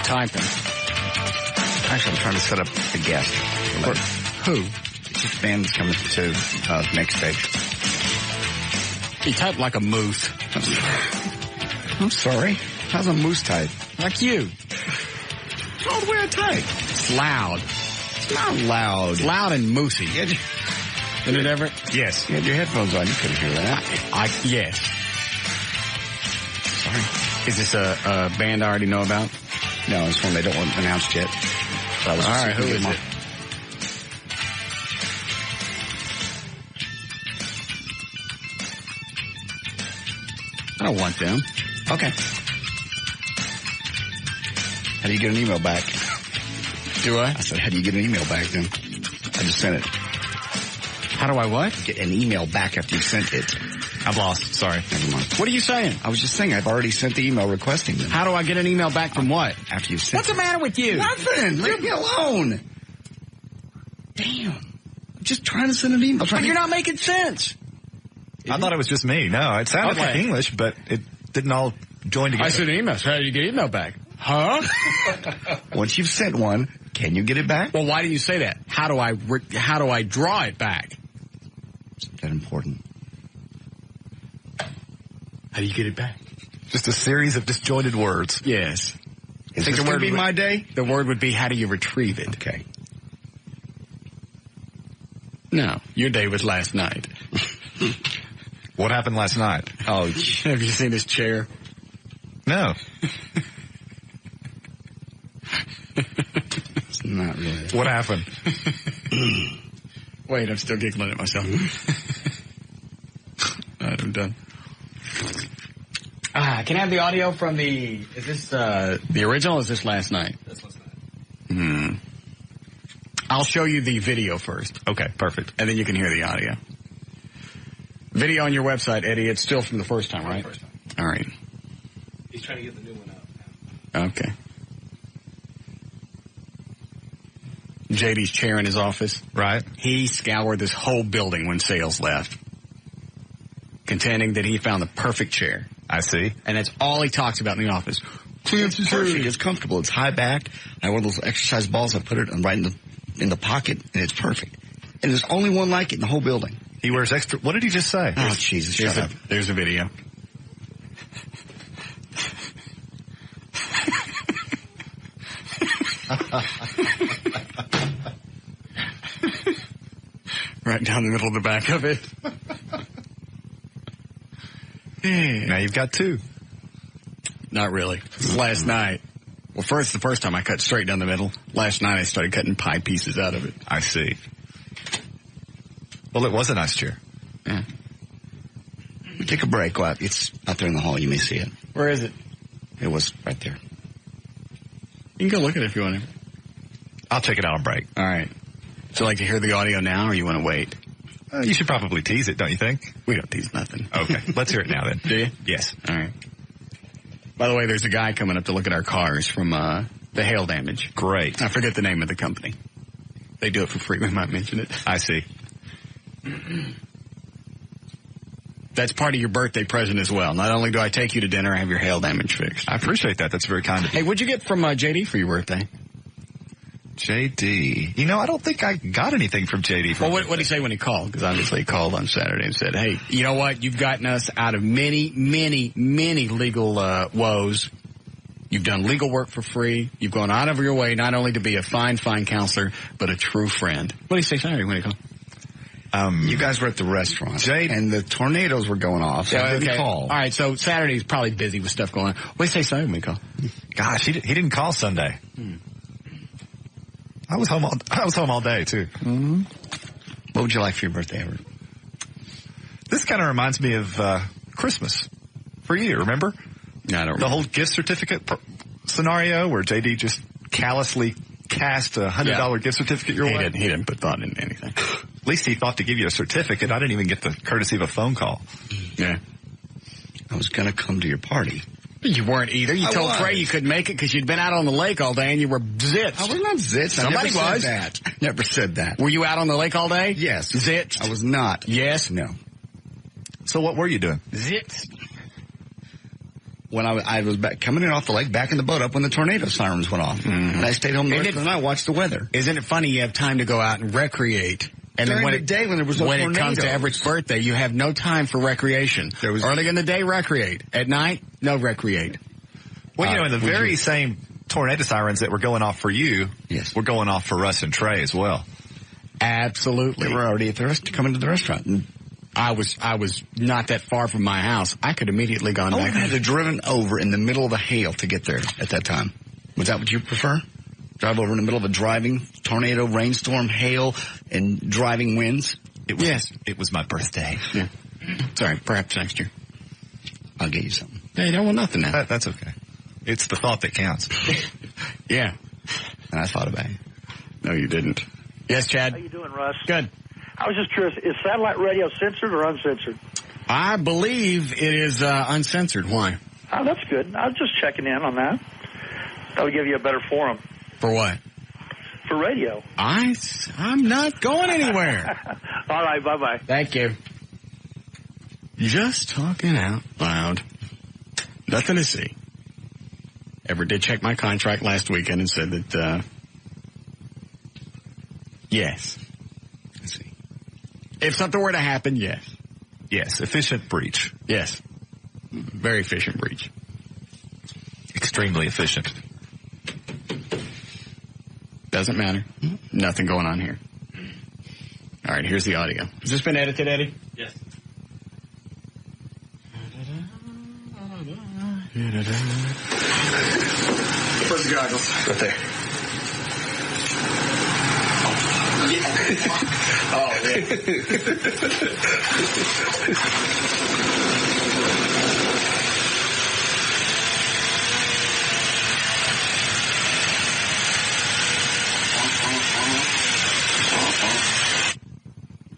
typing? Actually, I'm trying to set up a guest. Who? This band is coming to next stage. You type like a moose. I'm sorry. How's a moose type? Like you. It's all the way I type. It's loud. It's not loud. It's loud and moosey. Isn't it, Everett? Yes. You had your headphones on. You couldn't hear that. Yes. Sorry. Is this a band I already know about? No, it's one they don't want announced yet. All right, who is it? I don't want them. Okay. How do you get an email back? Do I? I said, how do you get an email back then? I just sent it. How do I what? Get an email back after you sent it. I'm lost. Sorry. Never mind. What are you saying? I was just saying I've already sent the email requesting them. How do I get an email back from what? After you sent What's the matter with you? Nothing. Leave me alone. Damn. I'm just trying to send an email. But you're not making sense. I thought it was just me. No, it sounded like English, but it didn't all join together. I sent an email. So how do you get email back? Huh? Once you've sent one, can you get it back? Well, why do you say that? How do I draw it back? Is that important? How do you get it back? Just a series of disjointed words. Yes. Is this going to be my day? The word would be, how do you retrieve it? Okay. No, your day was last night. What happened last night? Oh, have you seen his chair? No. It's not really. What happened? Wait, I'm still giggling at myself. All right, I'm done. Can I have the audio from is this the original or is this last night? That's last night. I'll show you the video first. Okay, perfect. And then you can hear the audio. Video on your website, Eddie. It's still from the first time, right? First time. All right. He's trying to get the new one out. Okay. JD's chair in his office. Right. He scoured this whole building when sales left, contending that he found the perfect chair. I see. And that's all he talks about in the office. It's perfect. It's comfortable. It's high back. I have one of those exercise balls. I put it right in the pocket, and it's perfect. And there's only one like it in the whole building. He wears extra. What did he just say? Oh, Jesus, shut up. There's a video. Right down the middle of the back of it. Now you've got two. Not really. Last night. Well, the first time I cut straight down the middle. Last night I started cutting pie pieces out of it. I see. Well, it was a nice chair. Yeah. We take a break. Go out. It's out there in the hall. You may see it. Where is it? It was right there. You can go look at it if you want to. I'll check it out on break. All right. Would you like to hear the audio now, or you want to wait? You should probably tease it, don't you think? We don't tease nothing. Okay. Let's hear it now, then. Do you? Yes. All right. By the way, there's a guy coming up to look at our cars from the hail damage. Great. I forget the name of the company. They do it for free. We might mention it. I see. That's part of your birthday present as well. Not only do I take you to dinner, I have your hail damage fixed. I appreciate that. That's very kind of you. Hey, what'd you get from JD for your birthday? JD. You know, I don't think I got anything from JD. Well, what did he say when he called? Because obviously he called on Saturday and said, hey, you know what? You've gotten us out of many, many, many legal woes. You've done legal work for free. You've gone out of your way not only to be a fine, fine counselor, but a true friend. What did he say Saturday when he called? You guys were at the restaurant, and the tornadoes were going off, so I didn't call. All right, so Saturday's probably busy with stuff going on. What did he say Sunday when he called? Gosh, he didn't call Sunday. I was home all day too. Mm-hmm. What would you like for your birthday, Everett? This kind of reminds me of Christmas for you. Remember? No, I don't remember. The whole gift certificate scenario where JD just callously cast a $100 gift certificate your way. He didn't put thought into anything. At least he thought to give you a certificate. I didn't even get the courtesy of a phone call. Yeah. I was going to come to your party. You weren't either. You told Trey you couldn't make it because you'd been out on the lake all day and you were zits. I was not zits. Somebody I never was. said that. Never said that. Were you out on the lake all day? Yes. Zits. I was not. Yes. No. So what were you doing? Zits. when I was coming in off the lake, backing the boat up when the tornado sirens went off. And I stayed home the rest of the night, watched the weather. Isn't it funny you have time to go out and recreate? And During then the day when there was no when tornadoes. it comes to Everett's birthday, you have no time for recreation. Early in the day, recreate. At night, no recreate. Well, you know, in the very same tornado sirens that were going off for you, were going off for Russ and Trey as well. Absolutely. They were already at the coming to the restaurant. And I was not that far from my house. I could immediately gone back. I had to driven over in the middle of the hail to get there at that time. Was that what you prefer? Drive over in the middle of a driving tornado, rainstorm, hail, and driving winds? Yes. It was my birthday. Yeah. Sorry, perhaps next year. I'll get you something. Hey, you don't want nothing now. That's okay. It's the thought that counts. Yeah. And I thought about it. No, you didn't. Yes, Chad? How you doing, Russ? Good. I was just curious, is satellite radio censored or uncensored? I believe it is uncensored. Why? Oh, that's good. I was just checking in on that. That would give you a better forum. For what? For radio. I'm not going anywhere. All right, bye-bye. Thank you. Just talking out loud. Nothing to see. Ever did check my contract last weekend and said that, yes. Let's see. If something were to happen, yes. Yes, efficient breach. Yes. Very efficient breach. Extremely efficient. Doesn't matter. Nothing going on here. All right, here's the audio. Has this been edited, Eddie? Yes. Where's the goggles? Right there. Oh, yeah.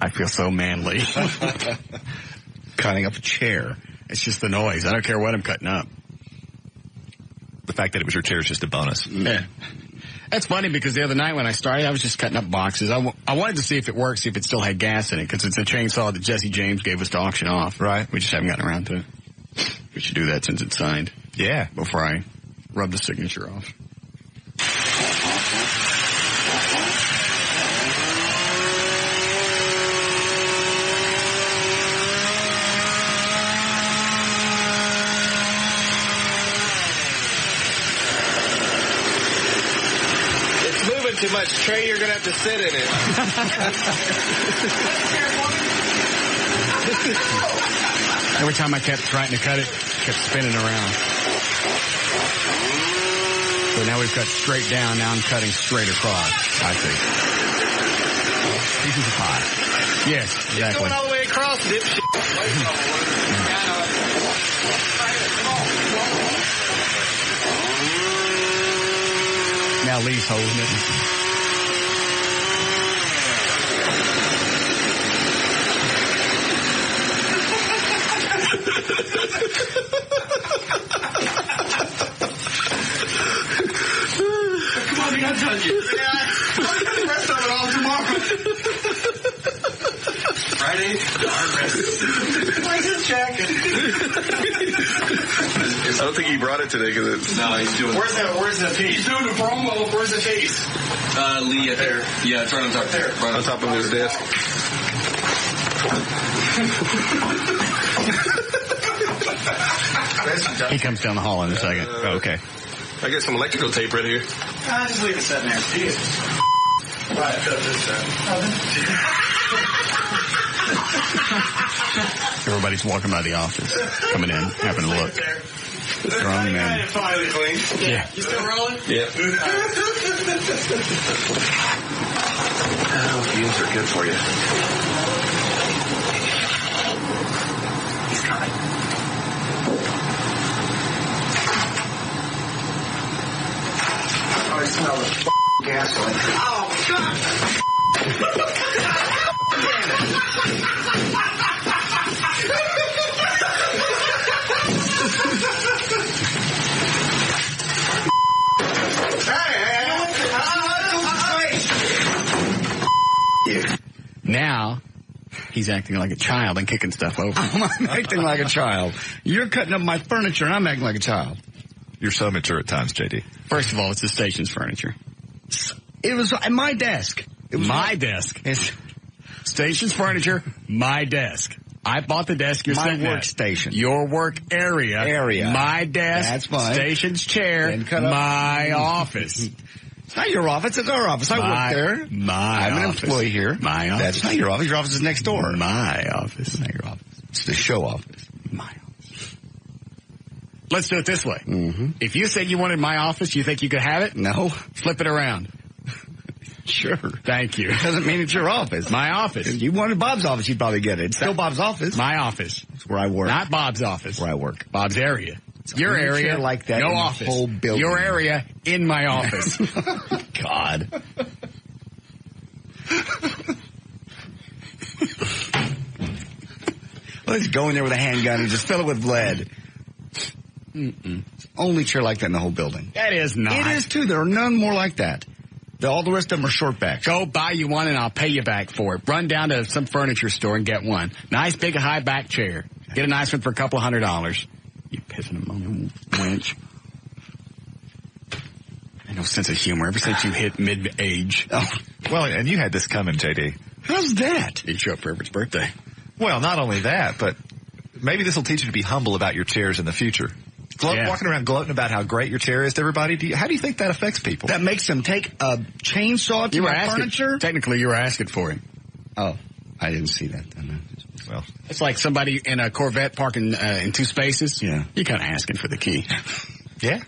I feel so manly. Cutting up a chair. It's just the noise. I don't care what I'm cutting up. The fact that it was your chair is just a bonus. Yeah. That's funny because the other night when I started, I was just cutting up boxes. I wanted to see if it works, see if it still had gas in it, because it's a chainsaw that Jesse James gave us to auction off. Right. We just haven't gotten around to it. We should do that since it's signed. Yeah. Before I rub the signature off. Too much, Trey. You're gonna have to sit in it. Every time I kept trying to cut it, it kept spinning around. So now we've cut straight down. Now I'm cutting straight across. I see. Pieces of pie. Yes, exactly. It's going all the way across, dipshit. Now Lee's holding it. Come on, we gotta touch it. Yeah, I'll get the rest of it off tomorrow. Friday? Where's his jacket? I don't think he brought it today because it's... No, he's doing... Where's the piece? He's doing the promo. Where's the piece? Lee, there. Yeah, it's right on top there. Right on top of his desk. He comes down the hall in a second. Okay. I got some electrical tape right here. Just leave it sitting there. Jeez. Right, cut this down. Everybody's walking by the office, coming in, having a look. Strong man. Finally clean. Yeah. You still rolling? Yeah. Fumes are good for you. He's coming. I smell the gasoline. Oh, God! Now, He's acting like a child and kicking stuff over. I'm acting like a child. You're cutting up my furniture, and I'm acting like a child. You're so mature at times, JD. First of all, it's the station's furniture. It was at my desk. It was My desk. Station's furniture, my desk. I bought the desk you're My sitting at. workstation. Your work area. My desk. That's fine. Station's chair. My office. It's not your office. It's our office. I work there. I'm an employee here. My office. That's not your office. Your office is next door. My office. It's not your office. It's the show office. My office. Let's do it this way. Mm-hmm. If you said you wanted my office, you think you could have it? No. Flip it around. Sure. Thank you. Doesn't mean it's your office. My office. If you wanted Bob's office, you'd probably get it. It's still Bob's office. My office. It's where I work. Not Bob's office. Where I work. Bob's area. Your only area. chair like that no in the office. whole building. Your area in my office. God. Let's go in there with a handgun and just fill it with lead. Only chair like that in the whole building. That is not. It is too. There are none more like that. All the rest of them are short backs. Go buy you one and I'll pay you back for it. Run down to some furniture store and get one. Nice big high back chair. Get a nice one for a couple $100. You pissing a moaning wench. I no sense of humor ever since you hit mid-age. Oh. Well, and you had this coming, JD. How's that? You show up for Everett's birthday. Well, not only that, but maybe this will teach you to be humble about your chairs in the future. Walking around gloating about how great your chair is to everybody, how do you think that affects people? That makes them take a chainsaw to my furniture? Technically, you were asking for it. Oh, I didn't see that then. Well, it's like somebody in a Corvette parking in two spaces. Yeah. You're kind of asking for the key. Yeah.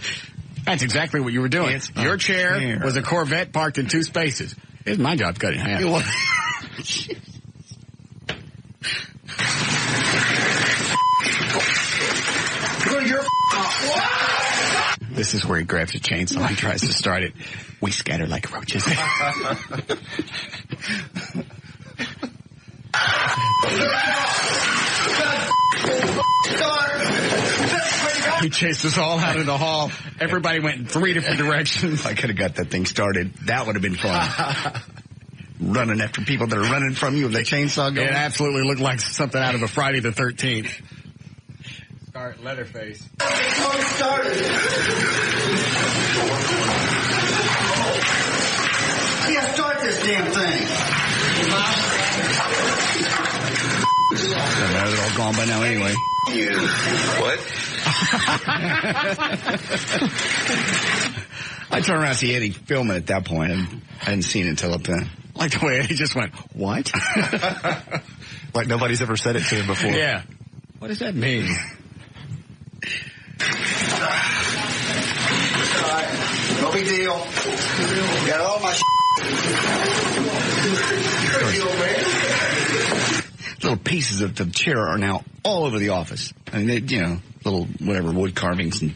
That's exactly what you were doing. Your chair was a Corvette parked in two spaces. It's my job to cut it in half. This is where he grabs a chainsaw and tries to start it. We scatter like roaches. He chased us all out of the hall. Everybody went in 3 different directions. I could have got that thing started. That would have been fun. Running after people that are running from you with a chainsaw going. It absolutely looked like something out of a Friday the 13th. Start Leatherface. Started. Yeah, start this damn thing. They're all gone by now anyway. What? I turned around and see Eddie filming at that point, and I hadn't seen it until up then. Like the way Eddie just went, what? Like nobody's ever said it to him before. Yeah. What does that mean? No big deal. Got all my little pieces of the chair are now all over the office. I mean, little whatever wood carvings and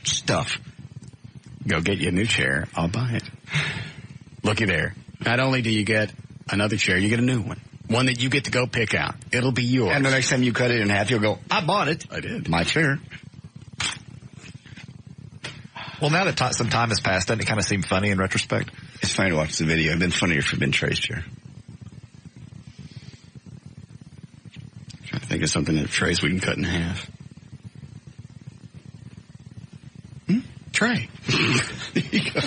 stuff. Go get you a new chair. I'll buy it. Looky there. Not only do you get another chair, you get a new one. One that you get to go pick out. It'll be yours. And the next time you cut it in half, you'll go, I bought it. I did. My chair. Well, now that some time has passed, doesn't it kind of seem funny in retrospect? It's funny to watch the video. It'd been funnier if it had been Trey's chair. I'm trying to think of something that Trey's we can cut in half. Trey. There you go.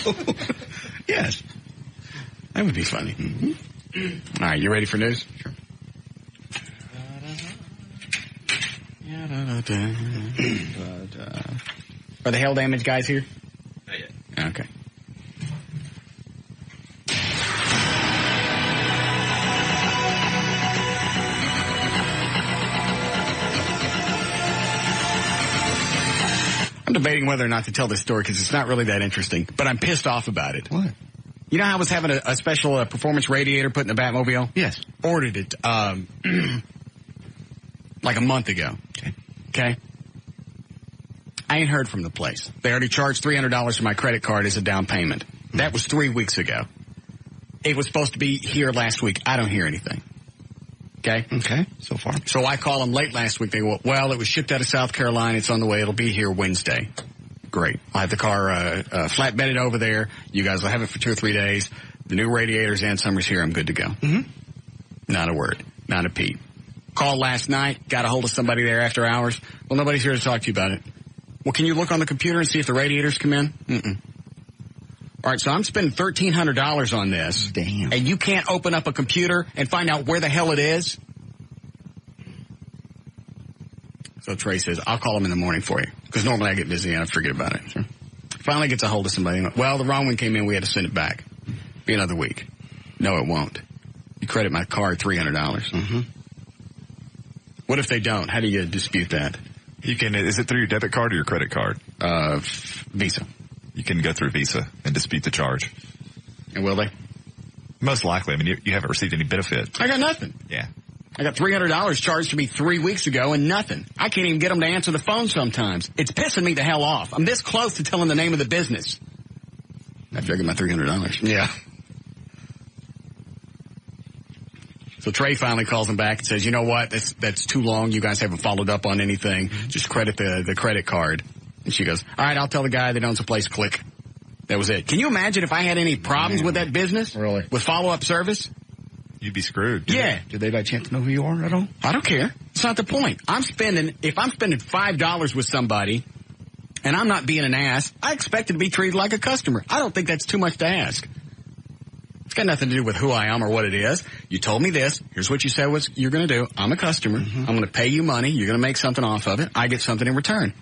Yes. That would be funny. Mm-hmm. All right, you ready for news? Sure. Are the hail damage guys here? Not yet. Okay. I'm debating whether or not to tell this story because it's not really that interesting, but I'm pissed off about it. What? You know how I was having a special performance radiator put in the Batmobile? Yes. Ordered it like a month ago. Okay? I ain't heard from the place. They already charged $300 for my credit card as a down payment. That was 3 weeks ago. It was supposed to be here last week. I don't hear anything. Okay? Okay, so far. So I call them late last week. They go, well, it was shipped out of South Carolina. It's on the way. It'll be here Wednesday. Great. I'll have the car flatbedded over there. You guys will have it for 2 or 3 days. The new radiator's and summer's here. I'm good to go. Mm-hmm. Not a word. not a peep. Called last night, got a hold of somebody there after hours. Well, nobody's here to talk to you about it. Well, can you look on the computer and see if the radiators come in? Mm-mm. All right, so I'm spending $1,300 on this. Damn. And you can't open up a computer and find out where the hell it is? So Trey says, I'll call him in the morning for you. Because normally I get busy and I forget about it. Sure. Finally gets a hold of somebody. Well, the wrong one came in. We had to send it back. Be another week. No, it won't. You credit my card $300. Mm-hmm. What if they don't? How do you dispute that? You can. Is it through your debit card or your credit card? Visa. You can go through Visa and dispute the charge. And will they? Most likely. I mean, you haven't received any benefit. I got nothing. Yeah. I got $300 charged to me 3 weeks ago and nothing. I can't even get them to answer the phone sometimes. It's pissing me the hell off. I'm this close to telling the name of the business. After I get my $300. Yeah. So Trey finally calls him back and says, you know what, that's too long. You guys haven't followed up on anything. Just credit the credit card. And she goes, all right, I'll tell the guy that owns the place, click. That was it. Can you imagine if I had any problems with that business? Really? With follow-up service? You'd be screwed. Yeah. Did they by chance know who you are at all? I don't care. It's not the point. If I'm spending $5 with somebody and I'm not being an ass, I expect to be treated like a customer. I don't think that's too much to ask. It's got nothing to do with who I am or what it is. You told me this. Here's what you said you're going to do. I'm a customer. Mm-hmm. I'm going to pay you money. You're going to make something off of it. I get something in return.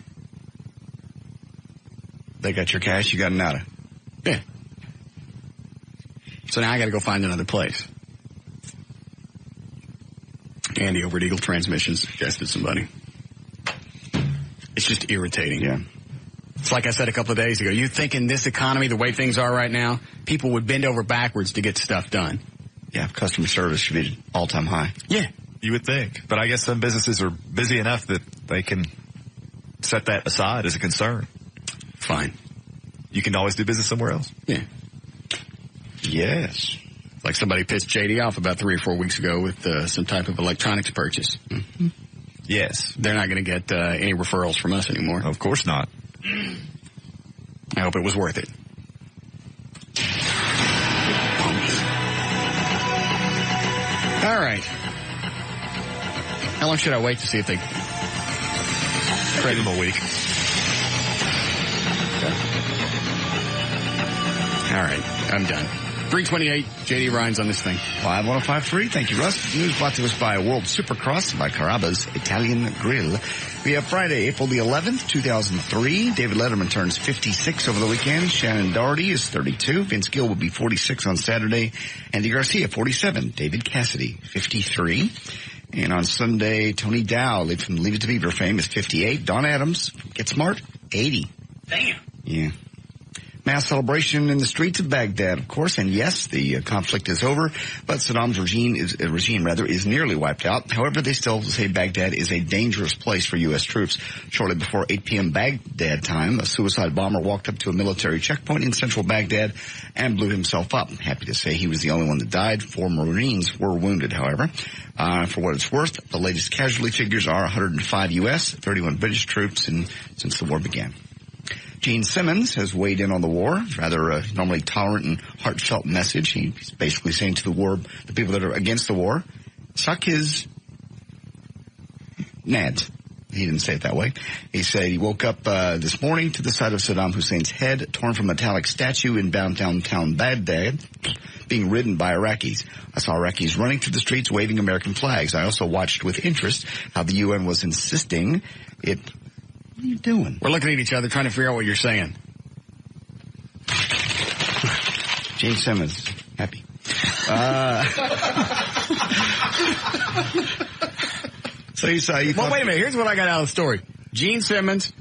They got your cash. You got nada. Yeah. So now I got to go find another place. Andy over at Eagle Transmissions suggested somebody. It's just irritating. Yeah. It's like I said a couple of days ago. You think in this economy, the way things are right now, people would bend over backwards to get stuff done. Yeah, customer service should be all-time high. Yeah. You would think. But I guess some businesses are busy enough that they can set that aside as a concern. Fine. You can always do business somewhere else. Yeah. Yes. Like somebody pissed JD off about 3 or 4 weeks ago with some type of electronics purchase. Mm-hmm. Yes. They're not going to get any referrals from us anymore. Of course not. I hope it was worth it. All right. How long should I wait to see if they credit them a week? All right. I'm done. 328, J.D. Ryan's on this thing. 51053. Thank you, Russ. News brought to us by World Supercross by Carrabba's Italian Grill. We have Friday, April the 11th, 2003. David Letterman turns 56 over the weekend. Shannon Doherty is 32. Vince Gill will be 46 on Saturday. Andy Garcia, 47. David Cassidy, 53. And on Sunday, Tony Dow, from Leave It to Beaver fame, is 58. Don Adams, Get Smart, 80. Damn. Yeah. Mass celebration in the streets of Baghdad, of course, and yes, the conflict is over, but Saddam's regime is nearly wiped out. However, they still say Baghdad is a dangerous place for U.S. troops. Shortly before 8 p.m. Baghdad time, a suicide bomber walked up to a military checkpoint in central Baghdad and blew himself up. Happy to say he was the only one that died. 4 Marines were wounded, however. For what it's worth, the latest casualty figures are 105 U.S., 31 British troops since the war began. Gene Simmons has weighed in on the war, rather a normally tolerant and heartfelt message. He's basically saying to the people that are against the war, suck his nads. He didn't say it that way. He said he woke up this morning to the sight of Saddam Hussein's head torn from a metallic statue in downtown Baghdad, being ridden by Iraqis. I saw Iraqis running through the streets waving American flags. I also watched with interest how the UN was insisting it... What are you doing? We're looking at each other trying to figure out what you're saying. Gene Simmons, happy. So you saw... Well, wait a minute. Here's what I got out of the story. Gene Simmons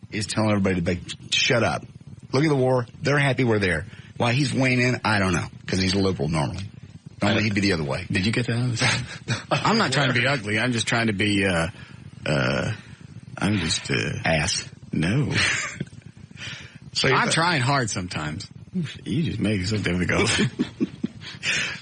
is telling everybody to shut up. Look at the war. They're happy we're there. Why he's weighing in, I don't know. Because he's a liberal normally. Normally he'd be the other way. Did you get that? I'm not trying to be ugly. I'm just trying to be... I'm just, ass. No. So I'm trying hard sometimes. You just make it so difficult.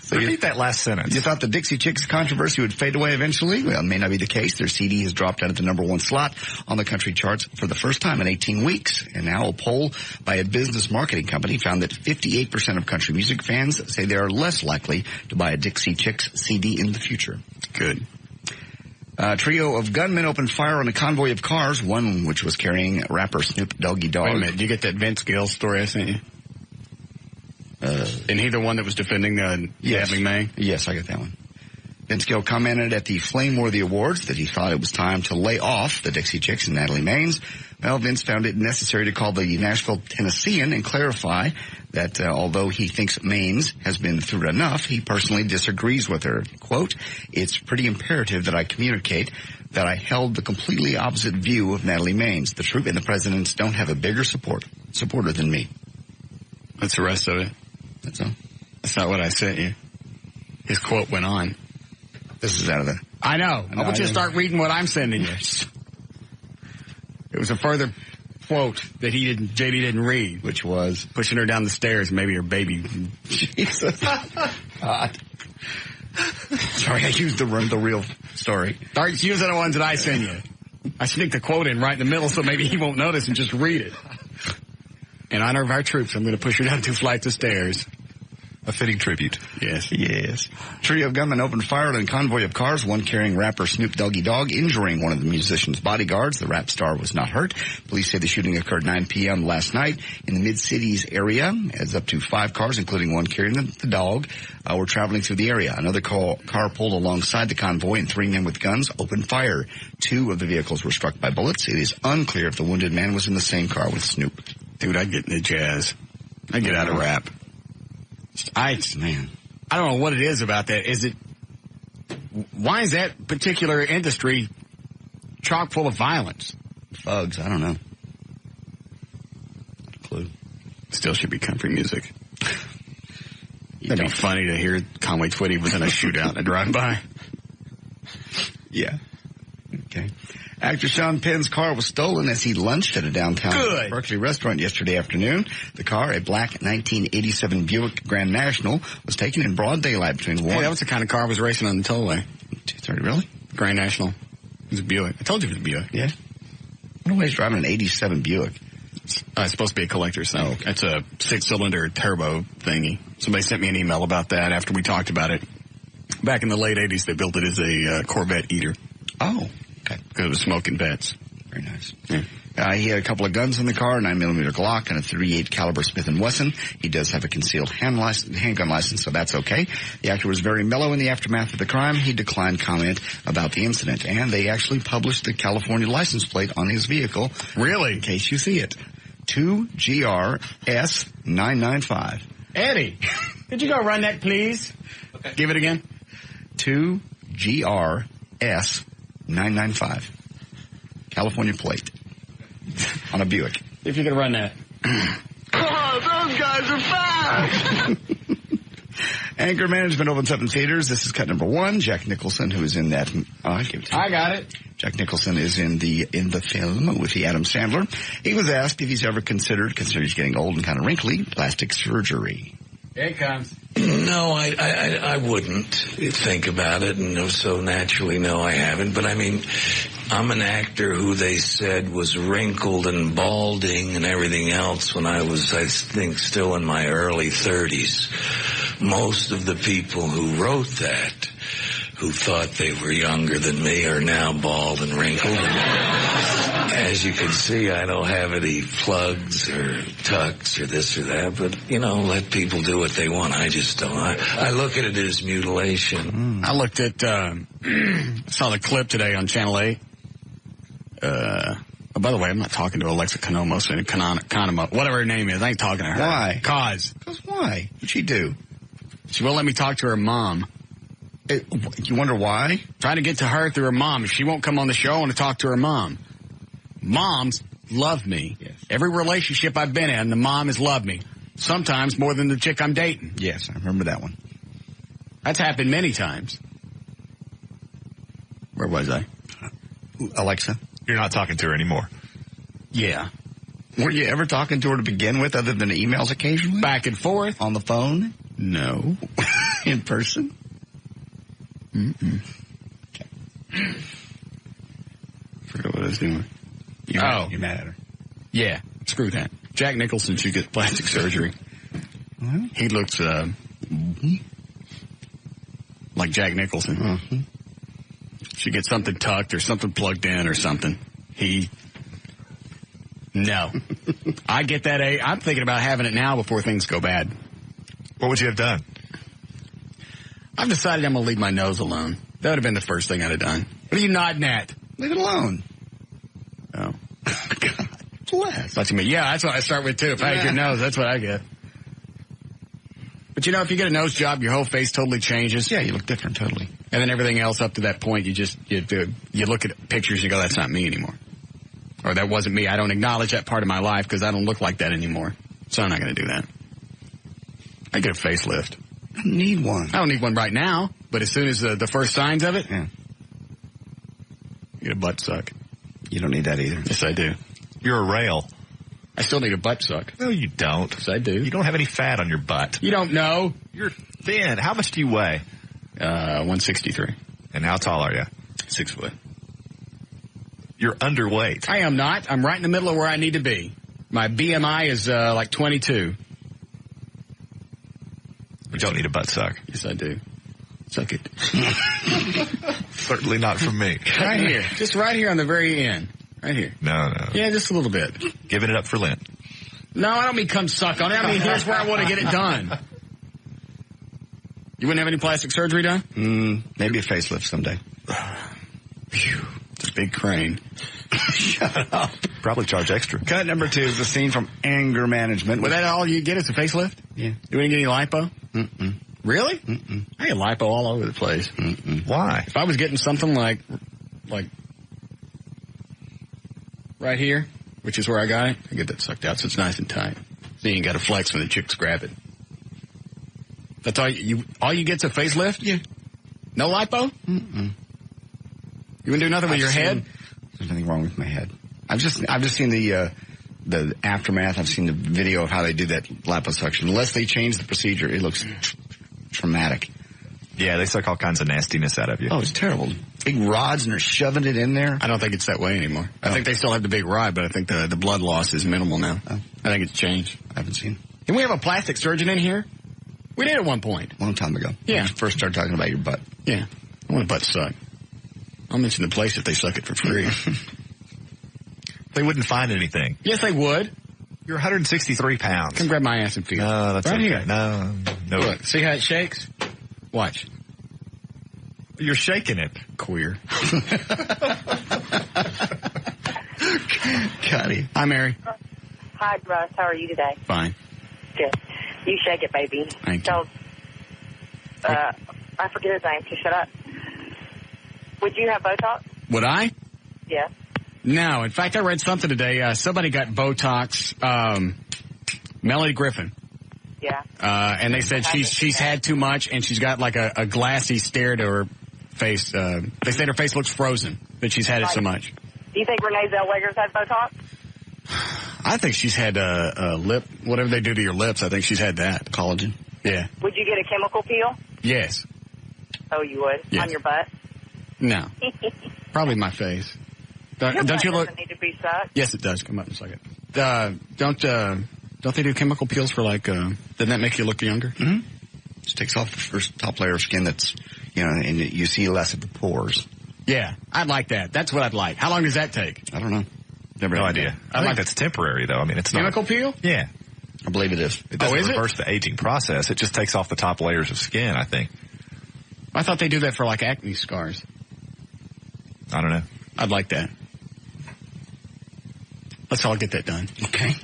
So repeat that last sentence. You thought the Dixie Chicks controversy would fade away eventually? Well, it may not be the case. Their CD has dropped out of the #1 slot on the country charts for the first time in 18 weeks. And now a poll by a business marketing company found that 58% of country music fans say they are less likely to buy a Dixie Chicks CD in the future. Good. A trio of gunmen opened fire on a convoy of cars, one which was carrying rapper Snoop Doggy Dogg. Wait a minute. Did you get that Vince Gill story I sent you? Isn't he the one that was defending Natalie May? Yes, I got that one. Vince Gill commented at the Flameworthy Awards that he thought it was time to lay off the Dixie Chicks and Natalie Maines. Well, Vince found it necessary to call the Nashville Tennessean and clarify that although he thinks Maines has been through enough, he personally disagrees with her. Quote, "It's pretty imperative that I communicate that I held the completely opposite view of Natalie Maines. The troop and the presidents don't have a bigger supporter than me." That's the rest of it. That's all. That's not what I sent you. His quote went on. This is out of the... I know. I want you to start reading what I'm sending you. It was a further quote that JD didn't read. Which was? Pushing her down the stairs, maybe her baby. Jesus. God. Sorry, I used the real story. Start using the ones that I send you. I sneak the quote in right in the middle so maybe he won't notice and just read it. In honor of our troops, I'm going to push her down 2 flights of stairs. A fitting tribute. Yes. Yes. Trio of gunmen opened fire on a convoy of cars, one carrying rapper Snoop Doggy Dogg, injuring one of the musician's bodyguards. The rap star was not hurt. Police say the shooting occurred 9 p.m. last night in the Mid-Cities area, as up to 5 cars, including one carrying the dog, were traveling through the area. Another car pulled alongside the convoy, and 3 men with guns opened fire. 2 of the vehicles were struck by bullets. It is unclear if the wounded man was in the same car with Snoop. Dude, I'd get into jazz. I'd get out of rap. I don't know what it is about that. Why is that particular industry chock full of violence? Thugs, I don't know. Not a clue. Still should be country music. That'd be funny to hear Conway Twitty was in a shootout and a drive-by. Yeah. Okay. Actor Sean Penn's car was stolen as he lunched at a downtown Berkeley restaurant yesterday afternoon. The car, a black 1987 Buick Grand National, was taken in broad daylight between 1. Hey, that was the kind of car I was racing on the tollway. 2:30, really? Grand National. It was a Buick. I told you it was a Buick. Yeah. What a way he's driving an 87 Buick. It's supposed to be a collector's thing. Oh, okay. It's a 6-cylinder turbo thingy. Somebody sent me an email about that after we talked about it. Back in the late 80s, they built it as a Corvette eater. Oh. Okay. Because it was smoking vets. Very nice. Yeah. He had a couple of guns in the car, a 9mm Glock and a .38 caliber Smith & Wesson. He does have a concealed handgun license, so that's okay. The actor was very mellow in the aftermath of the crime. He declined comment about the incident, and they actually published the California license plate on his vehicle. Really? In case you see it. 2GRS995. Eddie, could you go run that, please? Okay. Give it again. 2GRS995. California plate. On a Buick. If you can run that. Oh, those guys are fast! Anchor Management opens up in theaters. This is cut number 1. Jack Nicholson, who is in that. I got it. Jack Nicholson is in the film with the Adam Sandler. He was asked if he's ever considered he's getting old and kind of wrinkly, plastic surgery. Here it comes. No, I wouldn't think about it, and so naturally, no, I haven't. But I mean, I'm an actor who they said was wrinkled and balding and everything else when I was, I think, still in my early 30s. Most of the people who wrote that, who thought they were younger than me, are now bald and wrinkled. And as you can see, I don't have any plugs or tucks or this or that, but, let people do what they want. I just don't. I look at it as mutilation. I looked at, saw the clip today on Channel 8. By the way, I'm not talking to Alexa Konomos and Konomo, whatever her name is. I ain't talking to her. Why? Because why? What'd she do? She won't let me talk to her mom. You wonder why? Trying to get to her through her mom. If she won't come on the show, I want to talk to her mom. Moms love me. Yes. Every relationship I've been in, the mom has loved me. Sometimes more than the chick I'm dating. Yes, I remember that one. That's happened many times. Where was I? Alexa? You're not talking to her anymore. Yeah. Were you ever talking to her to begin with other than emails occasionally? Back and forth. On the phone? No. In person? Mm-mm. Okay. Forgot what I was doing. You're mad at her. Yeah. Screw that. Jack Nicholson should get plastic surgery. Mm-hmm. He looks like Jack Nicholson. Mm-hmm. Should get something tucked or something plugged in or something. No. I get that. I'm thinking about having it now before things go bad. What would you have done? I've decided I'm going to leave my nose alone. That would have been the first thing I'd have done. What are you nodding at? Leave it alone. Oh. God bless. That's me. Yeah, that's what I start with, too. If I had your nose, that's what I get. But, you know, if you get a nose job, your whole face totally changes. Yeah, you look different, totally. And then everything else up to that point, you look at pictures and you go, that's not me anymore. Or that wasn't me. I don't acknowledge that part of my life because I don't look like that anymore. So I'm not going to do that. I get a facelift. I don't need one. I don't need one right now, but as soon as the first signs of it, yeah. You get a butt suck. You don't need that either. Yes, I do. You're a rail. I still need a butt suck. No, you don't. Yes, I do. You don't have any fat on your butt. You don't know. You're thin. How much do you weigh? 163. And how tall are you? 6 foot. You're underweight. I am not. I'm right in the middle of where I need to be. My BMI is like 22. You don't need a butt suck. Yes, I do. Suck it. Certainly not from me. Right here. Just right here on the very end. Right here. No. Yeah, just a little bit. Giving it up for Lent. No, I don't mean come suck on it. I mean, here's where I want to get it done. You wouldn't have any plastic surgery done? Maybe a facelift someday. Phew. It's a big crane. Shut up. Probably charge extra. Cut number 2 is the scene from Anger Management. Was that all you get is a facelift? Yeah. You wouldn't get any lipo? Mm-mm. Really? Mm-mm. I get lipo all over the place. Mm-mm. Why? If I was getting something like right here, which is where I got it, I get that sucked out so it's nice and tight. So you ain't got to flex when the chicks grab it. That's all you get's a facelift? Yeah. No lipo? Mm-mm. You wouldn't do nothing with your head? There's nothing wrong with my head. I've just seen the aftermath. I've seen the video of how they do that liposuction. Unless they change the procedure, it looks traumatic. Yeah, they suck all kinds of nastiness out of you. Oh, it's terrible. Big rods and they're shoving it in there. I don't think it's that way anymore. I think they still have the big rod, but I think the blood loss is minimal now. Oh. I think it's changed. I haven't seen. Can we have a plastic surgeon in here? We did at one point. A long time ago. Yeah. When you first started talking about your butt. Yeah. I want a butt suck. I'll mention the place if they suck it for free. They wouldn't find anything. Yes, they would. You're 163 pounds. Come grab my ass and feel. No, that's right okay. here. No. Look, see how it shakes? Watch. You're shaking it. Queer. Cuddy. Hi, Mary. Hi, Russ. How are you today? Fine. Good. You shake it, baby. Thank you. So, I forget his name, so shut up. Would you have Botox? Would I? Yes. No. In fact, I read something today. Somebody got Botox. Melanie Griffin. Yeah. And they said she's had too much, and she's got like a glassy stare to her face. They said her face looks frozen, but she's had it so much. Do you think Renee Zellweger's had Botox? I think she's had a lip, whatever they do to your lips, I think she's had that. Collagen. Yeah. Would you get a chemical peel? Yes. Oh, you would? Yes. On your butt? No. Probably my face. Your Don't butt you look? doesn't need to be sucked. Yes, it does. Come up in a second. Don't they do chemical peels for doesn't that make you look younger? Mm-hmm. Just takes off the first top layer of skin that's, and you see less of the pores. Yeah. I'd like that. That's what I'd like. How long does that take? I don't know. Never No had idea. that. I think that's temporary, though. I mean, it's Chemical not. peel? Yeah. I believe it is. It doesn't is it? reverse the aging process. It just takes off the top layers of skin, I think. I thought they do that for like acne scars. I don't know. I'd like that. Let's all get that done. Okay.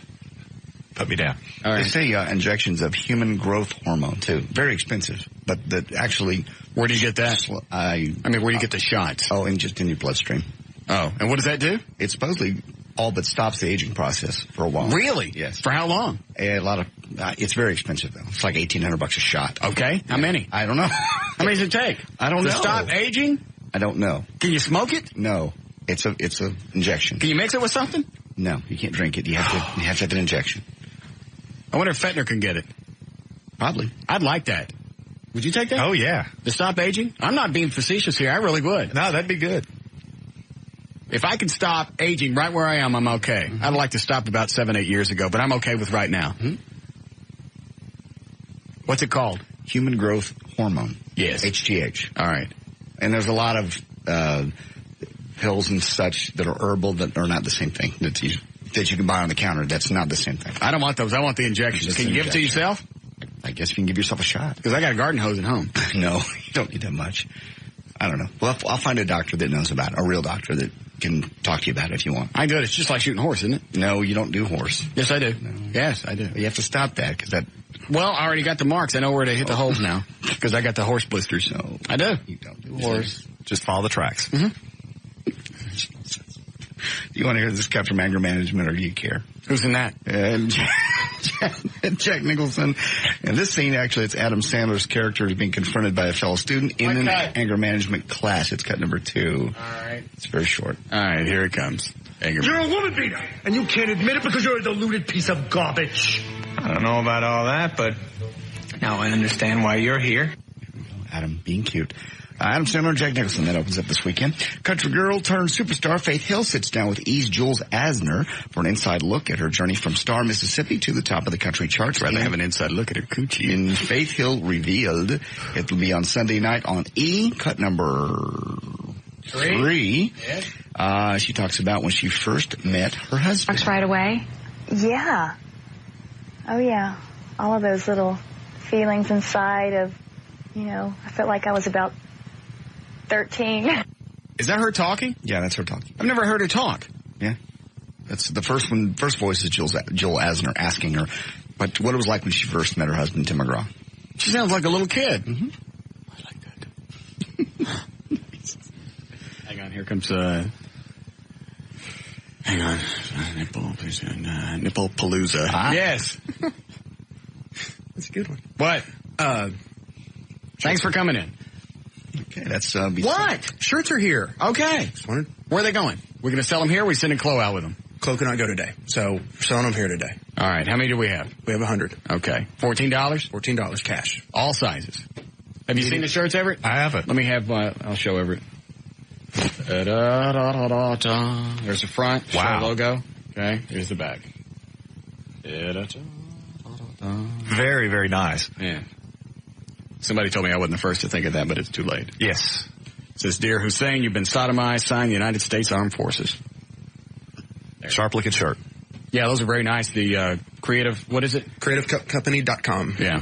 Put me down. All right. They say injections of human growth hormone, too. Very expensive. But that actually... Where do you get that? I mean, where do you get the shots? Oh, just in your bloodstream. Oh, and what does that do? It supposedly all but stops the aging process for a while. Really? Yes. For how long? A lot of... it's very expensive, though. It's like $1,800 a shot. Okay. How many? I don't know. How many does it take? I don't know. To stop aging? I don't know. Can you smoke it? No. It's a injection. Can you mix it with something? No, you can't drink it. You have to have an injection. I wonder if Fetner can get it. Probably. I'd like that. Would you take that? Oh, yeah. To stop aging? I'm not being facetious here. I really would. No, that'd be good. If I could stop aging right where I am, I'm okay. Mm-hmm. I'd like to stop about 7-8 years ago, but I'm okay with right now. Mm-hmm. What's it called? Human growth hormone. Yes. HGH. All right. And there's a lot of pills and such that are herbal that are not the same thing that you can buy on the counter. That's not the same thing. I don't want those. I want the injections. Can you give it to yourself? I guess you can give yourself a shot. Because I got a garden hose at home. No, you don't need that much. I don't know. Well, I'll find a doctor that knows about it, a real doctor that can talk to you about it if you want. I do it. It's just like shooting horse, isn't it? No, you don't do horse. Yes, I do. No. Yes, I do. You have to stop that because that... Well, I already got the marks. I know where to hit the holes now because I got the horse blisters. No, I do. You don't do horse. Just follow the tracks. Do you want to hear this cut from anger management, or do you care? Who's in that? Jack Nicholson. In this scene, actually, it's Adam Sandler's character is being confronted by a fellow student in an anger management class. It's cut number 2. All right. It's very short. All right, here it comes. You're a woman beater, and you can't admit it because you're a deluded piece of garbage. I don't know about all that, but now I understand why you're here. Adam being cute. Adam Sandler and Jack Nicholson, that opens up this weekend. Country girl turned superstar Faith Hill sits down with E's Jules Asner for an inside look at her journey from Star, Mississippi to the top of the country charts. Rather have an inside look at her coochie. In Faith Hill Revealed. It will be on Sunday night on E, cut number 3. Yes. She talks about when she first met her husband. Right away? Yeah. Oh, yeah. All of those little feelings inside of, I felt like I was about 13. Is that her talking? Yeah, that's her talking. I've never heard her talk. Yeah. That's the first one. First voice is Joel Asner asking her what it was like when she first met her husband, Tim McGraw. She sounds like a little kid. Mm-hmm. I like that. Hang on, here comes, hang on. Nipple Palooza. Yes. That's a good one. What? Thanks for coming in. Okay, that's what? Shirts are here. Okay. Where are they going? We're going to sell them here, or we sending Chloe out with them? Chloe cannot go today, so we're selling them here today. All right. How many do we have? We have 100. Okay. $14? $14 cash. All sizes. Have you seen the shirts, Everett? I haven't. Let me have, I'll show Everett. There's the front. Wow. Show logo. Okay. Here's the back. Very, very nice. Yeah. Somebody told me I wasn't the first to think of that, but it's too late. Yes. It says, Dear Hussein, you've been sodomized, signed the United States Armed Forces. Sharp-looking shirt. Yeah, those are very nice. The creative, what is it? CreativeCompany.com. Yeah.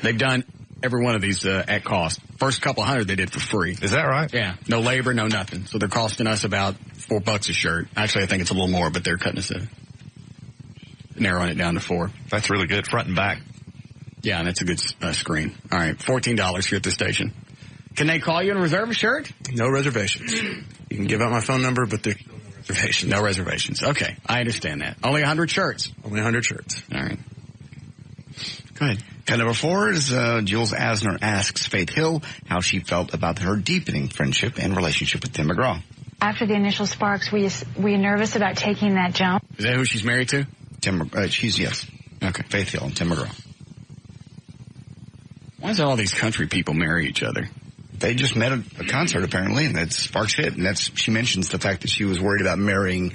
They've done every one of these at cost. First couple hundred they did for free. Is that right? Yeah. No labor, no nothing. So they're costing us about $4 a shirt. Actually, I think it's a little more, but they're cutting us narrowing it down to $4. That's really good, front and back. Yeah, and that's a good screen. All right, $14 here at the station. Can they call you and reserve a shirt? No reservations. You can give out my phone number, but there's no reservations. No reservations. Okay, I understand that. Only 100 shirts. Only 100 shirts. All right. Go ahead. Cut number 4 is Jules Asner asks Faith Hill how she felt about her deepening friendship and relationship with Tim McGraw. After the initial sparks, were you nervous about taking that jump? Is that who she's married to? Yes. Okay. Faith Hill and Tim McGraw. Why does all these country people marry each other? They just met at a concert, apparently, and that sparks hit. And she mentions the fact that she was worried about marrying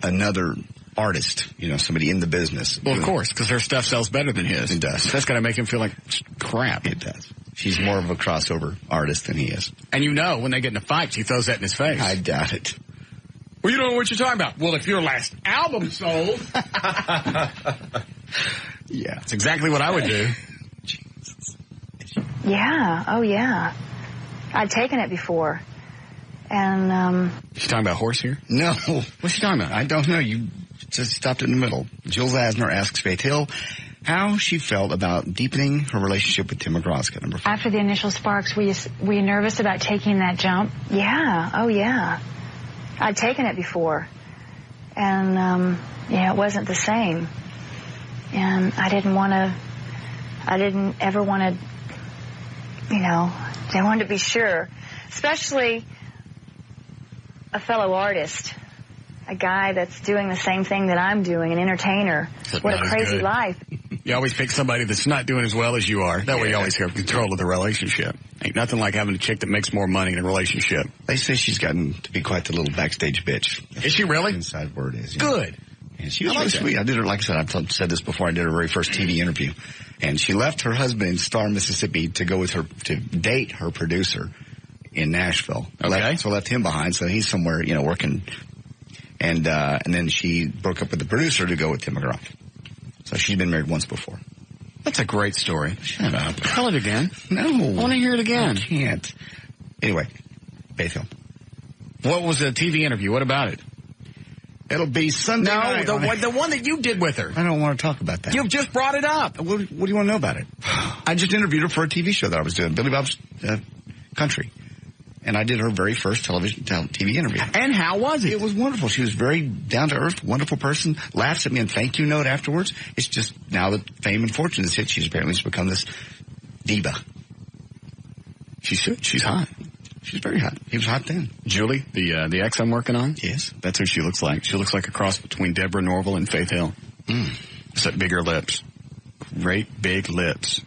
another artist, somebody in the business. Well, of course, because her stuff sells better than his. It does. That's got to make him feel like crap. It does. She's more of a crossover artist than he is. And when they get in a fight, she throws that in his face. I doubt it. Well, you don't know what you're talking about. Well, if your last album sold. Yeah. That's exactly what I would do. Yeah. Oh, yeah. I'd taken it before. And, She's talking about horse here? No. What's she talking about? I don't know. You just stopped in the middle. Jules Asner asks Faith Hill how she felt about deepening her relationship with Tim McGraw. Cut number 4. After the initial sparks, were you nervous about taking that jump? Yeah. Oh, yeah. I'd taken it before. And, it wasn't the same. And I didn't ever want to, I wanted to be sure. Especially a fellow artist, a guy that's doing the same thing that I'm doing, an entertainer. What a crazy life. You always pick somebody that's not doing as well as you are. That way you always have control of the relationship. Ain't nothing like having a chick that makes more money in a relationship. They say she's gotten to be quite the little backstage bitch. Is she really? Inside word is. Yeah. Good. And she was really sweet. I did her, like I said, I've said this before, I did her very first TV interview. And she left her husband in Star, Mississippi to go with her, to date her producer in Nashville. Okay. So left him behind. So he's somewhere, working. And then she broke up with the producer to go with Tim McGraw. So she's been married once before. That's a great story. Shut up. Tell it again. No. I want to hear it again. I can't. Anyway, Bayfield. What was the TV interview? What about it? It'll be Sunday night. No, the one that you did with her. I don't want to talk about that. You've just brought it up. What do you want to know about it? I just interviewed her for a TV show that I was doing, Billy Bob's Country. And I did her very first TV interview. And how was it? It was wonderful. She was very down-to-earth, wonderful person, laughs at me and thank you note afterwards. It's just now that fame and fortune has hit, she's become this diva. She's hot. She's very hot. He was hot then. Julie, the ex I'm working on? Yes. That's who she looks like. She looks like a cross between Deborah Norville and Faith Hill. Except bigger lips. Great big lips.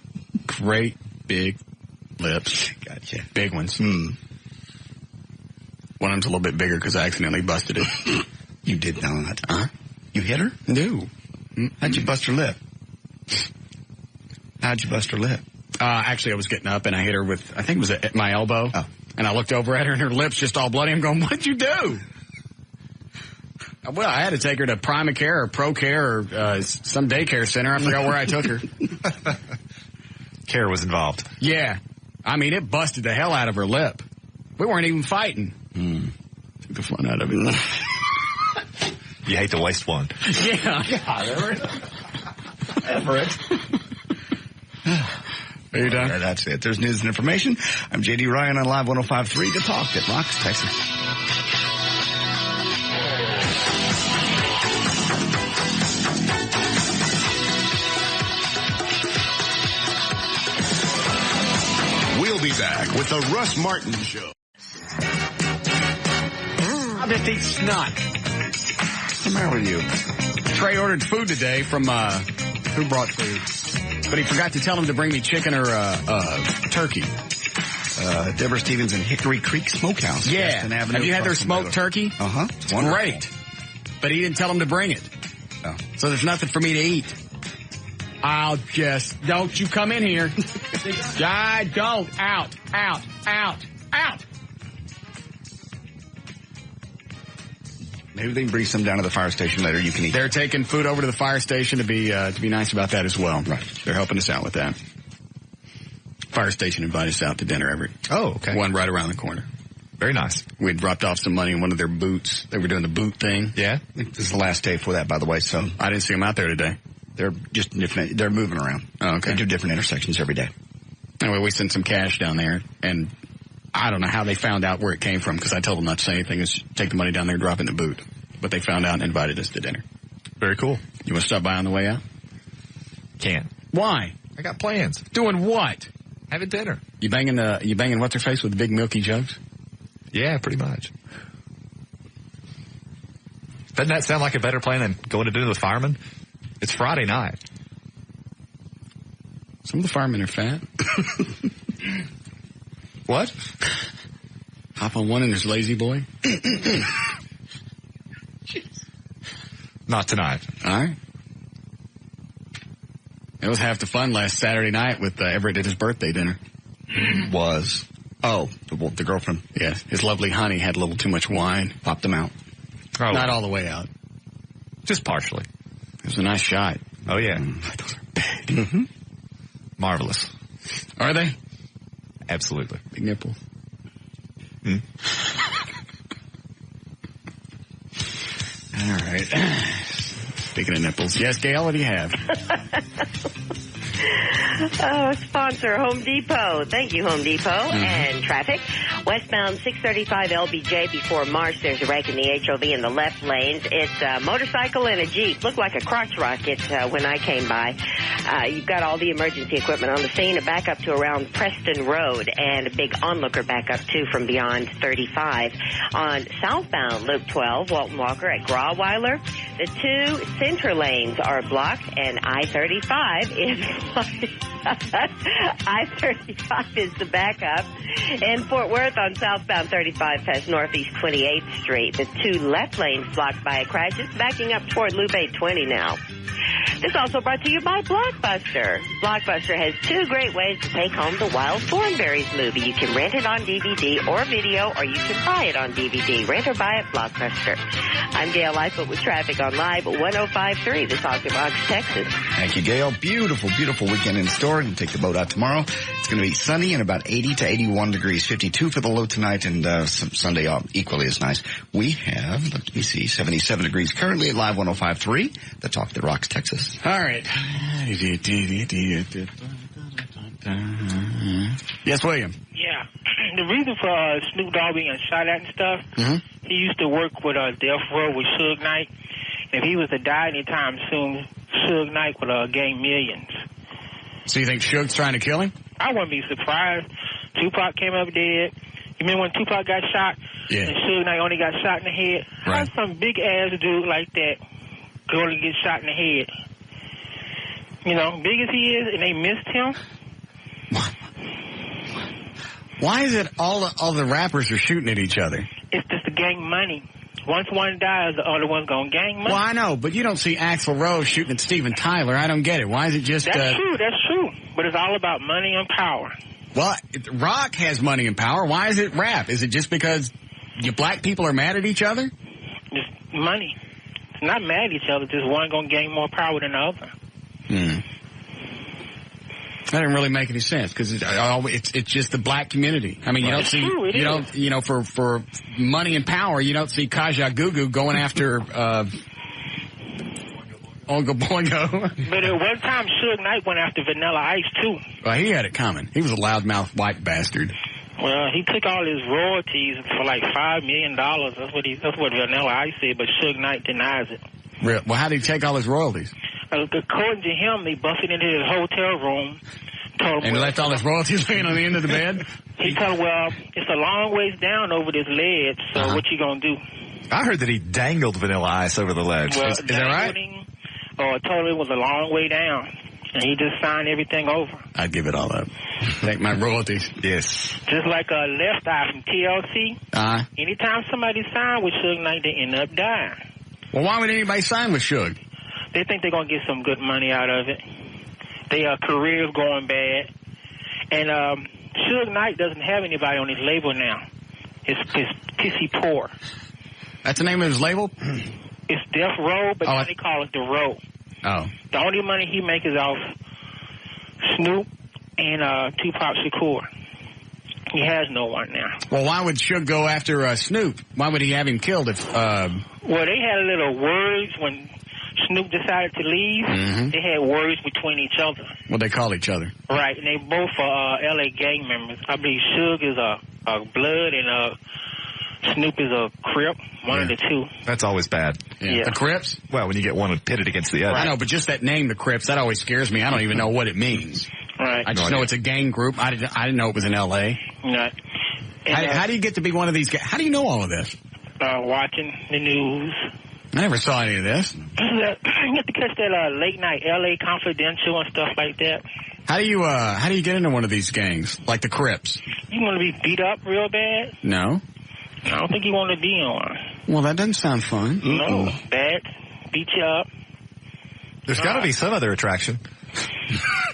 Great big lips. Gotcha. Big ones. One of them's a little bit bigger because I accidentally busted it. You did not. You hit her? No. How'd you bust her lip? How'd you bust her lip? Actually, I was getting up and I hit her with, I think it was at my elbow. Oh. And I looked over at her and her lips just all bloody. I'm going, what'd you do? Well, I had to take her to Primacare or ProCare or some daycare center. I forgot where I took her. Care was involved. Yeah. I mean, it busted the hell out of her lip. We weren't even fighting. Took the fun out of it. You hate to waste one. Yeah. Everett. Are you done? That's it. There's news and information. I'm J.D. Ryan on Live 105.3 to talk that rocks Texas. We'll be back with the Russ Martin Show. I'll just eat snot. What's the matter with you? Trey ordered food today from, who brought food? But he forgot to tell him to bring me chicken or, turkey. Deborah Stevens and Hickory Creek Smokehouse. Yeah. Have you had their smoked turkey? Uh-huh. It's great. But he didn't tell him to bring it. Oh. So there's nothing for me to eat. Don't you come in here. Don't. Out. Maybe they can bring some down to the fire station later. You can eat. They're taking food over to the fire station to be nice about that as well. Right. They're helping us out with that. Fire station invited us out to dinner one right around the corner. Very nice. We had dropped off some money in one of their boots. They were doing the boot thing. Yeah. This is the last day for that, by the way, so. I didn't see them out there today. They're just different. They're moving around. Oh, okay. They do different intersections every day. Anyway, we sent some cash down there, and I don't know how they found out where it came from because I told them not to say anything. Just take the money down there and drop it in the boot. But they found out and invited us to dinner. Very cool. You want to stop by on the way out? Can't. Why? I got plans. Doing what? Having dinner. You banging what's her face with the big milky jugs? Yeah, pretty much. Doesn't that sound like a better plan than going to dinner with firemen? It's Friday night. Some of the firemen are fat. What? Hop on one and there's lazy boy. Not tonight. All right. It was half the fun last Saturday night with Everett at his birthday dinner. Was. Oh, the girlfriend. Yeah. His lovely honey had a little too much wine. Popped him out. Oh. Not all the way out. Just partially. It was a nice shot. Oh, yeah. Those are big. Mm-hmm. Marvelous. Are they? Absolutely. Big nipple. All right. Speaking of nipples. Yes, Gail, what do you have? Sponsor Home Depot. Thank you, Home Depot. And traffic. Westbound 635 LBJ before Marsh. There's a wreck in the HOV in the left lanes. It's a motorcycle and a Jeep. Looked like a crotch rocket when I came by. You've got all the emergency equipment on the scene. A backup to around Preston Road and a big onlooker backup too from beyond 35. On southbound Loop 12, Walton Walker at Grawweiler. The two center lanes are blocked and I-35 is I-35 is the backup. In Fort Worth on southbound 35 past Northeast 28th Street. The two left lanes blocked by a crash. It's backing up toward Loop 820 now. This also brought to you by Blockbuster. Blockbuster has 2 great ways to take home the Wild Thornberrys movie. You can rent it on DVD or video, or you can buy it on DVD. Rent or buy at Blockbuster. I'm Gail Lightfoot with traffic on Live 105.3, the Talk to Rocks, Texas. Thank you, Gail. Beautiful, beautiful weekend in store. And take the boat out tomorrow. It's going to be sunny and about 80 to 81 degrees. 52 for the low tonight, and Sunday equally as nice. We have, let me see, 77 degrees currently at Live 105.3, the Talk that Rocks, Texas. All right. Yes, William. Yeah. The reason for Snoop Dogg being shot at and stuff, he used to work with Death Row with Suge Knight. If he was to die anytime soon, Suge Knight would gain millions. So you think Suge's trying to kill him? I wouldn't be surprised. Tupac came up dead. You remember when Tupac got shot? Yeah. And Suge Knight only got shot in the head? Right. How's some big-ass dude like that going to get shot in the head? You know, big as he is, and they missed him? Why is it all the rappers are shooting at each other? It's just to gang money. Once one dies, the other one's going to gang money. Well, I know, but you don't see Axl Rose shooting at Steven Tyler. I don't get it. Why is it just... That's true. But it's all about money and power. Well, rock has money and power. Why is it rap? Is it just because you black people are mad at each other? Just money. It's not mad at each other. Just one going to gain more power than the other. That didn't really make any sense because it's just the black community. I mean, you don't see for money and power, you don't see Kaja Gugu going after Oingo Boingo. But at one time, Suge Knight went after Vanilla Ice too. Well, he had it coming. He was a loudmouth white bastard. Well, he took all his royalties for like $5 million. That's what Vanilla Ice said, but Suge Knight denies it. Real? Well, how did he take all his royalties? According to him, they busted into his hotel room. Told him, and left all his royalties laying on the end of the bed? He told him, well, it's a long ways down over this ledge, so what you gonna do? I heard that he dangled Vanilla Ice over the ledge. Well, is that right? Told it was a long way down, and he just signed everything over. I'd give it all up. Take my royalties. Yes. Just like Left Eye from TLC. Anytime somebody signed with Suge Knight, they end up dying. Well, why would anybody sign with Suge? They think they're going to get some good money out of it. Their career's going bad. And Suge Knight doesn't have anybody on his label now. It's Pissy Poor. That's the name of his label? It's Death Row, but now they call it The Row. Oh. The only money he makes is off Snoop and Tupac Shakur. He has no one now. Well, why would Suge go after Snoop? Why would he have him killed if... Well, they had a little words when Snoop decided to leave. They had words between each other. What they call each other? Right, and they both are L.A. gang members. I believe Suge is a Blood and Snoop is a Crip, one of the two. That's always bad. Yeah. The Crips? Well, when you get one pitted against the other. I know, but just that name, the Crips, that always scares me. I don't even know what it means. Right. I just know it's a gang group. I didn't know it was in L.A. Right. How do you get to be one of these guys? How do you know all of this? Watching the news. I never saw any of this. You have to catch that late night L.A. Confidential and stuff like that. How do you get into one of these gangs, like the Crips? You want to be beat up real bad? No. I don't think you want to be in one. Well, that doesn't sound fun. No, bad. Beat you up. There's got to be some other attraction.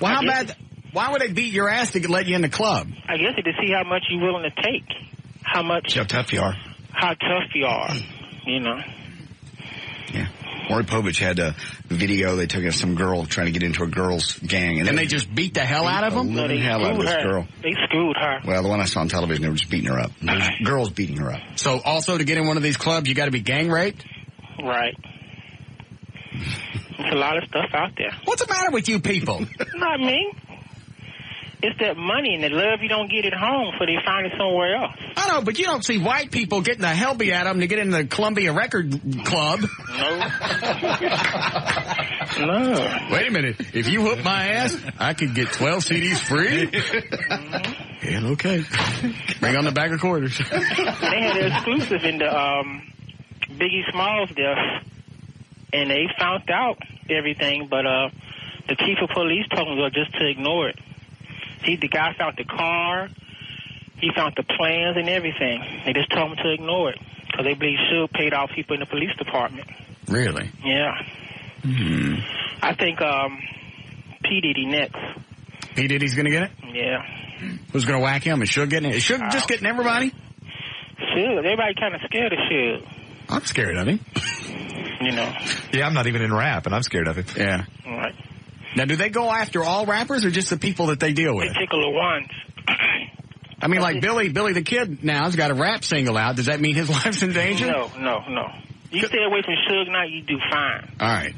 Well, how bad? Why would they beat your ass to let you in the club? I guess to see how much you're willing to take. How tough you are. How tough you are, you know. Yeah. Maury Povich had a video. They took some girl trying to get into a girl's gang. And they just beat the hell out of them? Beat the hell out of this girl. They screwed her. Well, the one I saw on television, they were just beating her up. Girls beating her up. So also to get in one of these clubs, you got to be gang raped? Right. There's a lot of stuff out there. What's the matter with you people? Not me. It's that money and the love you don't get at home, so they find it somewhere else. I know, but you don't see white people getting the hell beat out of them to get in the Columbia Record Club. No. No. Wait a minute. If you whoop my ass, I could get 12 CDs free? Yeah, okay. Bring on the bag of quarters. They had an exclusive in the Biggie Smalls death, and they found out everything, but the chief of police told them just to ignore it. See, the guy found the car, he found the plans and everything. They just told him to ignore it because they believe Suge paid off people in the police department. Really? Yeah. I think P. Diddy next. P. Diddy's going to get it? Yeah. Who's going to whack him? Is Suge getting it? Is Suge just getting everybody? Suge. Everybody kind of scared of Suge. I'm scared of him. You know. Yeah, I'm not even in rap, and I'm scared of it. Yeah. All right. Now, do they go after all rappers or just the people that they deal with? They tickle the ones. I mean, like Billy the Kid now has got a rap single out. Does that mean his life's in danger? No. You stay away from Suge now, you do fine. All right.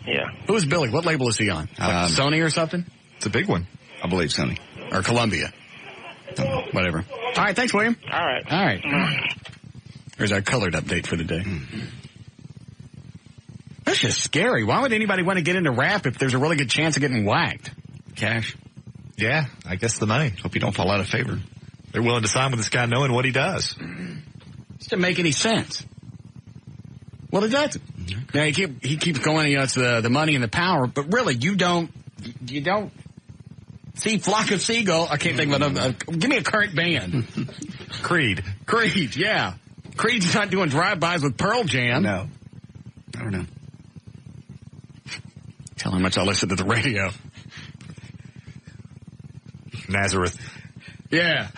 Yeah. Who is Billy? What label is he on? Like Sony or something? It's a big one. I believe Sony. Or Columbia. Whatever. All right, thanks, William. All right. All right. There's our colored update for the day. That's just scary. Why would anybody want to get into rap if there's a really good chance of getting whacked? Cash. Yeah, I guess the money. Hope you don't fall out of favor. They're willing to sign with this guy knowing what he does. It doesn't make any sense. Well, it doesn't. Now, he keeps going, it's the money and the power, but really, you don't see Flock of Seagull. I can't think of another. Give me a current band. Creed, yeah. Creed's not doing drive-bys with Pearl Jam. No. I don't know. Tell how much I listen to the radio. Nazareth. Yeah.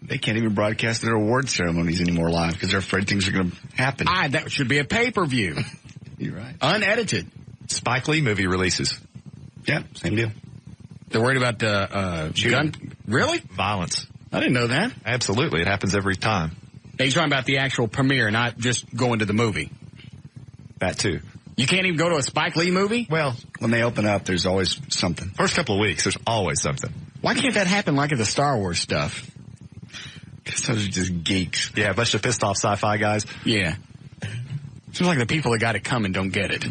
They can't even broadcast their award ceremonies anymore live because they're afraid things are going to happen. That should be a pay-per-view. You're right. Unedited. Spike Lee movie releases. Yeah, same deal. They're worried about gun. Really? Violence. I didn't know that. Absolutely. It happens every time. Now, you're talking about the actual premiere, not just going to the movie. That too. You can't even go to a Spike Lee movie? Well, when they open up, there's always something. First couple of weeks, there's always something. Why can't that happen like at the Star Wars stuff? Because those are just geeks. Yeah, a bunch of pissed off sci-fi guys. Yeah. Seems like the people that got it coming don't get it.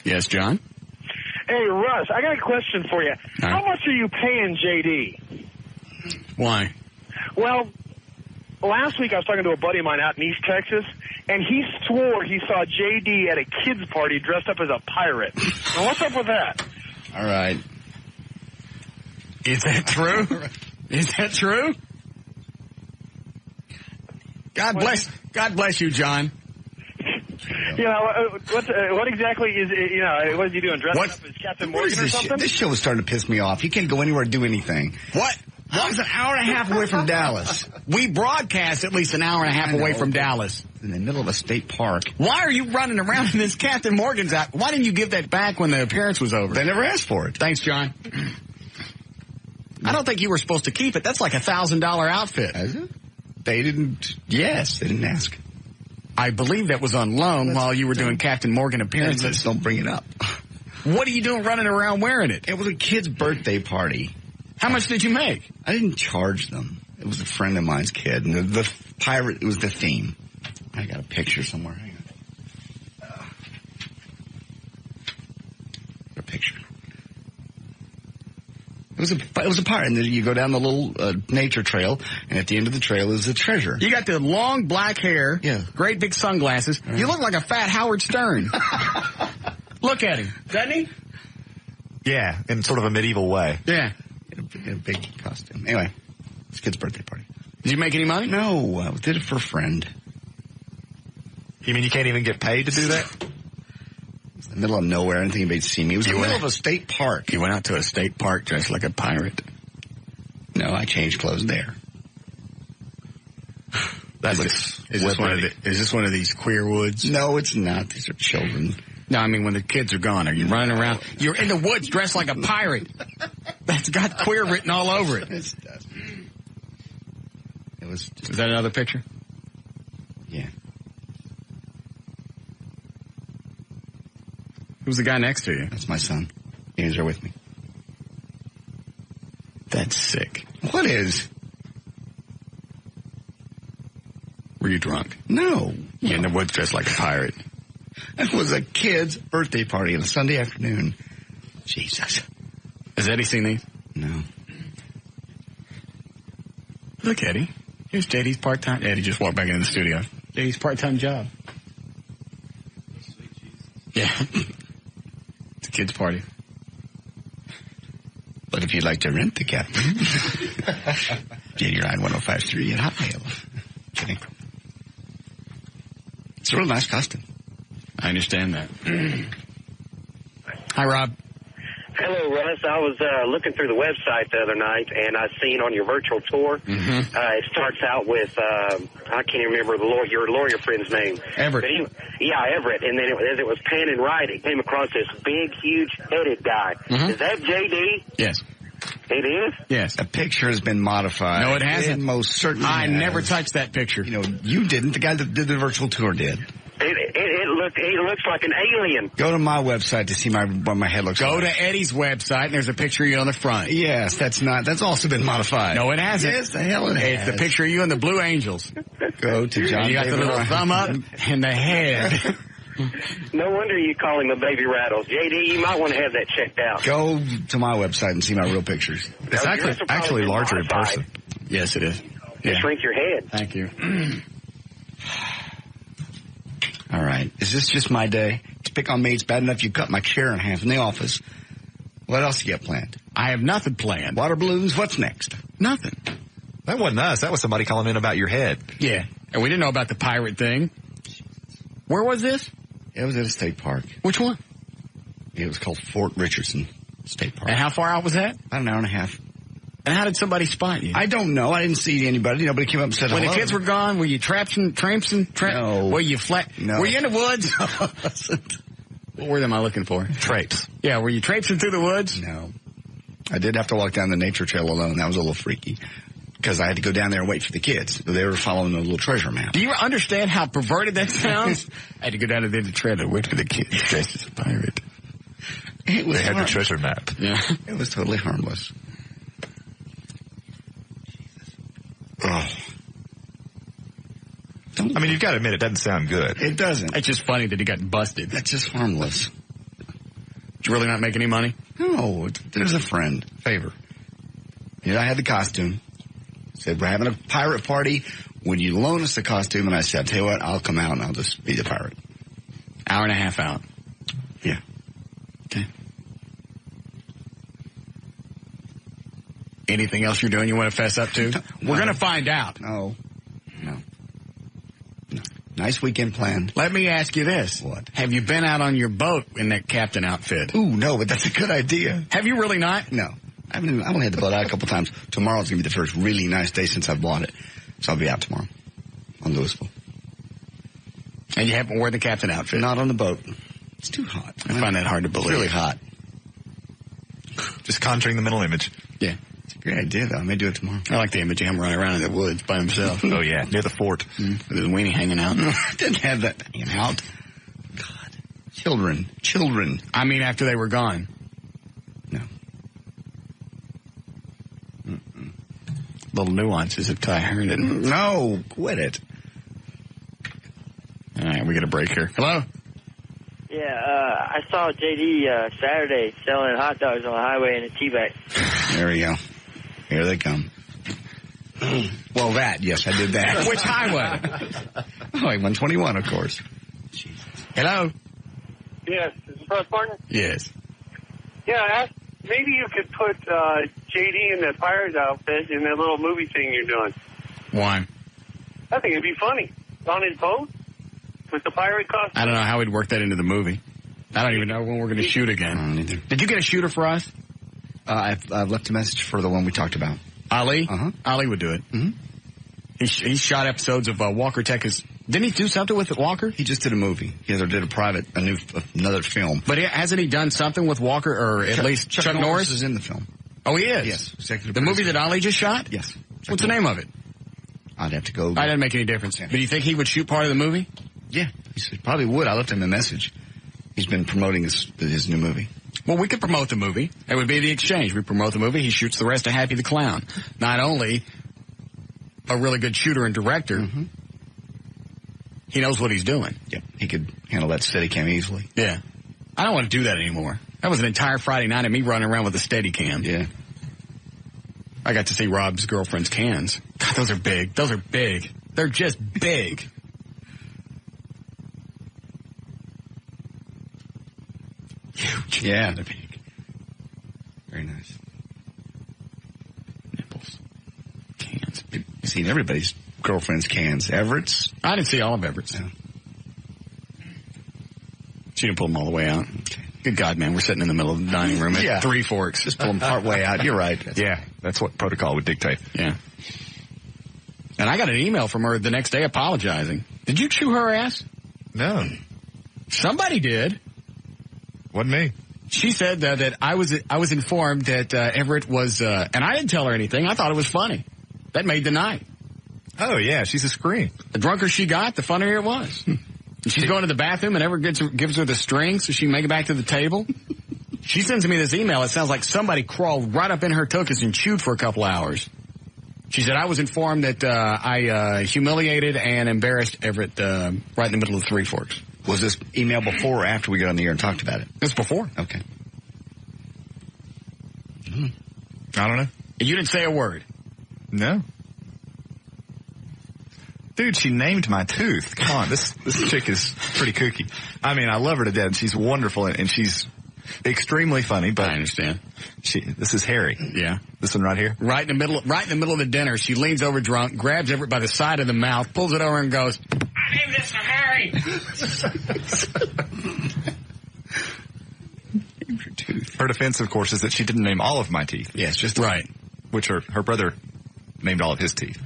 Yes, John? Hey, Russ, I got a question for you. Right. How much are you paying JD? Why? Well, last week I was talking to a buddy of mine out in East Texas, and he swore he saw JD at a kid's party dressed up as a pirate. Now, what's up with that? All right. Is that true? Is that true? God bless you, John. You know, what exactly is it, what is he doing? Dressed up as Captain Morgan or something? This show is starting to piss me off. He can't go anywhere and do anything. What? That was an hour and a half away from Dallas. We broadcast at least an hour and a half away from Dallas. In the middle of a state park. Why are you running around in this Captain Morgan's out? Why didn't you give that back when the appearance was over? They never asked for it. Thanks, John. I don't think you were supposed to keep it. That's like $1,000 outfit. Is it? They didn't. Yes, they didn't ask. I believe that was on loan while you were doing Captain Morgan appearances. Don't bring it up. What are you doing running around wearing it? It was a kid's birthday party. How much did you make? I didn't charge them. It was a friend of mine's kid. And the pirate, it was the theme. I got a picture somewhere. Hang on. A picture. It was a pirate. And then you go down the little nature trail, and at the end of the trail is a treasure. You got the long black hair, great big sunglasses. Right. You look like a fat Howard Stern. Look at him, doesn't he? Yeah, in sort of a medieval way. Yeah. In a big costume. Anyway, it's a kid's birthday party. Did you make any money? No, I did it for a friend. You mean you can't even get paid to do that? It's in the middle of nowhere. I didn't think anybody'd see me. It was in the middle of a state park. You went out to a state park dressed like a pirate. No, I changed clothes there. Is this one of these queer woods? No, it's not. These are children. No, I mean when the kids are gone, are you running around? You're in the woods dressed like a pirate. That's got queer written all over it. It was. Is that another picture? Yeah. Who's the guy next to you? That's my son. He was there with me. That's sick. What is? Were you drunk? No. You're in the woods dressed like a pirate. It was a kid's birthday party on a Sunday afternoon. Jesus. Has Eddie seen these? No. Look, Eddie. Here's JD's part-time. Eddie just walked back into the studio. JD's part-time job. Yeah. It's a kid's party. But if you'd like to rent the captain. JD91053 at Hotmail. Kidding. It's a real nice costume. I understand that. Hi, Rob. Hello, Russ. I was looking through the website the other night, and I seen on your virtual tour, it starts out with, I can't remember your lawyer friend's name. Everett. Everett. And then as it was panning right, it came across this big, huge-headed guy. Is that J.D.? Yes. It is? Yes. The picture has been modified. No, it hasn't. It most certainly I has. never touched that picture. You know, you didn't. The guy that did the virtual tour did. It looks like an alien. Go to my website to see what my head looks like. Go to Eddie's website, and there's a picture of you on the front. Yes, that's also been modified. No, it hasn't. Yes, the hell it has. It's the picture of you and the Blue Angels. Go to John. You got the little thumb up and the head. No wonder you call him the Baby Rattles. JD, you might want to have that checked out. Go to my website and see my real pictures. It's actually larger in person. Yes, it is. Yeah. Shrink your head. Thank you. All right. Is this just my day? To pick on me, it's bad enough you cut my chair in half in the office. What else you got planned? I have nothing planned. Water balloons? What's next? Nothing. That wasn't us. That was somebody calling in about your head. Yeah. And we didn't know about the pirate thing. Where was this? It was at a state park. Which one? It was called Fort Richardson State Park. And how far out was that? About an hour and a half. And how did somebody spot you? I don't know. I didn't see anybody. Nobody came up and said hello. When the kids were gone, were you tramping? No. Were you flat? No. Were you in the woods? What word am I looking for? Traipse. Yeah, were you traipsing through the woods? No. I did have to walk down the nature trail alone. That was a little freaky. Because I had to go down there and wait for the kids. They were following a little treasure map. Do you understand how perverted that sounds? I had to go down to the trail to wait for the kids dressed as a pirate. They had the treasure map. Yeah. It was totally harmless. Oh. I mean, you've got to admit, it doesn't sound good. It doesn't. It's just funny that he got busted. That's just harmless. Did you really not make any money? No, there's a friend. Favor. You know, I had the costume. Said, we're having a pirate party. Would you loan us the costume? And I said, tell you what, I'll come out and I'll just be the pirate. Hour and a half out. Yeah. Okay. Anything else you're doing you want to fess up to? We're going to find out. No. Nice weekend plan. Let me ask you this. What? Have you been out on your boat in that captain outfit? Ooh, no, but that's a good idea. Have you really not? No. I've only had the boat out a couple times. Tomorrow's going to be the first really nice day since I've bought it. So I'll be out tomorrow on Louisville. And you haven't worn the captain outfit? Not on the boat. It's too hot. I find that hard to believe. It's really hot. Just conjuring the mental image. Yeah. It's a great idea, though. I may do it tomorrow. I like the image of him running around in the woods by himself. Oh, yeah. Near the fort. With his weenie hanging out. I didn't have that hanging out. God. Children. I mean, after they were gone. No. Little nuances of Ty Herndon. No, quit it. All right, we got a break here. Hello? Yeah, I saw JD Saturday selling hot dogs on the highway in a tea bag. There we go. Here they come. Well, yes, I did that. Which highway? Highway 121, of course. Hello? Yes, is this Russ Martin? Yes. Yeah, maybe you could put JD in that pirate outfit in that little movie thing you're doing. Why? I think it'd be funny. On his boat with the pirate costume. I don't know how we'd work that into the movie. I don't even know when we're going to shoot again. I don't either. Did you get a shooter for us? I've left a message for the one we talked about. Ali? Uh-huh. Ali would do it. Mm-hmm. He shot episodes of Walker Texas. Didn't he do something with Walker? He just did a movie. He either did another film. But hasn't he done something with Walker, or at least Chuck Norris? Is in the film. Oh, he is? Yes. Executive the movie that Ali just shot? Yes. What's the name of it? I'd have to go. It doesn't make any difference. Yeah. But do you think he would shoot part of the movie? Yeah. He probably would. I left him a message. He's been promoting his new movie. Well, we could promote the movie. It would be the exchange. We promote the movie. He shoots the rest of Happy the Clown. Not only a really good shooter and director, he knows what he's doing. Yeah, he could handle that Steadicam easily. Yeah. I don't want to do that anymore. That was an entire Friday night of me running around with a Steadicam. Yeah. I got to see Rob's girlfriend's cans. God, those are big. Those are big. They're just big. Huge. Yeah, they're big. Very nice. seen everybody's girlfriend's cans. Everett's? I didn't see all of Everett's. Yeah. She didn't pull them all the way out. Okay. Good God, man. We're sitting in the middle of the dining room at Three Forks. Just pull them part way out. You're right. Yeah, that's what protocol would dictate. Yeah. And I got an email from her the next day apologizing. Did you chew her ass? No. Somebody did. Wasn't me. She said that I was informed that Everett was, and I didn't tell her anything. I thought it was funny. That made the night. Oh, yeah, she's a scream. The drunker she got, the funnier it was. She's going to the bathroom and Everett gives her the string so she can make it back to the table. She sends me this email. It sounds like somebody crawled right up in her tuchus and chewed for a couple hours. She said, I was informed that I humiliated and embarrassed Everett right in the middle of the Three Forks. Was this email before or after we got on the air and talked about it? It was before. Okay. I don't know. And you didn't say a word? No. Dude, she named my tooth. Come on, this chick is pretty kooky. I mean, I love her to death. She's wonderful, and she's extremely funny. But I understand. This is Harry. Yeah, this one right here. Right in the middle of the dinner, she leans over drunk, grabs Everett by the side of the mouth, pulls it over, and goes, "I named this for Harry." Her defense, of course, is that she didn't name all of my teeth. Yes, just right. Which her brother named all of his teeth.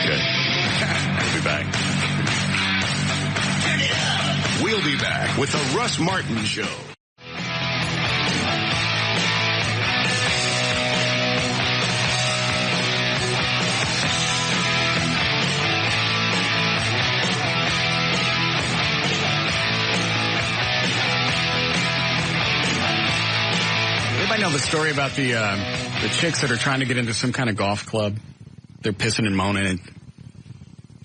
Good. I'll be back. We'll be back with the Russ Martin Show. Anybody know the story about the chicks that are trying to get into some kind of golf club? They're pissing and moaning. And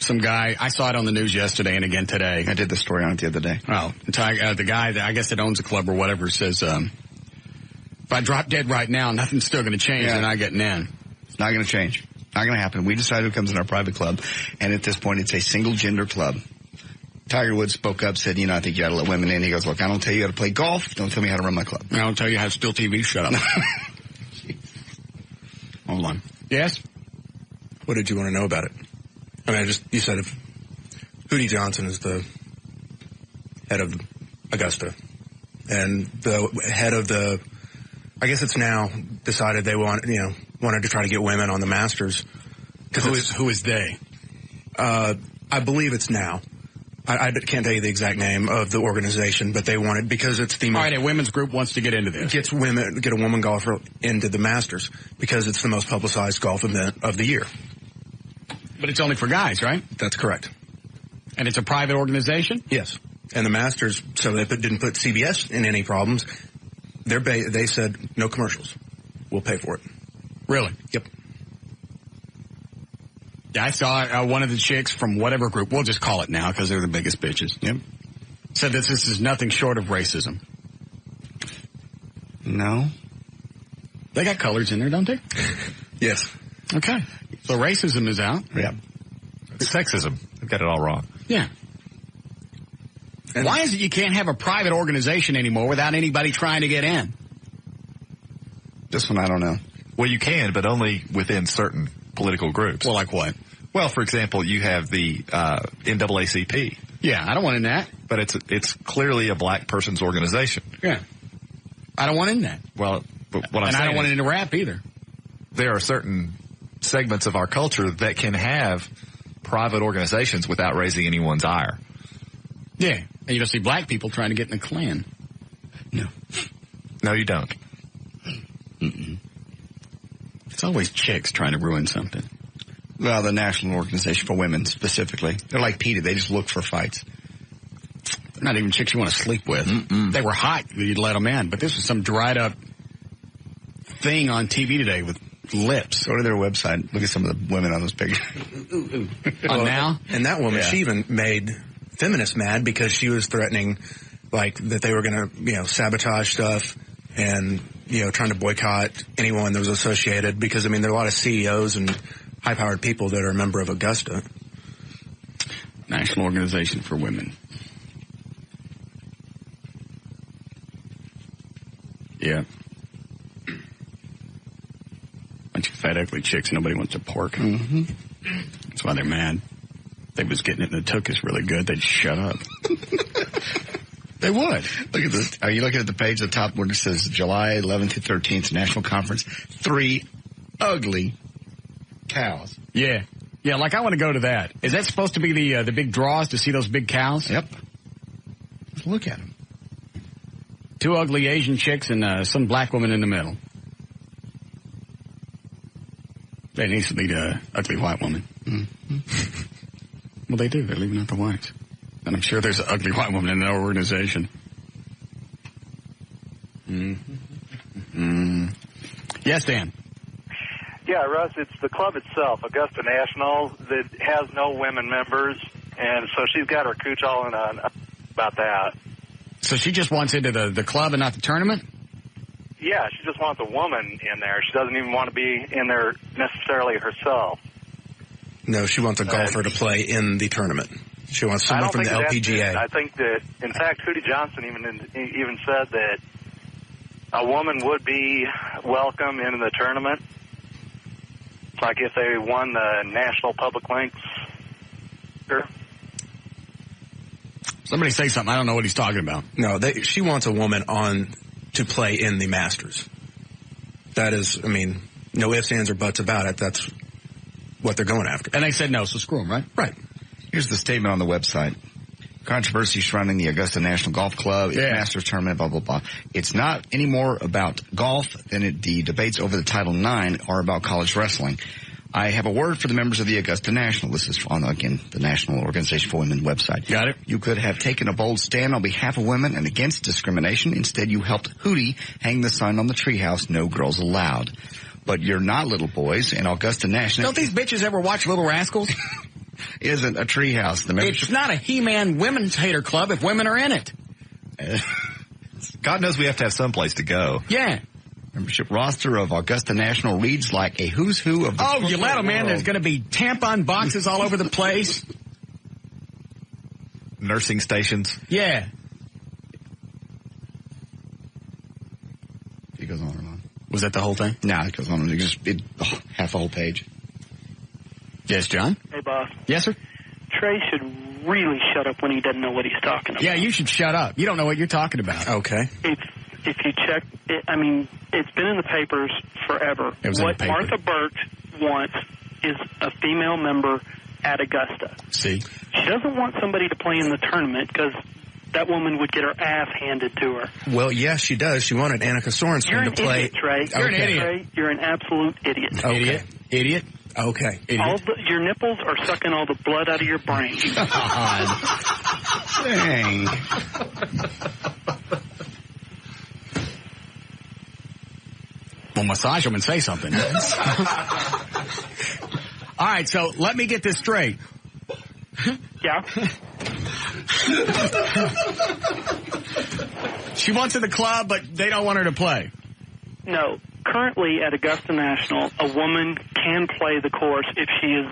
some guy, I saw it on the news yesterday and again today. I did the story on it the other day. Oh, the guy that I guess that owns the club or whatever says, if I drop dead right now, nothing's still going to change and I get in. It's not going to change. Not going to happen. We decide who comes in our private club, and at this point, it's a single-gender club. Tiger Woods spoke up, said, I think you ought to let women in. He goes, look, I don't tell you how to play golf. Don't tell me how to run my club. I don't tell you how to steal TV. Shut up. Hold on. Yes? What did you want to know about it? I mean, you said if Hootie Johnson is the head of Augusta and the head of I guess it's now decided they wanted to try to get women on the Masters. Who is they? I believe it's now. I can't tell you the exact name of the organization, but they wanted, because it's the... All right, a women's group wants to get into this. Get a woman golfer into the Masters because it's the most publicized golf event of the year. But it's only for guys, right? That's correct. And it's a private organization? Yes. And the Masters, so they didn't put CBS in any problems. They said, no commercials. We'll pay for it. Really? Yep. I saw one of the chicks from whatever group, we'll just call it now because they're the biggest bitches. Yep. Said that this is nothing short of racism. No. They got colors in there, don't they? Yes. Okay. So racism is out. Yeah. Sexism. They've got it all wrong. Yeah. And why is it you can't have a private organization anymore without anybody trying to get in? This one I don't know. Well, you can, but only within certain political groups. Well, like what? Well, for example, you have the NAACP. Yeah, I don't want in that. But it's clearly a black person's organization. Yeah. I don't want in that. Well, but what I'm saying, and I don't want into rap either. There are certain segments of our culture that can have private organizations without raising anyone's ire. Yeah. And you don't see black people trying to get in the Klan. No. No, you don't. Mm-mm. It's always chicks trying to ruin something. Well, the National Organization for Women specifically. They're like PETA. They just look for fights. They're not even chicks you want to sleep with. Mm-mm. They were hot. You'd let them in. But this was some dried up thing on TV today with lips. Go to their website. Look at some of the women on those pictures. On now? And that woman, she even made feminists mad because she was threatening, that they were going to, sabotage stuff and, trying to boycott anyone that was associated because, there are a lot of CEOs and high-powered people that are a member of Augusta. National Organization for Women. Yeah. Bunch of fat, ugly chicks. Nobody wants to pork. Mm-hmm. That's why they're mad. They was getting it and the took is really good. They'd shut up. They would. Look at this. Are you looking at the page at the top where it says July 11th to 13th National Conference? 3 ugly cows. Yeah. Yeah, like I want to go to that. Is that supposed to be the big draws to see those big cows? Yep. Let's look at them. 2 ugly Asian chicks and some black woman in the middle. They needs to be the ugly white woman. Mm-hmm. Well, they do. They're leaving out the whites. And I'm sure there's an ugly white woman in our organization. Mm-hmm. Yes, Dan. Yeah, Russ, it's the club itself, Augusta National, that has no women members, and so she's got her cooch all in on about that. So she just wants into the club and not the tournament? Yeah, she just wants a woman in there. She doesn't even want to be in there necessarily herself. No, she wants a golfer to play in the tournament. She wants someone from the LPGA. I think that, in fact, Hootie Johnson even said that a woman would be welcome in the tournament. Like if they won the National Public Links. Sure. Somebody say something. I don't know what he's talking about. No, she wants a woman on to play in the Masters. That is, I mean, no ifs, ands, or buts about it. That's what they're going after. And they said no, so screw them, right? Right. Here's the statement on the website. Controversy surrounding the Augusta National Golf Club, its Masters tournament, blah, blah, blah. It's not any more about golf than the debates over the Title IX are about college wrestling. I have a word for the members of the Augusta National. This is on, again, the National Organization for Women website. Got it. You could have taken a bold stand on behalf of women and against discrimination. Instead, you helped Hootie hang the sign on the treehouse, no girls allowed. But you're not little boys, and Augusta National... Don't these bitches ever watch Little Rascals? Isn't a treehouse. It's not a He-Man women's hater club if women are in it. God knows we have to have some place to go. Yeah. Membership roster of Augusta National reads like a who's who of the you let them in. There's going to be tampon boxes all over the place. Nursing stations. Yeah. It goes on and on. Was that the whole thing? No, it goes on. Half the whole page. Yes, John? Hey, boss. Yes, sir? Trey should really shut up when he doesn't know what he's talking about. Yeah, you should shut up. You don't know what you're talking about. Okay. If you check, it's been in the papers forever. What Martha Burt wants is a female member at Augusta. See? She doesn't want somebody to play in the tournament because that woman would get her ass handed to her. Well, yes, she does. She wanted Annika Sorensen to play. Idiot, Trey. You're an idiot. Trey, you're an absolute idiot. Okay. Idiot. Okay. Your nipples are sucking all the blood out of your brain. God. Dang. Well, massage them and say something. All right, so let me get this straight. Yeah. She wants in the club, but they don't want her to play. No. Currently at Augusta National, a woman can play the course if she's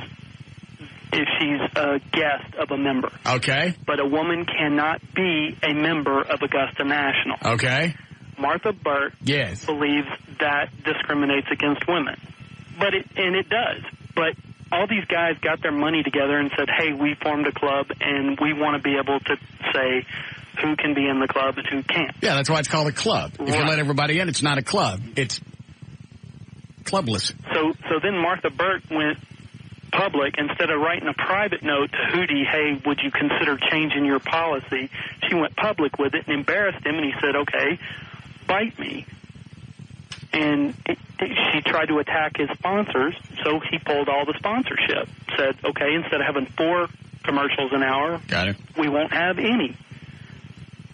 a guest of a member. Okay. But a woman cannot be a member of Augusta National. Okay. Martha Burt believes that discriminates against women. It does. But all these guys got their money together and said, hey, we formed a club and we want to be able to say who can be in the club and who can't. Yeah, that's why it's called a club. If you let everybody in, it's not a club. It's clubless. So then Martha Burt went public. Instead of writing a private note to Hootie, hey, would you consider changing your policy? She went public with it and embarrassed him, and he said, okay, bite me. And she tried to attack his sponsors, so he pulled all the sponsorship. Said, okay, instead of having 4 commercials an hour, we won't have any.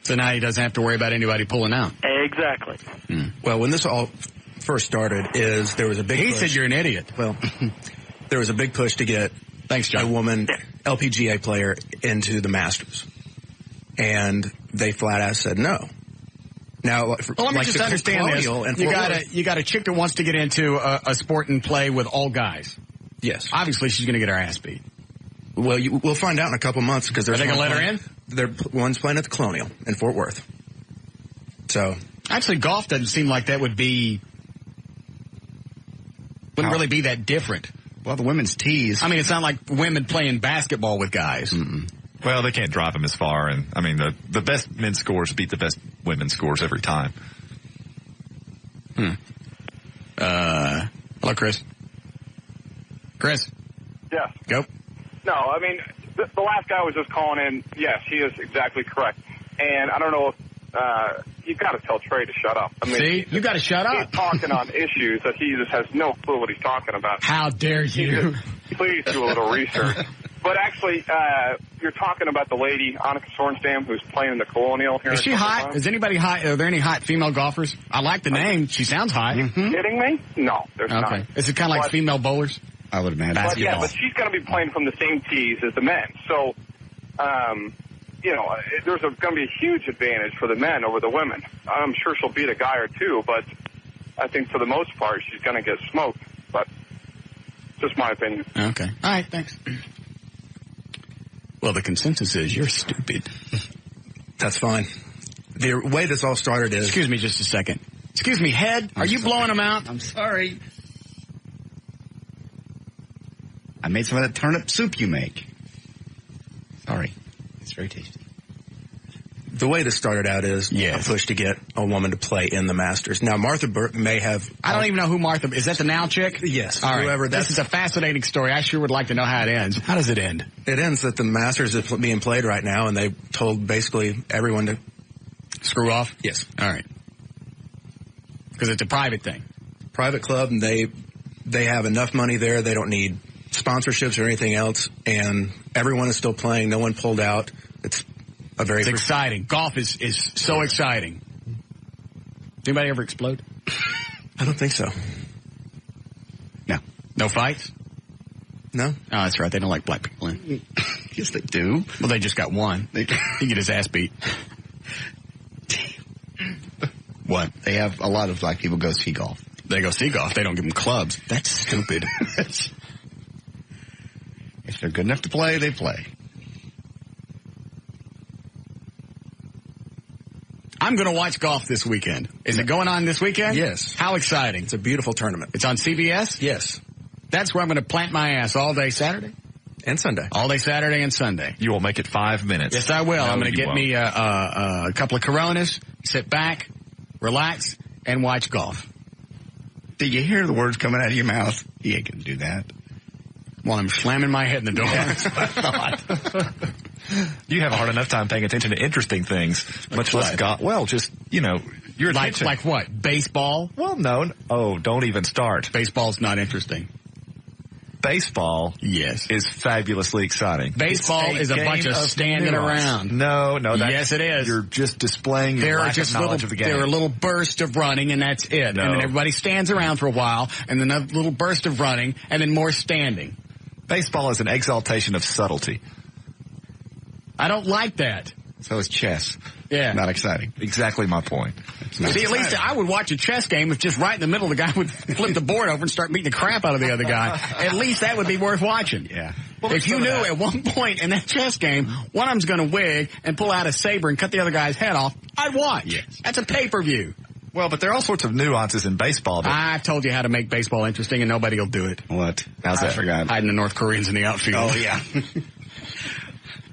So now he doesn't have to worry about anybody pulling out. Exactly. Well, when this all first started, there was a big push. He said you're an idiot. Well, there was a big push to get a woman LPGA player into the Masters. And they flat out said no. Now, let me just understand this. You got a chick that wants to get into a sport and play with all guys. Yes. Obviously, she's going to get her ass beat. Well, we'll find out in a couple months because are they going to let her in? One's playing at the Colonial in Fort Worth. So actually, golf doesn't seem like that would be Wouldn't really be that different. Well, the women's tees. I mean, it's not like women playing basketball with guys. Well, they can't drive them as far, and I mean, the best men's scores beat the best women's scores every time. Hello, Chris. Chris. Yes. Go. No, I mean, the last guy was just calling in. Yes, he is exactly correct. And I don't know if you've got to tell Trey to shut up. I mean, See, you got to shut up. He's talking on issues that he just has no clue what he's talking about. How dare you? Please do a little research. But actually, you're talking about the lady, Annika Sorenstam, who's playing in the Colonial here. Is she hot? Is anybody hot? Are there any hot female golfers? I like the name. She sounds hot. Kidding me? No, there's not. Is it kind of like female bowlers? I would imagine. But yeah, but she's going to be playing from the same tees as the men. So, there's going to be a huge advantage for the men over the women. I'm sure she'll beat a guy or two, but I think for the most part she's going to get smoked. But just my opinion. Okay. All right, thanks. Well, the consensus is you're stupid. That's fine. The way this all started is... Excuse me just a second. Excuse me, Head, are you blowing them out? I'm sorry. I made some of that turnip soup you make. Sorry. It's very tasty. The way this started out is a push to get a woman to play in the Masters. Now, Martha Burke may have... I don't even know who Martha... Is that the now chick? Yes. All right. This is a fascinating story. I sure would like to know how it ends. How does it end? It ends that the Masters is being played right now, and they told basically everyone to... Screw off? Yes. All right. Because it's a private thing. Private club, and they have enough money there. They don't need sponsorships or anything else, and everyone is still playing. No one pulled out. It's exciting. Golf is so exciting. Did anybody ever explode? I don't think so. No. No fights? No. Oh, that's right. They don't like black people in. Yes, they do. Well, they just got one. He get his ass beat. What? They have a lot of black people go see golf. They go see golf. They don't give them clubs. That's stupid. If they're good enough to play, they play. I'm going to watch golf this weekend. Is it going on this weekend? Yes. How exciting. It's a beautiful tournament. It's on CBS? Yes. That's where I'm going to plant my ass all day Saturday? And Sunday. All day Saturday and Sunday. You will make it 5 minutes. Yes, I will. No, I'm going to get won't. me a couple of Coronas, sit back, relax, and watch golf. Did you hear the words coming out of your mouth? You ain't going to do that. Well, I'm slamming my head in the door. That's what I thought. You have a hard enough time paying attention to interesting things, much less golf. Well, just, your attention. Like what? Baseball? Well, no. Oh, don't even start. Baseball's not interesting. Baseball is fabulously exciting. Baseball is a bunch of standing around. No, yes, it is. You're just displaying your lack of knowledge of the game. There are little bursts of running, and that's it. No. And then everybody stands around for a while, and then a little burst of running, and then more standing. Baseball is an exaltation of subtlety. I don't like that. So is chess. Yeah. Not exciting. Exactly my point. See, at least I would watch a chess game if just right in the middle the guy would flip the board over and start beating the crap out of the other guy. At least that would be worth watching. Yeah. Well, if you knew at one point in that chess game, one of them's going to wig and pull out a saber and cut the other guy's head off, I'd watch. Yes. That's a pay-per-view. Well, but there are all sorts of nuances in baseball. I've told you how to make baseball interesting, and nobody will do it. What? How's that? I forgot. Hiding the North Koreans in the outfield. Oh, yeah.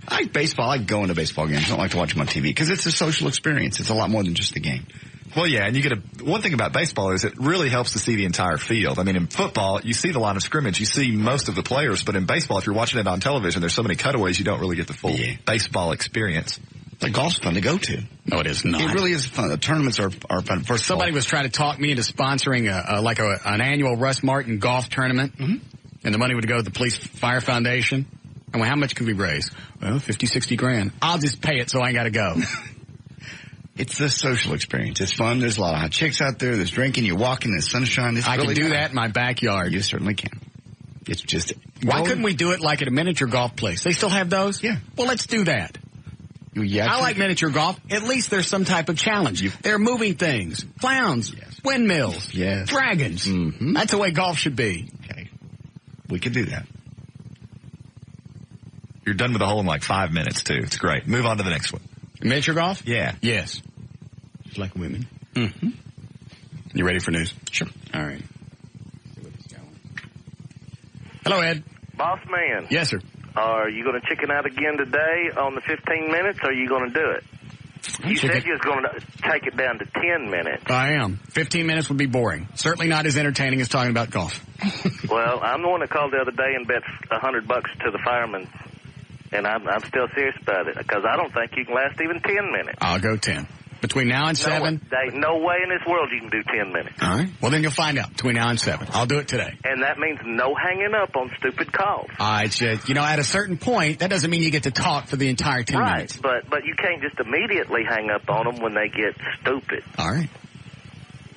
I like baseball. I go into baseball games. I don't like to watch them on TV because it's a social experience. It's a lot more than just a game. Well, yeah, and you get one thing about baseball is it really helps to see the entire field. I mean, in football, you see the line of scrimmage, you see most of the players, but in baseball, if you're watching it on television, there's so many cutaways, you don't really get the full baseball experience. The golf's fun to go to. No, it is not. It really is fun. The tournaments are fun. First Somebody was trying to talk me into sponsoring an annual Russ Martin golf tournament, and the money would go to the Police Fire Foundation. And how much could we raise? Well, 50, 60 grand. I'll just pay it so I ain't got to go. It's the social experience. It's fun. There's a lot of hot chicks out there. There's drinking. You're walking. There's sunshine. I can do that in my backyard. You certainly can. It's just... Why couldn't we do it like at a miniature golf place? They still have those? Yeah. Well, let's do that. Yeah, I like miniature golf. At least there's some type of challenge. They're moving things. Clowns. Yes. Windmills. Yes. Dragons. Mm-hmm. That's the way golf should be. Okay. We could do that. You're done with the hole in like 5 minutes, too. It's great. Move on to the next one. Miniature golf? Yeah. Yes. Just like women. Mm-hmm. You ready for news? Sure. All right. Hello, Ed. Boss man. Yes, sir. Are you going to chicken out again today on the 15 minutes, or are you going to do it? You said you was going to take it down to 10 minutes. I am. 15 minutes would be boring. Certainly not as entertaining as talking about golf. Well, I'm the one that called the other day and bet $100 to the fireman, and I'm still serious about it, because I don't think you can last even 10 minutes. I'll go 10. Between now and 7? There ain't no way in this world you can do 10 minutes. All right. Well, then you'll find out between now and 7. I'll do it today. And that means no hanging up on stupid calls. At a certain point, that doesn't mean you get to talk for the entire 10 minutes. Right, but you can't just immediately hang up on them when they get stupid. All right.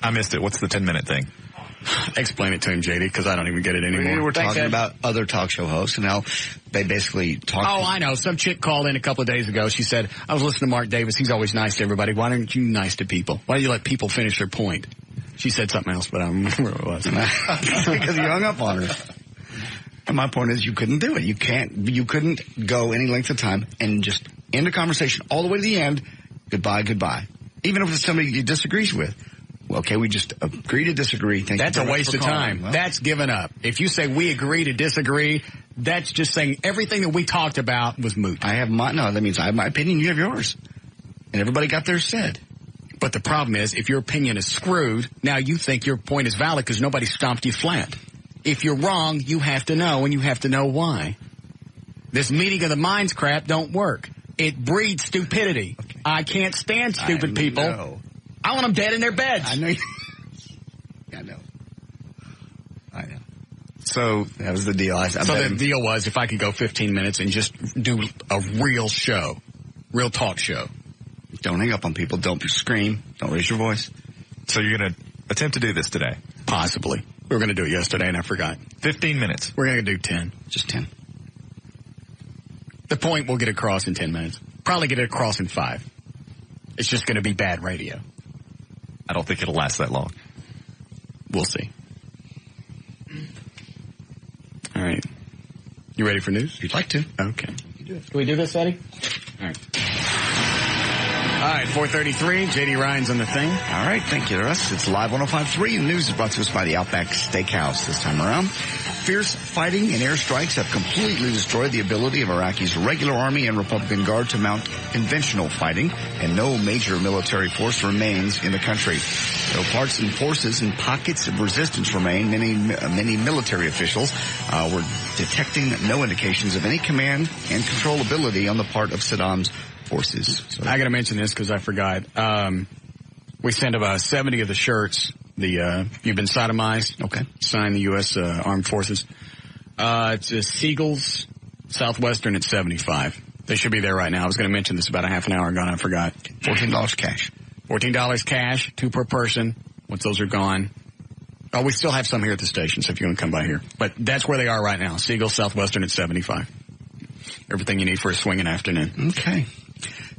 I missed it. What's the 10-minute thing? Explain it to him, JD, because I don't even get it anymore. We're talking about other talk show hosts and how they basically talk. Oh, I know. Some chick called in a couple of days ago. She said, I was listening to Mark Davis. He's always nice to everybody. Why aren't you nice to people? Why don't you let people finish their point? She said something else, but I don't remember what it was. Because you hung up on her. And my point is you couldn't do it. You couldn't go any length of time and just end a conversation all the way to the end. Goodbye. Even if it's somebody you disagrees with. Okay, we just agree to disagree. That's a waste of time. Well, that's giving up. If you say we agree to disagree, that's just saying everything that we talked about was moot. That means I have my opinion, you have yours. And everybody got theirs said. But the problem is, if your opinion is screwed, now you think your point is valid because nobody stomped you flat. If you're wrong, you have to know, and you have to know why. This meeting of the minds crap don't work. It breeds stupidity. Okay. I can't stand stupid people. I want them dead in their beds. I know. I know. So that was the deal. The deal was if I could go 15 minutes and just do a real show, real talk show. Don't hang up on people. Don't scream. Don't raise your voice. So you're going to attempt to do this today? Possibly. We were going to do it yesterday and I forgot. 15 minutes. We're going to do 10. Just 10. The point we'll get across in 10 minutes. Probably get it across in 5. It's just going to be bad radio. I don't think it'll last that long. We'll see. All right. You ready for news? You'd like to. Okay. Can we do this, Eddie? All right. All right, 4:33. J.D. Ryan's on the thing. All right, thank you, Russ. It's Live 105.3. The news is brought to us by the Outback Steakhouse this time around. Fierce fighting and airstrikes have completely destroyed the ability of Iraqi's regular army and Republican Guard to mount conventional fighting, and no major military force remains in the country. Though parts and forces and pockets of resistance remain, many military officials were detecting no indications of any command and control ability on the part of Saddam's forces. So I got to mention this because I forgot. We sent about 70 of the shirts. You've been sodomized. Okay. Signed the U.S. Armed Forces. It's Siegel's Southwestern at 75. They should be there right now. I was going to mention this about a half an hour ago and I forgot. $14 cash. $14 cash, 2 per person. Once those are gone. Oh, we still have some here at the station, so if you want to come by here. But that's where they are right now. Siegel's Southwestern at 75. Everything you need for a swinging afternoon. Okay.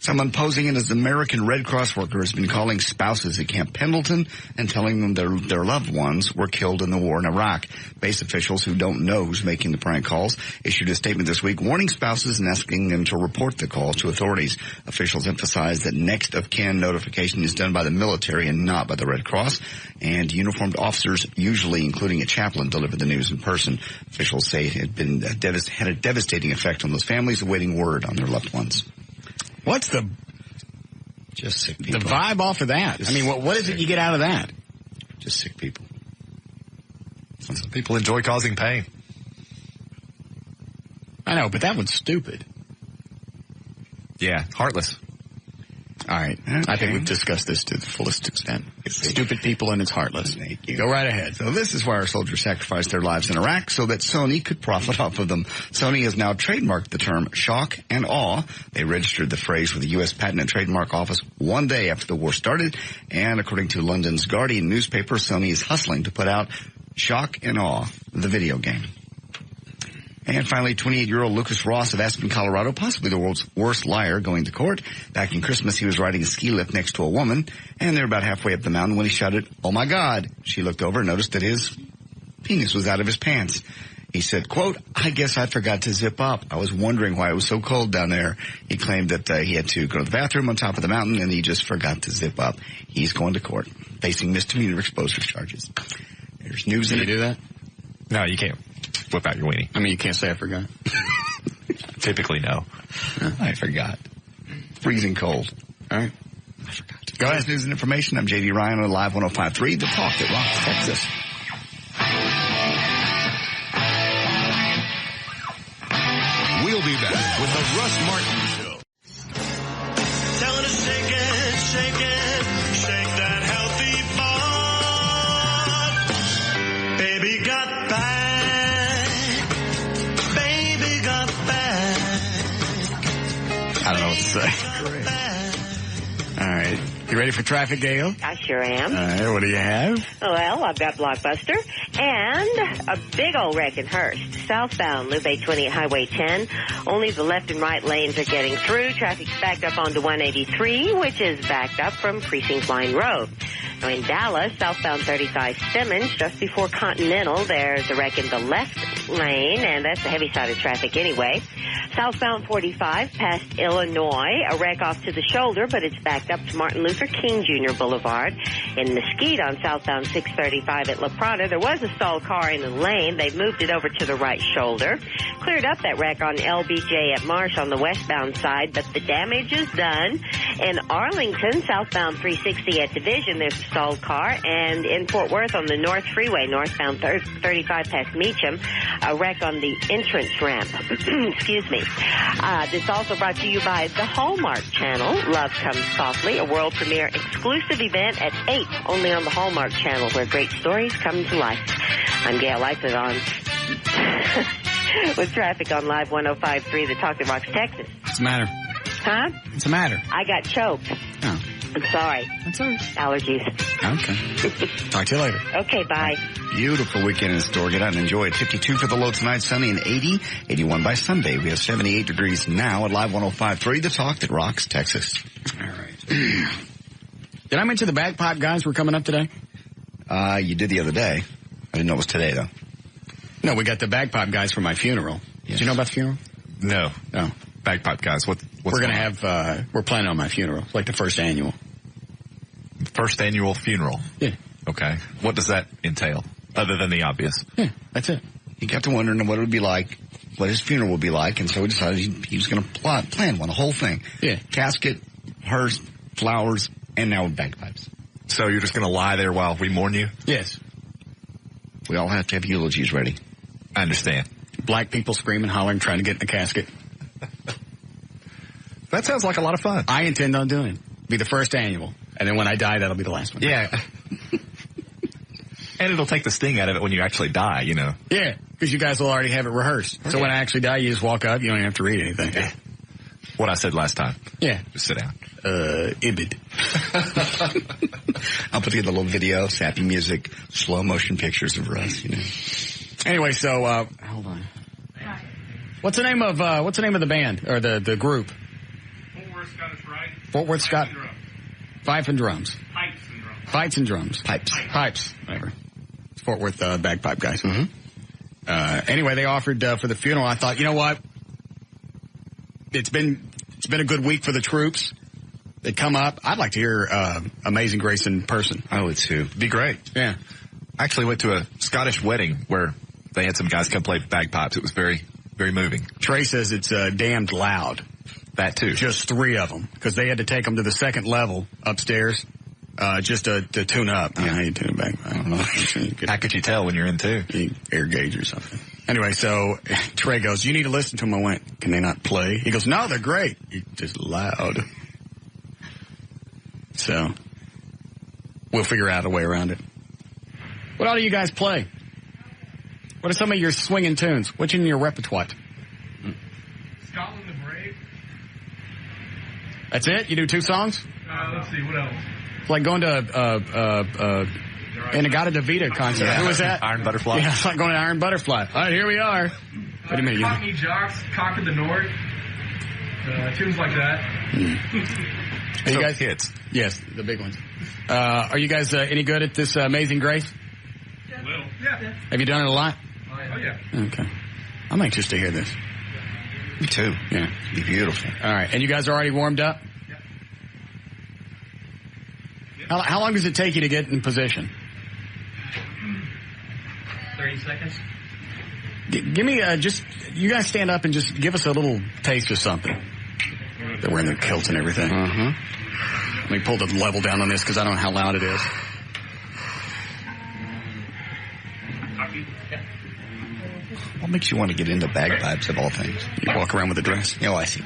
Someone posing as an American Red Cross worker has been calling spouses at Camp Pendleton and telling them their loved ones were killed in the war in Iraq. Base officials who don't know who's making the prank calls issued a statement this week warning spouses and asking them to report the calls to authorities. Officials emphasize that next of kin notification is done by the military and not by the Red Cross, and uniformed officers, usually including a chaplain, deliver the news in person. Officials say it had a devastating effect on those families awaiting word on their loved ones. What's just sick people. The vibe off of that? Just what is it you get out of that? Just sick people. Some people enjoy causing pain. I know, but that one's stupid. Yeah, heartless. All right. Okay. I think we've discussed this to the fullest extent. It's stupid people and it's heartless. Thank you. Go right ahead. So this is why our soldiers sacrificed their lives in Iraq, so that Sony could profit off of them. Sony has now trademarked the term shock and awe. They registered the phrase with the U.S. Patent and Trademark Office one day after the war started. And according to London's Guardian newspaper, Sony is hustling to put out Shock and Awe, the video game. And finally, 28-year-old Lucas Ross of Aspen, Colorado, possibly the world's worst liar, going to court. Back in Christmas, he was riding a ski lift next to a woman, and they're about halfway up the mountain when he shouted, "Oh my God." She looked over and noticed that his penis was out of his pants. He said, quote, "I guess I forgot to zip up. I was wondering why it was so cold down there." He claimed that he had to go to the bathroom on top of the mountain, and he just forgot to zip up. He's going to court, facing misdemeanor exposure charges. There's news in it. Can you do that? No, you can't. whip out your weenie. I mean, you can't say I forgot. Typically, no. I forgot. Freezing cold. All right. I forgot. Go ahead. News and information. I'm J.D. Ryan on Live 105.3, The Talk that rocks Texas. We'll be back with the Russ Martin Show. Tell her to shake it, shake it, shake that healthy butt. Baby got back, baby got back. I don't know what to say. All right. You ready for traffic, Gail? I sure am. All right. What do you have? Well, I've got Blockbuster and a big old wreck in Hurst. Southbound Loop 820 at Highway 10. Only the left and right lanes are getting through. Traffic's backed up onto 183, which is backed up from Precinct Line Road. Now in Dallas, southbound 35 Simmons, just before Continental, there's a wreck in the left lane, and that's the heavy side of traffic anyway. Southbound 45 past Illinois, a wreck off to the shoulder, but it's backed up to Martin Luther King Jr. Boulevard. In Mesquite on southbound 635 at La Prada, there was a stalled car in the lane. They moved it over to the right shoulder. Cleared up that wreck on LBJ at Marsh on the westbound side, but the damage is done. In Arlington, southbound 360 at Division, there's a stalled car. And in Fort Worth on the North Freeway, northbound 35 past Meacham, a wreck on the entrance ramp. Excuse me. This also brought to you by the Hallmark Channel. Love Comes Softly, a world premiere exclusive event at 8, only on the Hallmark Channel, where great stories come to life. I'm Gail Lightfoot on with traffic on Live 105.3, The Talk that Rocks Texas. What's the matter? Huh? What's the matter? I got choked. Oh. I'm sorry. That's all right. Allergies. Okay. Talk to you later. Okay, bye. Beautiful weekend in store. Get out and enjoy it. 52 for the low tonight, sunny and 80. 81 by Sunday. We have 78 degrees now at Live 105.3, The Talk that rocks Texas. All right. Did I mention the bagpipe guys were coming up today? You did the other day. I didn't know it was today, though. No, we got the bagpipe guys for my funeral. Yes. Did you know about the funeral? No. No. Bagpipe guys. What's we're going to have, we're planning on my funeral, like the first annual. First annual funeral? Yeah. Okay. What does that entail, other than the obvious? Yeah, that's it. He got to wondering what it would be like, what his funeral would be like, and so he decided he was going to plan one, the whole thing. Yeah. Casket, hearse, flowers, and now with bagpipes. So you're just going to lie there while we mourn you? Yes. We all have to have eulogies ready. I understand. Black people screaming, hollering, trying to get in a casket. That sounds like a lot of fun. I intend on doing it. Be the first annual. And then when I die, that'll be the last one. Yeah. And it'll take the sting out of it when you actually die, you know. Yeah, because you guys will already have it rehearsed. So when I actually die, you just walk up. You don't even have to read anything. Yeah. What I said last time. Yeah. Just sit down. Ibid. I'll put together a little video, sappy music, slow motion pictures of Russ, you know. Anyway, so, hold on. What's the name of the band, or the group? Fort Worth Scottish Rite. Fort Worth Scott. Fife and drums. Pipes and drums. Pipes and drums. Pipes. Whatever. It's Fort Worth bagpipe guys. Mm-hmm. Anyway, they offered for the funeral. I thought, you know what? It's been a good week for the troops. They come up. I'd like to hear Amazing Grace in person. I would too. Be great. Yeah. I actually went to a Scottish wedding where they had some guys come play bagpipes. It was very, very moving. Trey says it's damned loud. That too. Just 3 of them, because they had to take them to the second level upstairs just to tune up. Yeah, how you tune it back? I don't know. How could you tell when you're in two? Air gauge or something. Anyway, so Trey goes, you need to listen to them. I went, can they not play? He goes, no, they're great. You're just loud. So we'll figure out a way around it. What all do you guys play? What are some of your swinging tunes? What's in your repertoire? Scotland the Brave. That's it? You do 2 songs? Let's see, what else? It's like going to Inagata DeVita concert. Yeah. Who was that? Iron Butterfly. Yeah, it's like going to Iron Butterfly. All right, here we are. Wait a minute. Cockney Jocks, Cock of the North. Tunes like that. Are you guys hits? Yes, the big ones. Are you guys any good at this Amazing Grace? A little. Yeah. Have you done it a lot? Oh, yeah. Okay. I'm anxious to hear this. Me too. Yeah. It'd be beautiful. All right. And you guys are already warmed up? Yep. How long does it take you to get in position? 30 seconds. Give me you guys stand up and just give us a little taste of something. They're wearing their kilts and everything. Let me pull the level down on this because I don't know how loud it is. What makes you want to get into bagpipes of all things? You walk around with a dress. Oh, I see.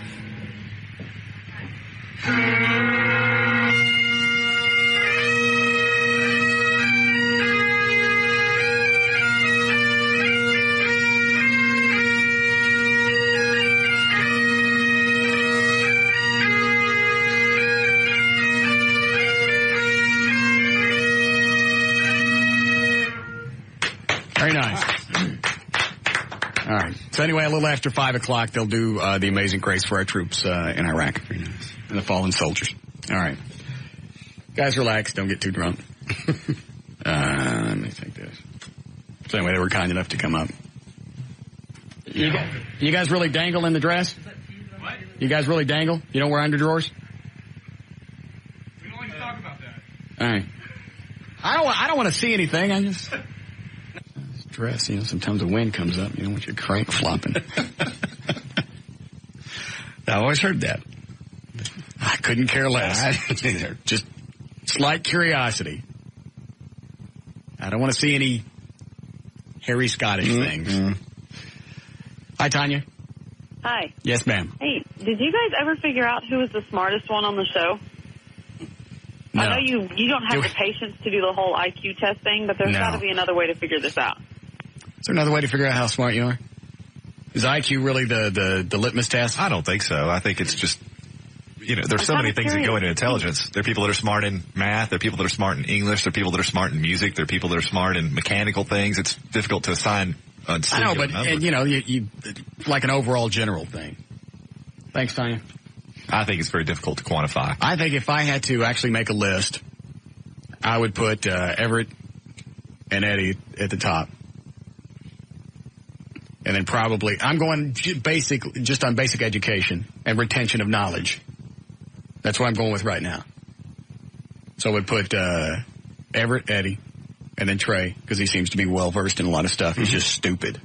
Very nice. All right. So anyway, a little after 5 o'clock, they'll do the Amazing Grace for our troops in Iraq. Very nice. And the fallen soldiers. All right. Guys, relax. Don't get too drunk. Let me think this. So anyway, they were kind enough to come up. You guys really dangle in the dress? What? You guys really dangle? You don't wear underdrawers? We don't like to talk about that. All right. I don't want to see anything. I just dress. Sometimes the wind comes up. You don't want your crank flopping. I always heard that. I couldn't care less. Just slight curiosity. I don't want to see any hairy Scottish things. Hi, Tanya. Hi. Yes, ma'am. Hey, did you guys ever figure out who was the smartest one on the show? No. I know you don't have the patience to do the whole IQ test thing, but there's got to be another way to figure this out. Is there another way to figure out how smart you are? Is IQ really the litmus test? I don't think so. I think it's just, there's so many things that go into intelligence. There are people that are smart in math. There are people that are smart in English. There are people that are smart in music. There are people that are smart in mechanical things. It's difficult to assign a singular number. I know, but, you like an overall general thing. Thanks, Tanya. I think it's very difficult to quantify. I think if I had to actually make a list, I would put Everett and Eddie at the top. And then probably, I'm going just on basic education and retention of knowledge. That's what I'm going with right now. So I would put Everett, Eddie, and then Trey, because he seems to be well-versed in a lot of stuff. He's just stupid.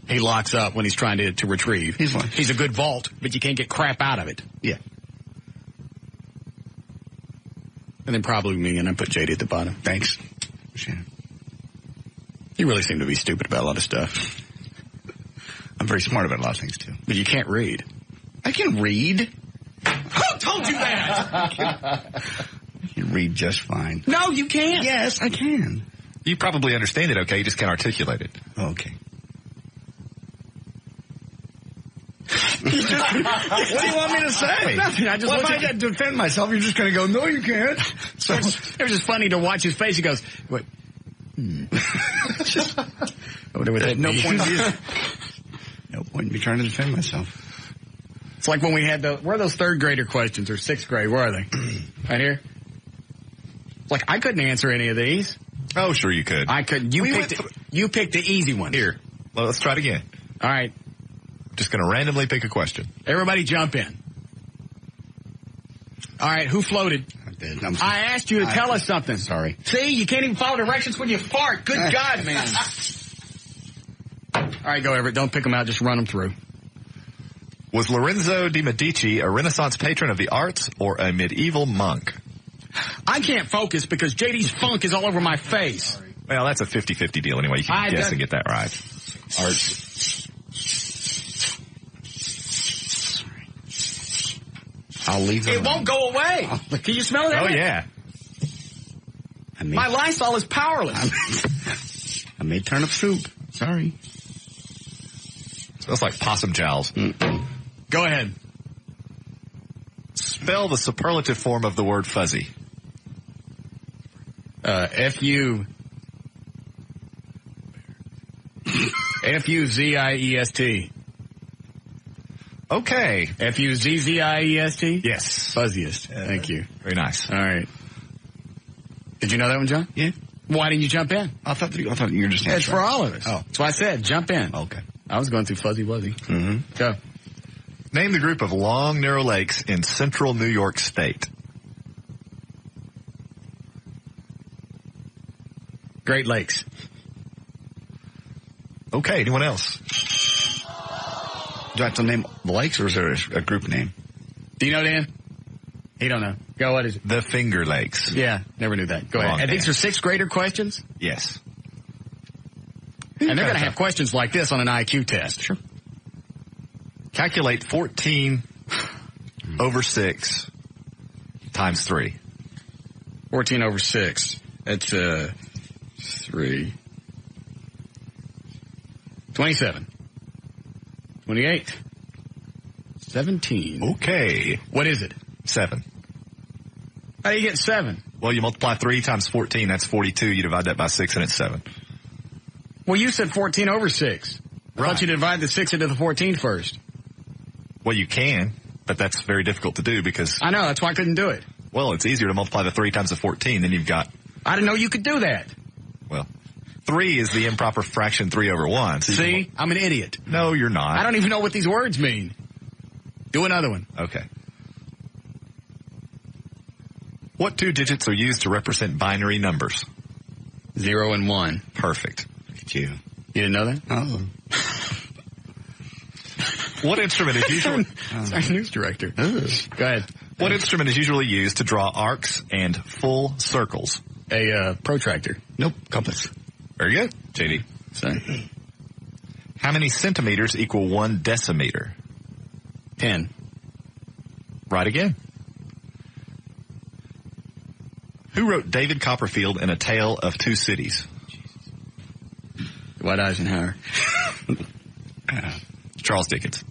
He locks up when he's trying to retrieve. He's a good vault, but you can't get crap out of it. Yeah. And then probably me, and I put JD at the bottom. Thanks, Shannon. You really seem to be stupid about a lot of stuff. I'm very smart about a lot of things, too. But you can't read. I can read. Who told you that? I can read just fine. No, you can't. Yes, I can. You probably understand it okay, you just can't articulate it. Okay. What do you want me to say? Nothing. I just if I got to defend myself, you're just going to go, no, you can't. So it was just funny to watch his face. He goes, what? No point in me trying to defend myself. It's like when we had where are those third grader questions or sixth grade? Where are they? Right here? Like, I couldn't answer any of these. Oh, sure you could. I couldn't. You picked the easy one. Here. Well, let's try it again. All right. I'm just going to randomly pick a question. Everybody jump in. All right, who floated? I asked you to tell us something. Sorry. See, you can't even follow directions when you fart. Good God, man. All right, go, Everett. Don't pick them out. Just run them through. Was Lorenzo de' Medici a Renaissance patron of the arts or a medieval monk? I can't focus because JD's funk is all over my face. Well, that's a 50-50 deal anyway. You can guess and get that right. Art. I'll leave it. Won't go away. Can you smell that? Oh, yeah. My Lysol is powerless. I made turnip soup. Sorry. Smells like possum jowls. Go ahead. Spell the superlative form of the word fuzzy. F-U-Z-I-E-S-T. Okay. F-U-Z-Z-I-E-S-T? Yes. Fuzziest. Thank you. Very nice. All right. Did you know that one, John? Yeah. Why didn't you jump in? I thought you were just answering. It's for all of us. Oh. That's why I said jump in. Okay. I was going through Fuzzy Wuzzy. Mm-hmm. Go. Name the group of long, narrow lakes in central New York State. Great Lakes. Okay, anyone else? Do I have to name the lakes, or is there a group name? Do you know, Dan? He don't know. Go, what is it? The Finger Lakes. Yeah, never knew that. Go ahead. And these are 6th grader questions? Yes. And they're going to have questions like this on an IQ test. Sure. Calculate 14 over 6 times 3. 14 over 6. That's 3. 27. 28. 17. Okay. What is it? 7. How do you get 7? Well, you multiply 3 times 14, that's 42. You divide that by 6, and it's 7. Well, you said 14 over 6. I thought you divide the 6 into the 14 first. Well, you can, but that's very difficult to do because... I know, that's why I couldn't do it. Well, it's easier to multiply the 3 times the 14, then you've got... I didn't know you could do that. Well, 3 is the improper fraction 3 over 1. So see? I'm an idiot. No, you're not. I don't even know what these words mean. Do another one. Okay. What 2 digits are used to represent binary numbers? 0 and 1. Perfect. Look at you. You didn't know that? Oh. What instrument is usually... Sorry, news director. Go ahead. What instrument is usually used to draw arcs and full circles? A protractor. Nope. Compass. Very good. JD. Sorry. How many centimeters equal 1 decimeter? 10. Right again. Who wrote David Copperfield in A Tale of Two Cities? Dwight Eisenhower. Charles Dickens.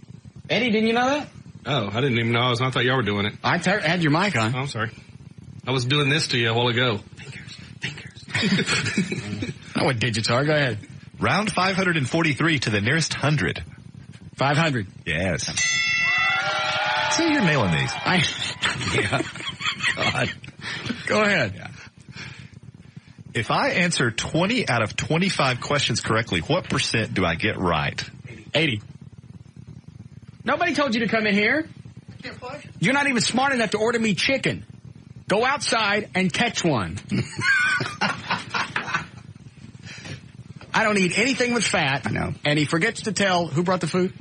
Eddie, didn't you know that? Oh, I didn't even know. I thought y'all were doing it. I had your mic on. Oh, I'm sorry. I was doing this to you a while ago. Fingers. I know what digits are. Go ahead. Round 543 to the nearest 100. 500. Yes. See, you're nailing these. Yeah. God. Go ahead. Yeah. If I answer 20 out of 25 questions correctly, what % do I get right? 80. Nobody told you to come in here. You're not even smart enough to order me chicken. Go outside and catch one. I don't eat anything with fat. I know. And he forgets to tell who brought the food.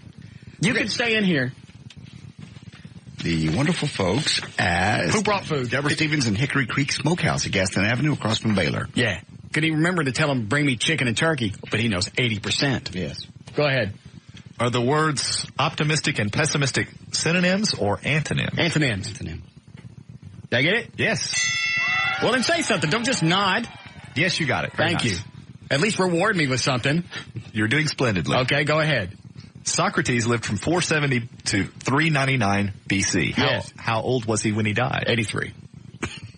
You can stay in here. The wonderful folks at... Who brought food? Deborah Stevens and Hickory Creek Smokehouse at Gaston Avenue across from Baylor. Yeah. Could he remember to tell him, bring me chicken and turkey? But he knows 80%. Yes. Go ahead. Are the words optimistic and pessimistic synonyms or antonyms? Antonyms. Antonym. Did I get it? Yes. Well, then say something. Don't just nod. Yes, you got it. Thank you. At least reward me with something. You're doing splendidly. Okay, go ahead. Socrates lived from 470 to 399 BC. Yes. How old was he when he died? 83.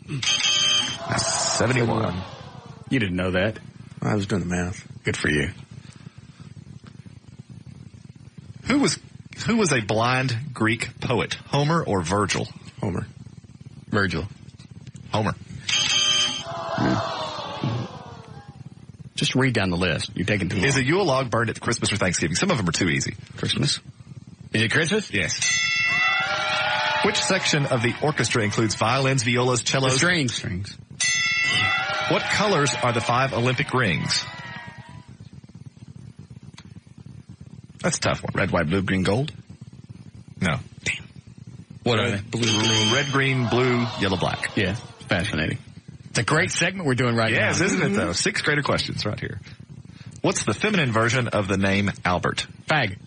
That's 71. You didn't know that. I was doing the math. Good for you. Who was a blind Greek poet? Homer or Virgil? Homer. Virgil. Homer. Yeah. Just read down the list. You're taking too long. Is a Yule log burned at Christmas or Thanksgiving? Some of them are too easy. Christmas. Is it Christmas? Yes. Which section of the orchestra includes violins, violas, cellos? The strings. What colors are the 5 Olympic rings? That's a tough one. Red, white, blue, green, gold? No. Damn. What are they? Blue, red, green, blue, yellow, black. Yeah, fascinating. It's a great segment we're doing right now. Yes, isn't it, though? 6th grader questions right here. What's the feminine version of the name Albert? Fag.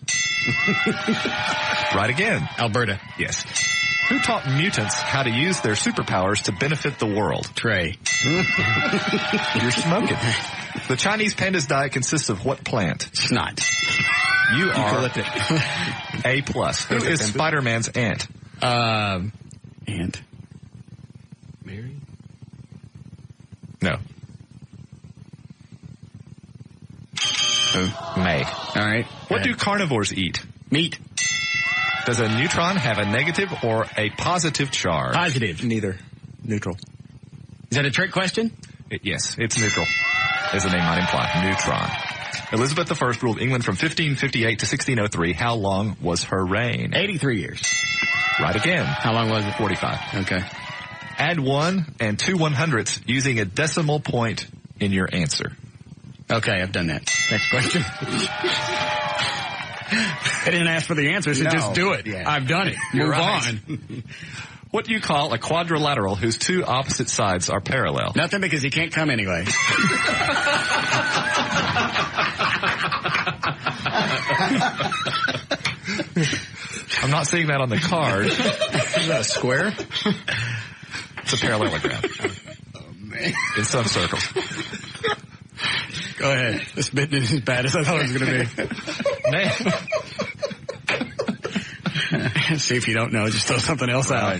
Right again. Alberta. Yes. Who taught mutants how to use their superpowers to benefit the world? Trey. You're smoking. The Chinese panda's diet consists of what plant? Snot. You are A+. Who is Spider-Man's aunt? Aunt. Mary? No. Who? May. All right. What do carnivores eat? Meat. Does a neutron have a negative or a positive charge? Positive. Neither. Neutral. Is that a trick question? Yes, it's neutral, as the name might imply. Neutron. Elizabeth I ruled England from 1558 to 1603. How long was her reign? 83 years. Right again. How long was it? 45. Okay. Add 1 and 2 100ths using a decimal point in your answer. Okay, I've done that. Next question. I didn't ask for the answer, so just do it. Yeah. I've done it. Move on. What do you call a quadrilateral whose two opposite sides are parallel? Nothing, because he can't come anyway. I'm not seeing that on the card. Is that a square? It's a parallelogram. Oh, man. In some circles. Go ahead. This bit isn't as bad as I thought it was going to be. See if you don't know. Just throw something else out.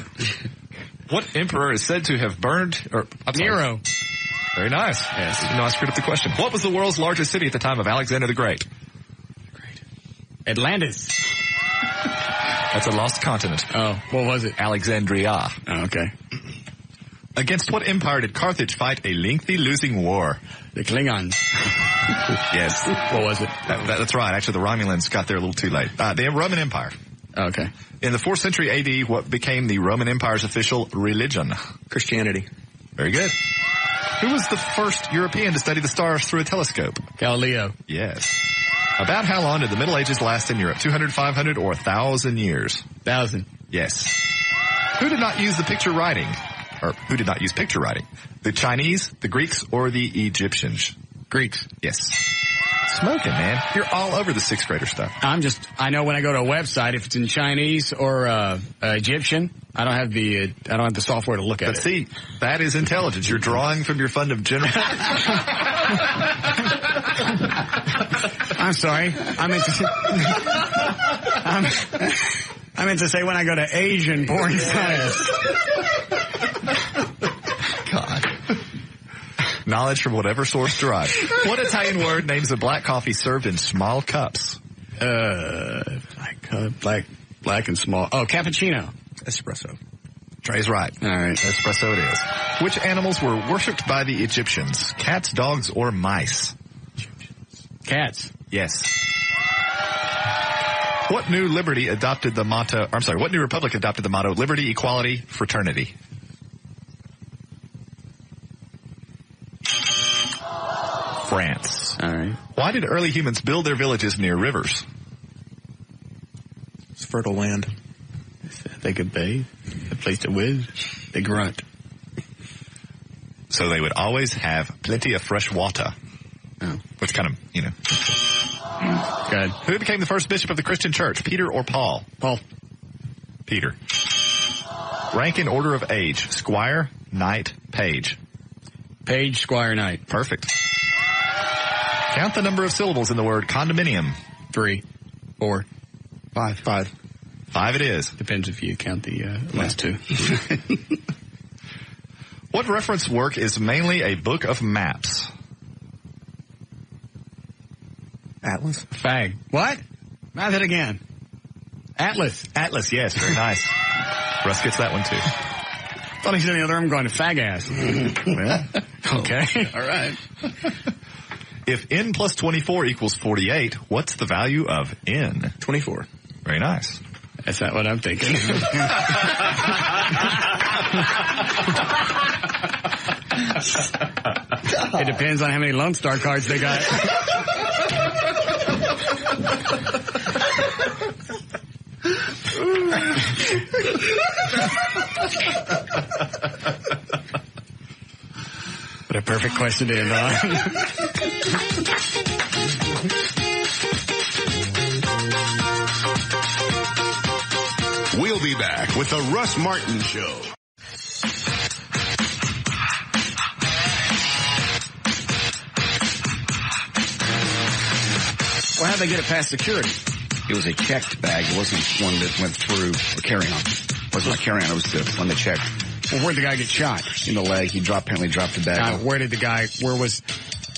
What emperor is said to have burned... Nero. Very nice. Yes. No, I screwed up the question. What was the world's largest city at the time of Alexander the Great? Atlantis. That's a lost continent. Oh, what was it? Alexandria. Oh, okay. Against what empire did Carthage fight a lengthy losing war? The Klingons. Yes. What was it? That's right. Actually, the Romulans got there a little too late. The Roman Empire. Okay. In the 4th century A.D., what became the Roman Empire's official religion? Christianity. Very good. Who was the first European to study the stars through a telescope? Galileo. Yes. About how long did the Middle Ages last in Europe? 200, 500, or 1,000 years? 1,000. Yes. Who did not use the picture writing? Or who did not use picture writing? The Chinese, the Greeks, or the Egyptians? Greeks. Yes. Smoking, man. You're all over the 6th grader stuff. I know when I go to a website, if it's in Chinese or Egyptian, I don't have the software to look at it. But see, that is intelligence. You're drawing from your fund of general... I'm sorry. I meant to say when I go to Asian porn sites. God. Knowledge from whatever source derived. What Italian word names a black coffee served in small cups? Black and small. Oh, cappuccino. Espresso. Trey's right. All right. Espresso it is. Which animals were worshipped by the Egyptians? Cats, dogs, or mice? Cats. Yes. What new liberty adopted the motto, what new republic adopted the motto, liberty, equality, fraternity? France. All right. Why did early humans build their villages near rivers? It's fertile land. They could bathe. A place to whiz. They grunt. So they would always have plenty of fresh water. Oh. Which kind of, Good. Who became the first bishop of the Christian church, Peter or Paul? Paul. Peter. Rank in order of age, squire, knight, page. Page, squire, knight. Perfect. Count the number of syllables in the word condominium. 3, 4, 5. 5 it is. Depends if you count the last 2. What reference work is mainly a book of maps? Atlas. Fag. What? Math it again. Atlas. Atlas, yes. Very nice. Russ gets that one, too. Thought he said the other I'm going to fag ass. Well, okay. All right. If n plus 24 equals 48, what's the value of n? 24. Very nice. That's not what I'm thinking. It depends on how many Lone Star cards they got. What a perfect question to end on. We'll be back with the Russ Martin Show. Well, how'd they get it past security? It was a checked bag. It wasn't one that went through a carry-on. It wasn't a carry-on. It was the one that checked. Well, where'd the guy get shot? In the leg. He apparently dropped the bag.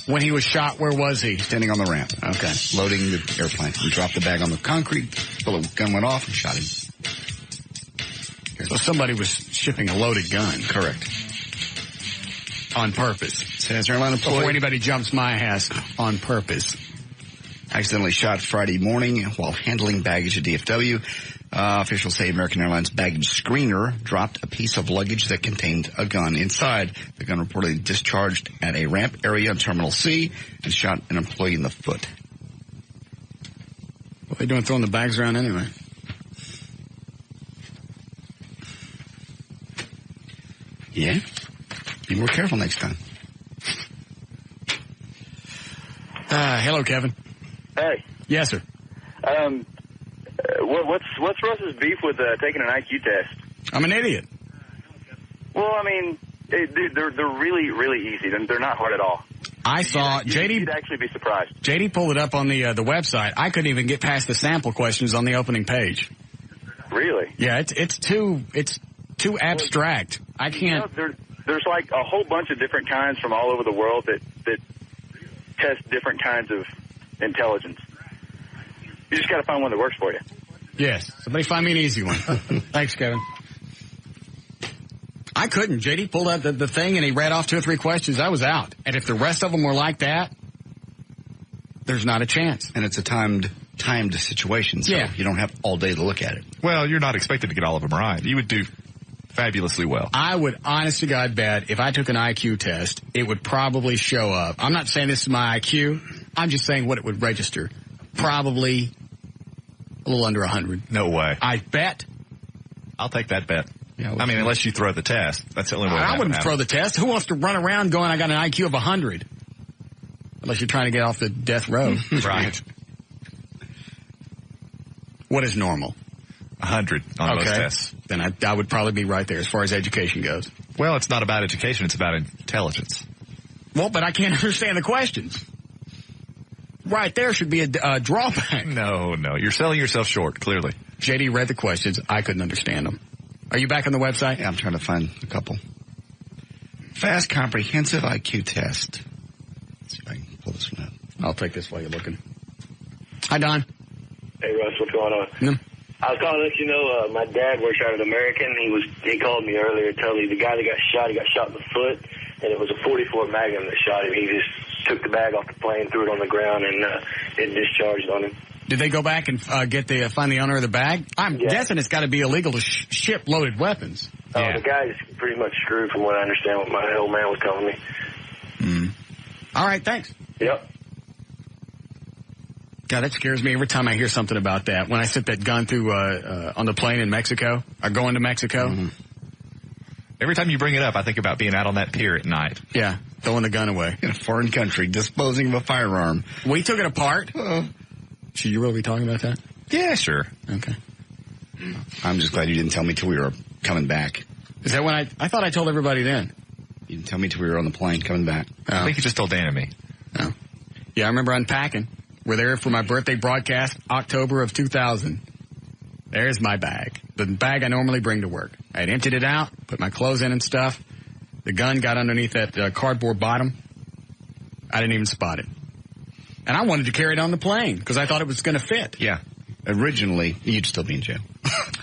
When he was shot, where was he? Standing on the ramp. Okay. Loading the airplane. He dropped the bag on the concrete. The gun went off and shot him. So somebody was shipping a loaded gun. Correct. On purpose. Says airline employee. Before anybody jumps my ass, on purpose. Accidentally shot Friday morning while handling baggage at DFW. Officials say American Airlines baggage screener dropped a piece of luggage that contained a gun inside. The gun reportedly discharged at a ramp area on Terminal C and shot an employee in the foot. What are they doing throwing the bags around anyway? Yeah. Be more careful next time. Hello, Kevin. Hey. Yes, sir. What's Russ's beef with taking an IQ test? I'm an idiot. Well, I mean, they're really, really easy. They're not hard at all. I saw JD. You'd actually be surprised. JD pulled it up on the website. I couldn't even get past the sample questions on the opening page. Really? Yeah, it's too abstract. I can't. You know, there's like a whole bunch of different kinds from all over the world that test different kinds of intelligence. You just got to find one that works for you. Yes. Somebody find me an easy one. Thanks, Kevin. I couldn't. JD pulled out the thing and he read off 2 or 3 questions. I was out. And if the rest of them were like that, there's not a chance. And it's a timed situation, so you don't have all day to look at it. Well, you're not expected to get all of them right. You would do fabulously well. I would, honest to God, bet if I took an IQ test, it would probably show up. I'm not saying this is my IQ. I'm just saying what it would register. Probably a little under 100. No way. I bet. I'll take that bet. Yeah, I mean, unless you throw the test. That's the only way. I wouldn't throw the test. Who wants to run around going, I got an IQ of 100? Unless you're trying to get off the death row. Right. What is normal? 100 on most tests. Then I would probably be right there as far as education goes. Well, it's not about education. It's about intelligence. Well, but I can't understand the questions. Right there should be a drawback. No. You're selling yourself short, clearly. JD read the questions. I couldn't understand them. Are you back on the website? Yeah, I'm trying to find a couple. Fast comprehensive IQ test. Let's see if I can pull this one up. I'll take this while you're looking. Hi, Don. Hey, Russ, what's going on? I was calling to let you know my dad works out at American. He called me earlier to tell me the guy that he got shot in the foot, and it was a .44 Magnum that shot him. He just took the bag off the plane, threw it on the ground, and it discharged on him. Did they go back and find the owner of the bag? I'm guessing it's got to be illegal to ship loaded weapons. The guy's pretty much screwed from what I understand, what my old man was telling me. All right, thanks. Yep. God, that scares me every time I hear something about that. When I sent that gun through on the plane in Mexico, or going to Mexico. Mm-hmm. Every time you bring it up, I think about being out on that pier at night. Yeah, throwing the gun away. In a foreign country, disposing of a firearm. We took it apart. Should you really be talking about that? Yeah, sure. Okay. I'm just glad you didn't tell me till we were coming back. Is that when I thought I told everybody then? You didn't tell me till we were on the plane coming back. I think you just told Dan and me. Oh. Yeah, I remember unpacking. We're there for my birthday broadcast, October of 2000. There's my bag. The bag I normally bring to work. I had emptied it out, put my clothes in and stuff. The gun got underneath that cardboard bottom. I didn't even spot it. And I wanted to carry it on the plane because I thought it was going to fit. Yeah. Originally, you'd still be in jail.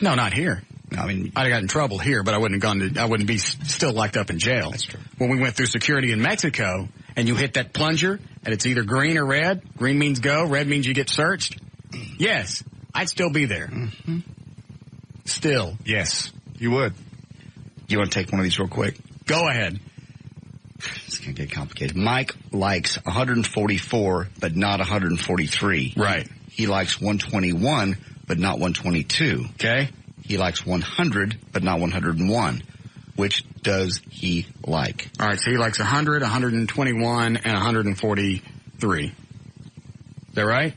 No, not here. No, I mean, I'd have got in trouble here, but I wouldn't be still locked up in jail. That's true. When we went through security in Mexico and you hit that plunger and it's either green or red, green means go, red means you get searched. Yes, I'd still be there. Mm-hmm. Still. Yes, you would. You want to take one of these real quick? Go ahead. It's going to get complicated. Mike likes 144, but not 143. Right. He likes 121, but not 122. Okay. He likes 100, but not 101. Which does he like? All right, so he likes 100, 121, and 143. Is that right?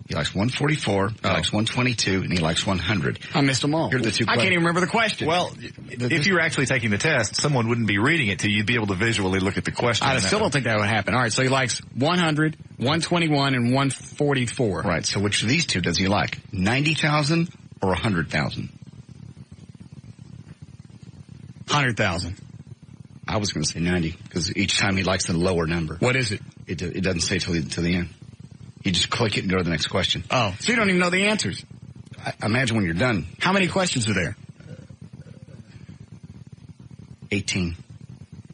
He likes 144, he likes 122, and he likes 100. I missed them all. Here are the two I can't even remember the question. Well, if you were actually taking the test, someone wouldn't be reading it to you. You'd be able to visually look at the question. I still don't think that would happen. All right, so he likes 100, 121, and 144. Right, so which of these two does he like? 90,000 or 100,000? 100,000. I was going to say 90, because each time he likes the lower number. What is it? It doesn't say till the end. You just click it and go to the next question. Oh, so you don't even know the answers. I imagine when you're done. How many questions are there? 18.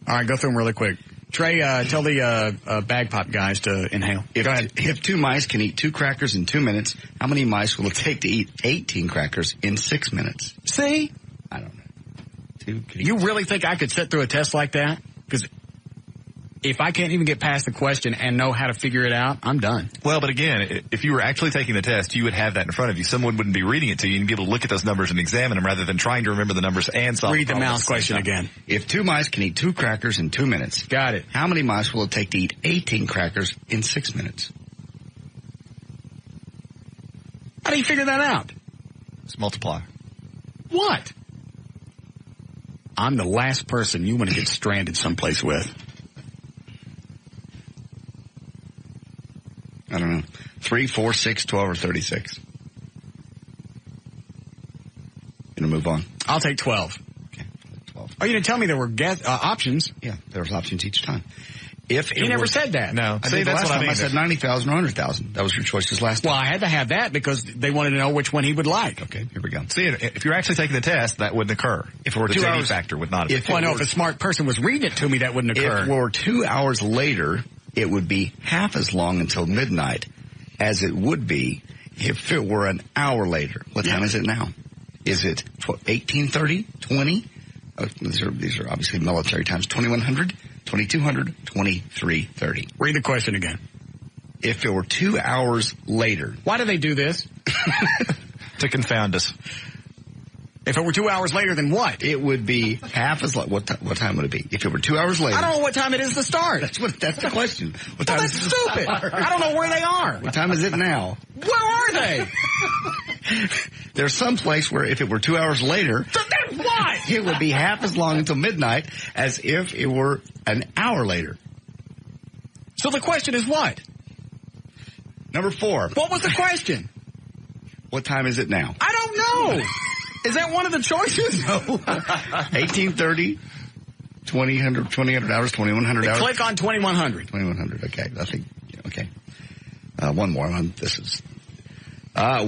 All right, go through them really quick. Trey, tell the bag pop guys to inhale. Go ahead. If 2 mice can eat 2 crackers in 2 minutes, how many mice will it take to eat 18 crackers in 6 minutes? See? I don't know. You really think I could sit through a test like that? Because if I can't even get past the question and know how to figure it out, I'm done. Well, but again, if you were actually taking the test, you would have that in front of you. Someone wouldn't be reading it to you and be able to look at those numbers and examine them rather than trying to remember the numbers and solve Read the mouse question again. If 2 mice can eat 2 crackers in 2 minutes. Got it. How many mice will it take to eat 18 crackers in 6 minutes? How do you figure that out? Just multiply. What? I'm the last person you want to get stranded someplace with. I don't know. 3, 4, 6, 12, or 36. Gonna move on. I'll take 12. Okay, 12. Oh, you didn't tell me there were options. Yeah, there was options each time. If You never said that. No. I did that's what I said 90,000 or 100,000. That was your choices last time. Well, I had to have that because they wanted to know which one he would like. Okay, here we go. See, if you're actually taking the test, that wouldn't occur. If it were the 2 JD hours, factor would not occur. If a smart person was reading it to me, that wouldn't occur. If it were 2 hours later, it would be half as long until midnight as it would be if it were an hour later. What time is it now? Is it 18:30, 20? These are obviously military times. 2100, 2200, 2330. Read the question again. If it were 2 hours later. Why do they do this? To confound us. If it were 2 hours later, then what? It would be half as long. What time would it be? If it were 2 hours later. I don't know what time it is to start. That's the question. What time that's stupid. I don't know where they are. What time is it now? Where are they? There's some place where if it were 2 hours later. So then what? It would be half as long until midnight as if it were an hour later. So the question is what? Number 4. What was the question? What time is it now? I don't know. Is that one of the choices? No. 1830, 2000 hours, 2100 hours. Click on 2100. 2100, okay. I think, okay. One more. This is,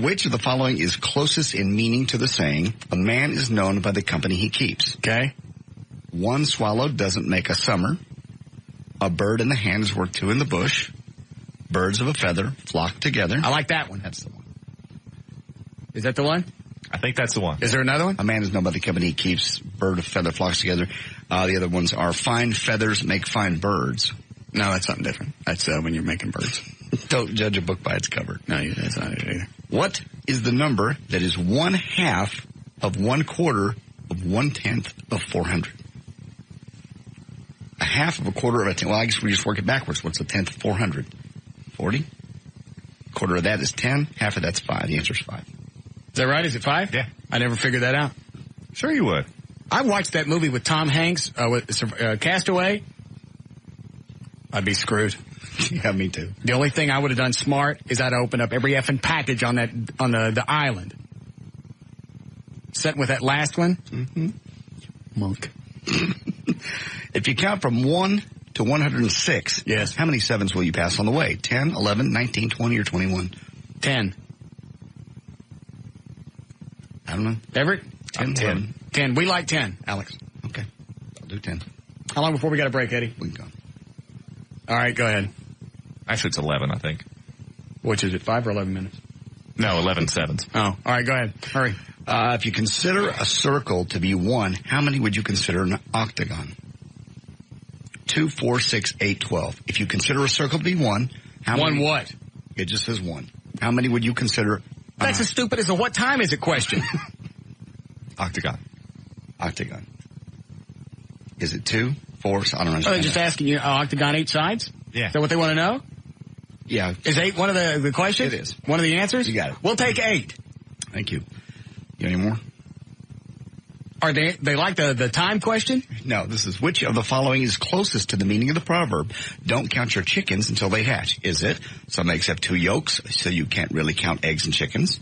which of the following is closest in meaning to the saying, a man is known by the company he keeps? Okay. 1 swallow doesn't make a summer. A bird in the hand is worth 2 in the bush. Birds of a feather flock together. I like that one. That's the one. Is that the one? I think that's the one. Is there another one? A man is known by the company he keeps. Bird of feather flocks together. The other ones are fine feathers make fine birds. No, that's something different. That's when you're making birds. Don't judge a book by its cover. No, that's not it either. What is the number that is 1/2 of 1/4 of 1/10 of 400? A half of a quarter of a 10. Well, I guess we just work it backwards. What's a 10th of 400? 40? Quarter of that is 10. Half of that's 5. The answer is 5. Is that right? Is it 5? Yeah. I never figured that out. Sure you would. I watched that movie with Tom Hanks, with Castaway. I'd be screwed. Yeah, me too. The only thing I would have done smart is I'd open up every effing package on the island. Set with that last one. Mm-hmm. Monk. If you count from 1 to 106, yes. How many 7s will you pass on the way? 10, 11, 19, 20, or 21? 10. I don't know. Everett? 10. 10. 10. We like 10, Alex. Okay. I'll do 10. How long before we got a break, Eddie? We can go. All right, go ahead. Actually, it's 11, I think. Which is it, 5 or 11 minutes? No, 11 sevens. Oh, all right, go ahead. Hurry. If you consider a circle to be 1, how many would you consider an octagon? 2, 4, 6, 8, 12. If you consider a circle to be 1, how many? 1 what? It just says 1. How many would you consider? That's as stupid as a what time is it question. Octagon. Octagon. Is it 2, 4? I don't know. Oh, they're just asking you, octagon 8 sides? Yeah. Is that what they want to know? Yeah. Is 8 one of the questions? It is. One of the answers? You got it. We'll take 8. Thank you. You any more? Are they like the time question? No, this is which of the following is closest to the meaning of the proverb? Don't count your chickens until they hatch. Is it some eggs have 2 yolks, so you can't really count eggs and chickens?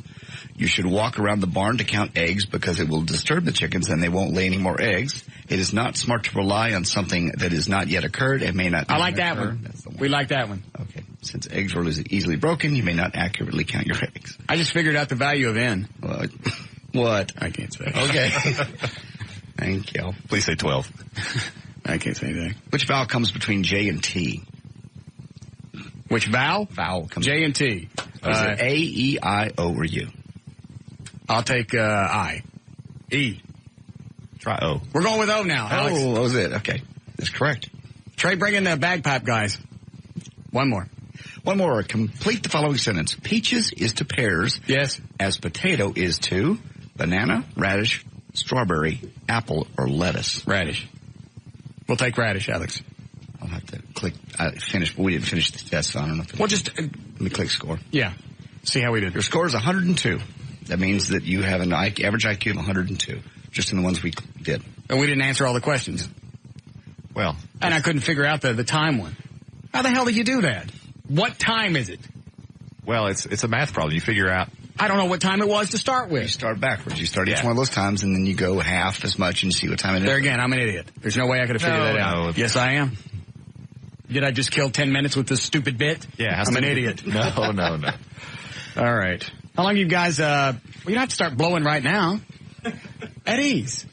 You should walk around the barn to count eggs because it will disturb the chickens and they won't lay any more eggs. It is not smart to rely on something that has not yet occurred and may not. I like that one. That's the one. We like that one. Okay. Since eggs are easily broken, you may not accurately count your eggs. I just figured out the value of N. What? I can't say. Okay. Thank you. Please say 12. I can't say anything. Which vowel comes between J and T? Which vowel? Vowel comes J and T. Is it A, E, I, O, or U? I'll take I. E. Try O. We're going with O now, Alex. Oh, that was it. Okay. That's correct. Trey, bring in the bagpipe guys. One more. One more. Complete the following sentence. Peaches is to pears. Yes. As potato is to banana, radish, strawberry, apple, or lettuce. Radish. We'll take radish, Alex. I'll have to click finish, but we didn't finish the test, so I don't know if well, just let me click score. Yeah. See how we did. Your score is 102. That means that you have an average IQ of 102, just in the ones we did. And we didn't answer all the questions. Well. And I couldn't figure out the time one. How the hell did you do that? What time is it? Well, it's a math problem. You figure out. I don't know what time it was to start with. You start backwards. You start each one of those times, and then you go half as much and see what time it is. There again, I'm an idiot. There's no way I could have figured that out. Yes, I am. Did I just kill 10 minutes with this stupid bit? Yeah. I'm an idiot. No. All right. How long you guys, you don't have to start blowing right now. At ease.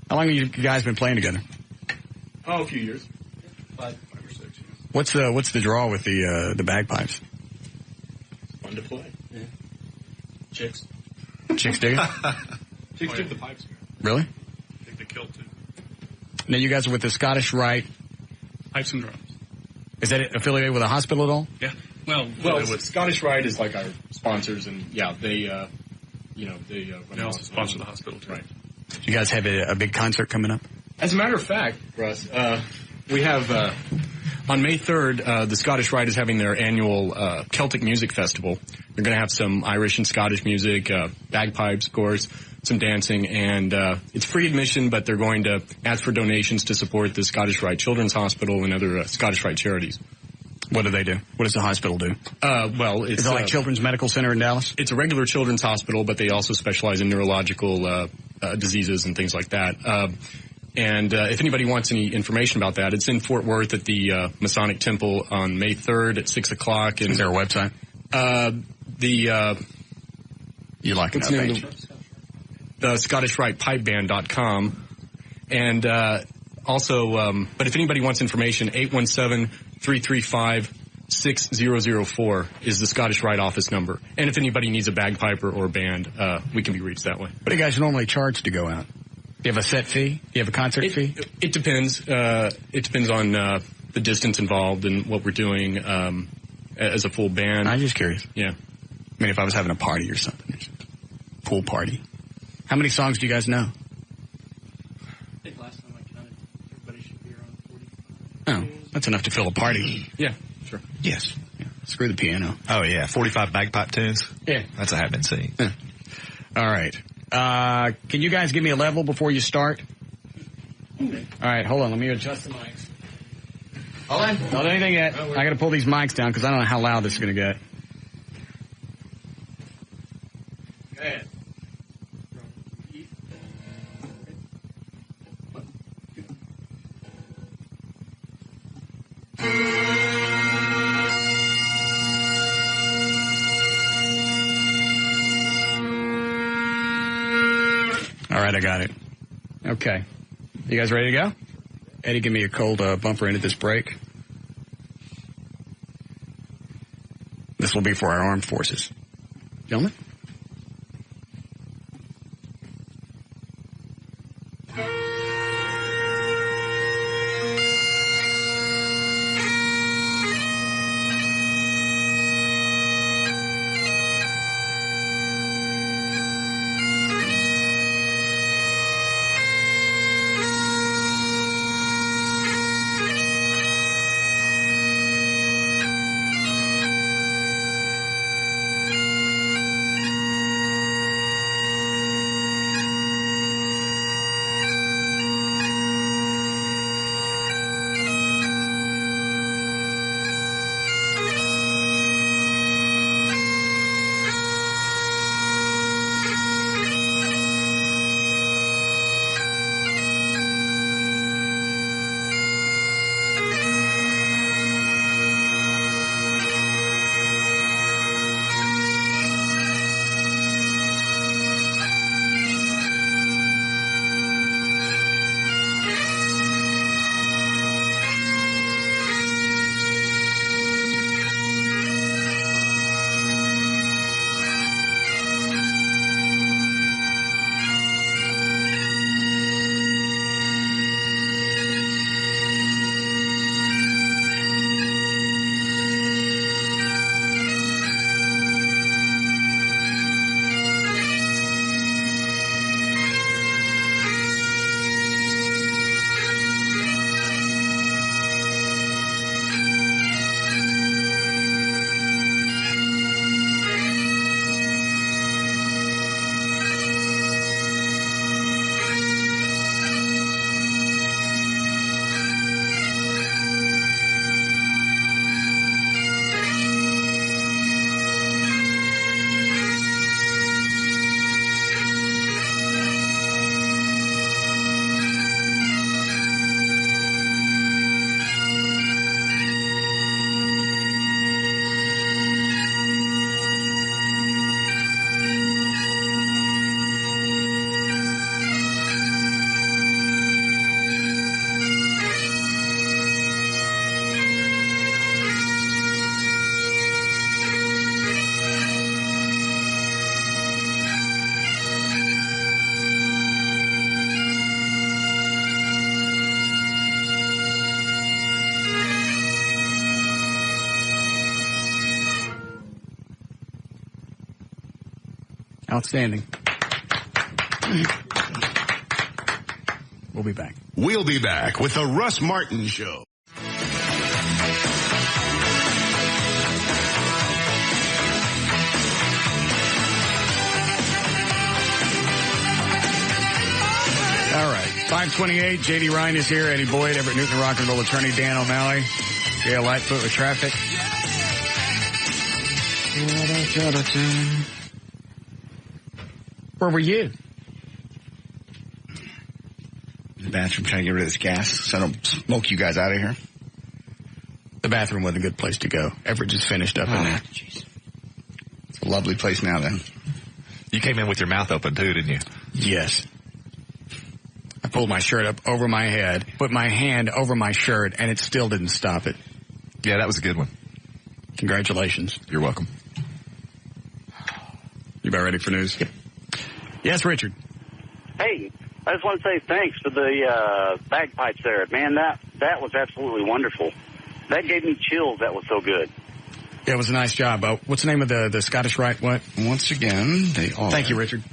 How long have you guys been playing together? Oh, a few years. 5 or 6 years. What's the draw with the bagpipes? Fun to play. Yeah. Chicks. Chicks dig it? Chicks dig the pipes. Really? I think they kill too. Now you guys are with the Scottish Rite. Pipes and drums. Is that affiliated with a hospital at all? Yeah. Well, Scottish Rite is like our sponsors, and yeah, they also sponsor the hospital too. Right. You guys have a big concert coming up? As a matter of fact, Russ, we have on May 3rd, the Scottish Rite is having their annual Celtic Music Festival. They're going to have some Irish and Scottish music, bagpipes, of course, some dancing, and it's free admission, but they're going to ask for donations to support the Scottish Rite Children's Hospital and other Scottish Rite charities. What do they do? What does the hospital do? It's is it like Children's Medical Center in Dallas? It's a regular children's hospital, but they also specialize in neurological diseases and things like that. And if anybody wants any information about that, it's in Fort Worth at the Masonic Temple on May 3rd at 6 o'clock. And is there a website? You like it? The ScottishRitePipeBand.com. And also, but if anybody wants information, 817-335-6004 is the Scottish Rite office number. And if anybody needs a bagpiper or a band, we can be reached that way. What do you guys normally charge to go out? Do you have a set fee? Do you have a concert fee? It depends. It depends on the distance involved and what we're doing as a full band. I'm just curious. Yeah. I mean, if I was having a party or something. Pool party. How many songs do you guys know? I think last time I counted, everybody should be around 40. Oh, that's enough to fill a party. Yeah, sure. Yes. Yeah. Screw the piano. Oh, yeah. 45 bagpipe tunes? Yeah. That's a habit seen. Yeah. All right. Can you guys give me a level before you start? Okay. All right, hold on. Let me adjust the mics. Hold on. Don't do anything yet. I got to pull these mics down because I don't know how loud this is going to get. Go ahead. All right, I got it. Okay. You guys ready to go? Eddie, give me a cold bumper into this break. This will be for our armed forces. Gentlemen? Outstanding. We'll be back. We'll be back with the Russ Martin Show. All right. 528, J.D. Ryan is here. Eddie Boyd, Everett Newton, rock and roll attorney, Dan O'Malley. Yeah, Lightfoot with traffic. Where were you? The bathroom, trying to get rid of this gas so I don't smoke you guys out of here. The bathroom wasn't a good place to go. Everett just finished up in there. Jeez. It's a lovely place now then. You came in with your mouth open too, didn't you? Yes. I pulled my shirt up over my head, put my hand over my shirt, and it still didn't stop it. Yeah, that was a good one. Congratulations. You're welcome. You about ready for news? Yep. Yes, Richard. Hey, I just want to say thanks for the bagpipes there. Man, that was absolutely wonderful. That gave me chills. That was so good. Yeah, it was a nice job. What's the name of the Scottish Rite? What? Once again, they are. Thank you, Richard.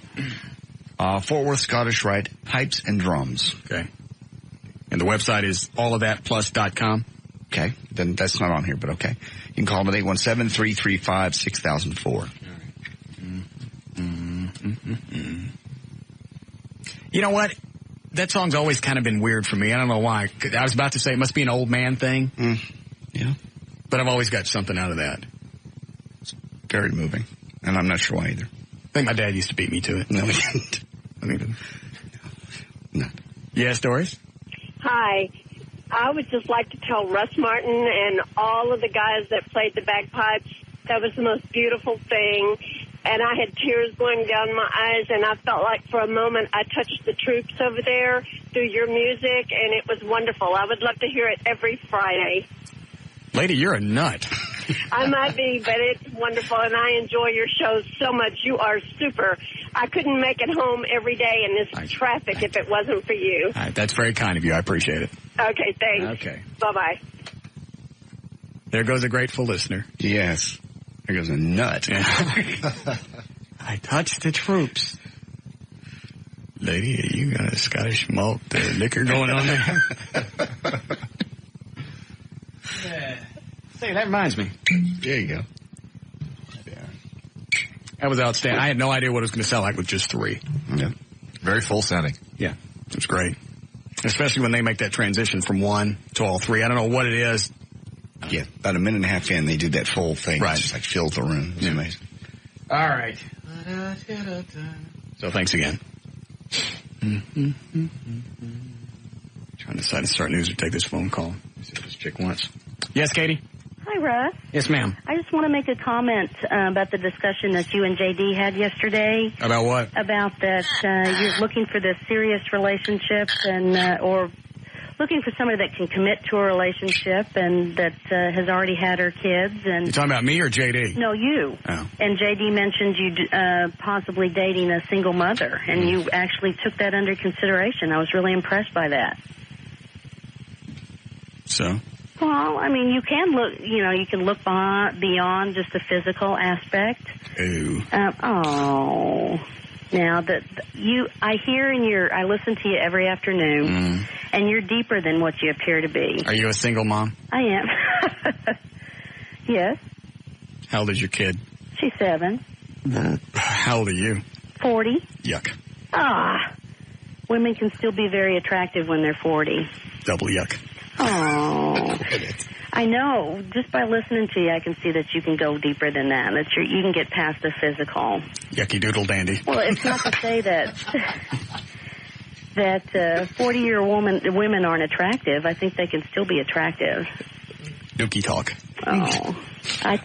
Fort Worth Scottish Rite Pipes and Drums. Okay. And the website is allofthatplus.com. Okay. Then that's not on here, but okay. You can call them at 817-335-6004. All right. You know what? That song's always kind of been weird for me. I don't know why. I was about to say it must be an old man thing. Yeah. But I've always got something out of that. It's very moving. And I'm not sure why either. I think my dad used to beat me to it. No, he didn't. I mean, no. Yes, Doris? Hi. I would just like to tell Russ Martin and all of the guys that played the bagpipes, that was the most beautiful thing. And I had tears going down my eyes, and I felt like for a moment I touched the troops over there through your music, and it was wonderful. I would love to hear it every Friday. Lady, you're a nut. I might be, but it's wonderful, and I enjoy your shows so much. You are super. I couldn't make it home every day in this traffic if it wasn't for you. All right, that's very kind of you. I appreciate it. Okay, thanks. Okay. Bye-bye. There goes a grateful listener. Yes. There goes a nut. I touched the troops. Lady, you got a Scottish malt liquor going on there? Say, that reminds me. There you go. That was outstanding. I had no idea what it was going to sound like with just three. Yeah. Very full sounding. Yeah. It was great. Especially when they make that transition from one to all three. I don't know what it is. Yeah, about a minute and a half in, they did that full thing. Right. It just like filled the room. It was amazing. All right. So thanks again. Trying to decide to start news or take this phone call. Let's see if this chick wants. Yes, Katie? Hi, Russ. Yes, ma'am. I just want to make a comment about the discussion that you and JD had yesterday. About what? About that you're looking for this serious relationship and or looking for somebody that can commit to a relationship and that has already had her kids. And you talking about me or JD? No, you. Oh. And JD mentioned you possibly dating a single mother, and you actually took that under consideration. I was really impressed by that. So? Well, I mean, you can look, you can look beyond just the physical aspect. Ooh. Now that I listen to you every afternoon, and you're deeper than what you appear to be. Are you a single mom? I am. Yes. How old is your kid? She's 7. How old are you? 40. Yuck. Women can still be very attractive when they're 40. Double yuck. Oh. I know. Just by listening to you, I can see that you can go deeper than that. You can get past the physical. Yucky doodle dandy. Well, it's not to say that 40-year women aren't attractive. I think they can still be attractive. Dookie talk. Oh. I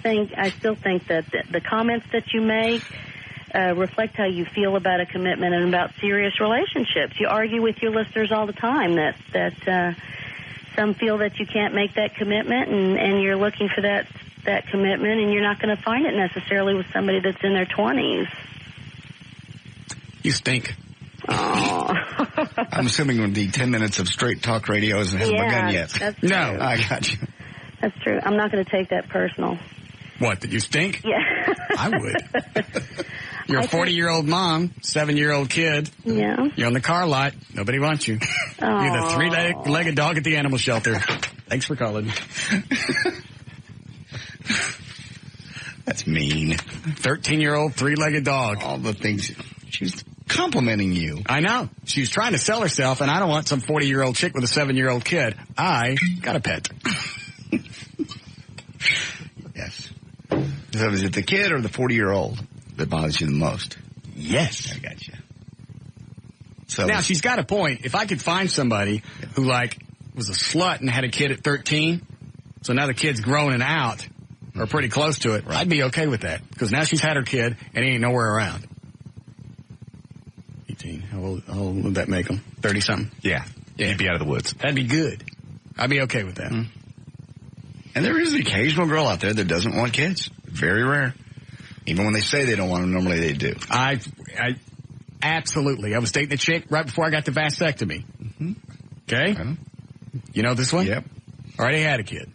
still think that the comments that you make reflect how you feel about a commitment and about serious relationships. You argue with your listeners all the time that some feel that you can't make that commitment, and you're looking for that commitment, and you're not going to find it necessarily with somebody that's in their 20s. You stink. Oh. I'm assuming the 10 minutes of straight talk radio hasn't begun yet. That's true. No. I got you. That's true. I'm not going to take that personal. What, that you stink? Yeah. I would. You're a 40-year-old mom, 7-year-old kid. Yeah. You're on the car lot. Nobody wants you. Aww. You're the three-legged dog at the animal shelter. Thanks for calling. That's mean. 13-year-old, three-legged dog. All the things. She's complimenting you. I know. She's trying to sell herself, and I don't want some 40-year-old chick with a 7-year-old kid. I got a pet. Yes. So is it the kid or the 40-year-old that bothers you the most? Yes. I got you. So now, she's got a point. If I could find somebody who, like, was a slut and had a kid at 13, so now the kid's grown and out, or pretty close to it, I'd be okay with that. Because now she's had her kid, and he ain't nowhere around. 18. How old would that make him? 30-something? Yeah. He'd be out of the woods. That'd be good. I'd be okay with that. Mm. And there is an occasional girl out there that doesn't want kids. Very rare. Even when they say they don't want them, normally they do. I absolutely. I was dating a chick right before I got the vasectomy. Mm-hmm. Okay? You know this one? Yep. Already had a kid.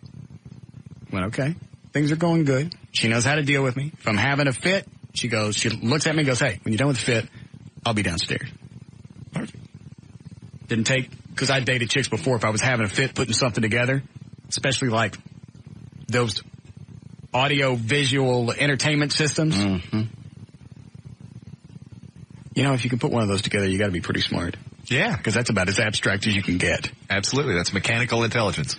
Went, okay. Things are going good. She knows how to deal with me. If I'm having a fit, she looks at me and goes, hey, when you're done with the fit, I'll be downstairs. Perfect. Didn't take, because I dated chicks before, if I was having a fit, putting something together, especially like those audio-visual entertainment systems. Mm-hmm. You know, if you can put one of those together, you got to be pretty smart. Yeah. Because that's about as abstract as you can get. Absolutely. That's mechanical intelligence.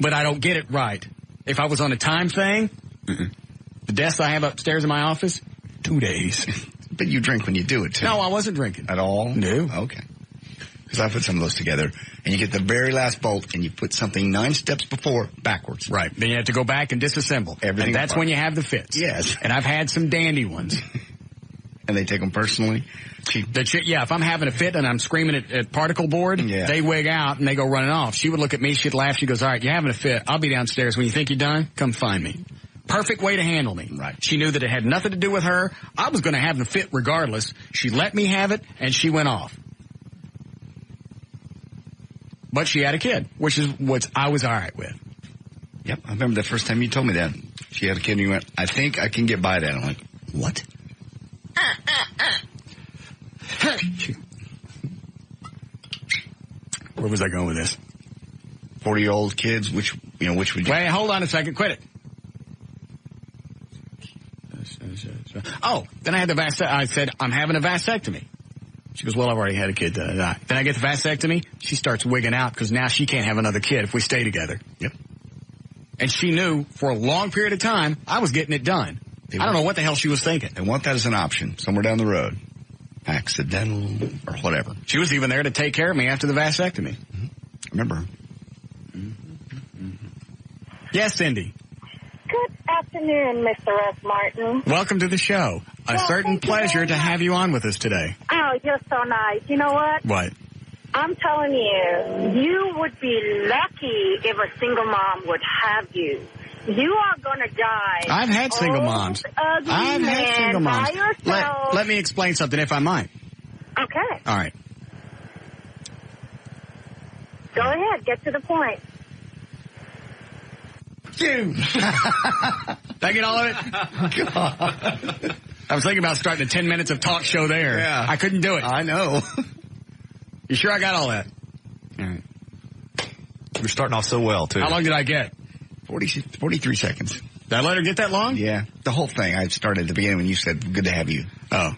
But I don't get it right. If I was on a time thing, the desk I have upstairs in my office, 2 days. But you drink when you do it, too. No, I wasn't drinking. At all? No. Okay. Because I put some of those together, and you get the very last bolt, and you put something 9 steps before backwards. Right. Then you have to go back and disassemble. Everything. And that's when you have the fits. Yes. And I've had some dandy ones. And they take them personally? Yeah, if I'm having a fit and I'm screaming at particle board, they wig out and they go running off. She would look at me, she'd laugh, she goes, all right, you're having a fit. I'll be downstairs. When you think you're done, come find me. Perfect way to handle me. Right. She knew that it had nothing to do with her. I was going to have the fit regardless. She let me have it, and she went off. But she had a kid, which is what I was all right with. Yep, I remember the first time you told me that. She had a kid, and you went, I think I can get by that. I'm like, what? Where was I going with this? 40-year-old kids, which would you... Wait, hold on a second. Quit it. Oh, then I had I said, I'm having a vasectomy. She goes, well, I've already had a kid. Then I get the vasectomy. She starts wigging out because now she can't have another kid if we stay together. Yep. And she knew for a long period of time I was getting it done. I don't know what the hell she was thinking. They want that as an option somewhere down the road. Accidental or whatever. She was even there to take care of me after the vasectomy. Mm-hmm. Remember her. Yes, Cindy. Good afternoon, Mr. Russ Martin. Welcome to the show. A certain pleasure to have you on with us today. Oh, you're so nice. You know what? What? I'm telling you, you would be lucky if a single mom would have you. You are going to die. I've had single moms. I've had single moms. Let me explain something, if I might. Okay. All right. Go ahead. Get to the point. Did I get all of it? God. I was thinking about starting a 10 minutes of talk show there. Yeah. I couldn't do it. I know. You sure I got all that? All right. You're starting off so well, too. How long did I get? 43 seconds. Did I let her get that long? Yeah. The whole thing. I started at the beginning when you said, good to have you. Oh.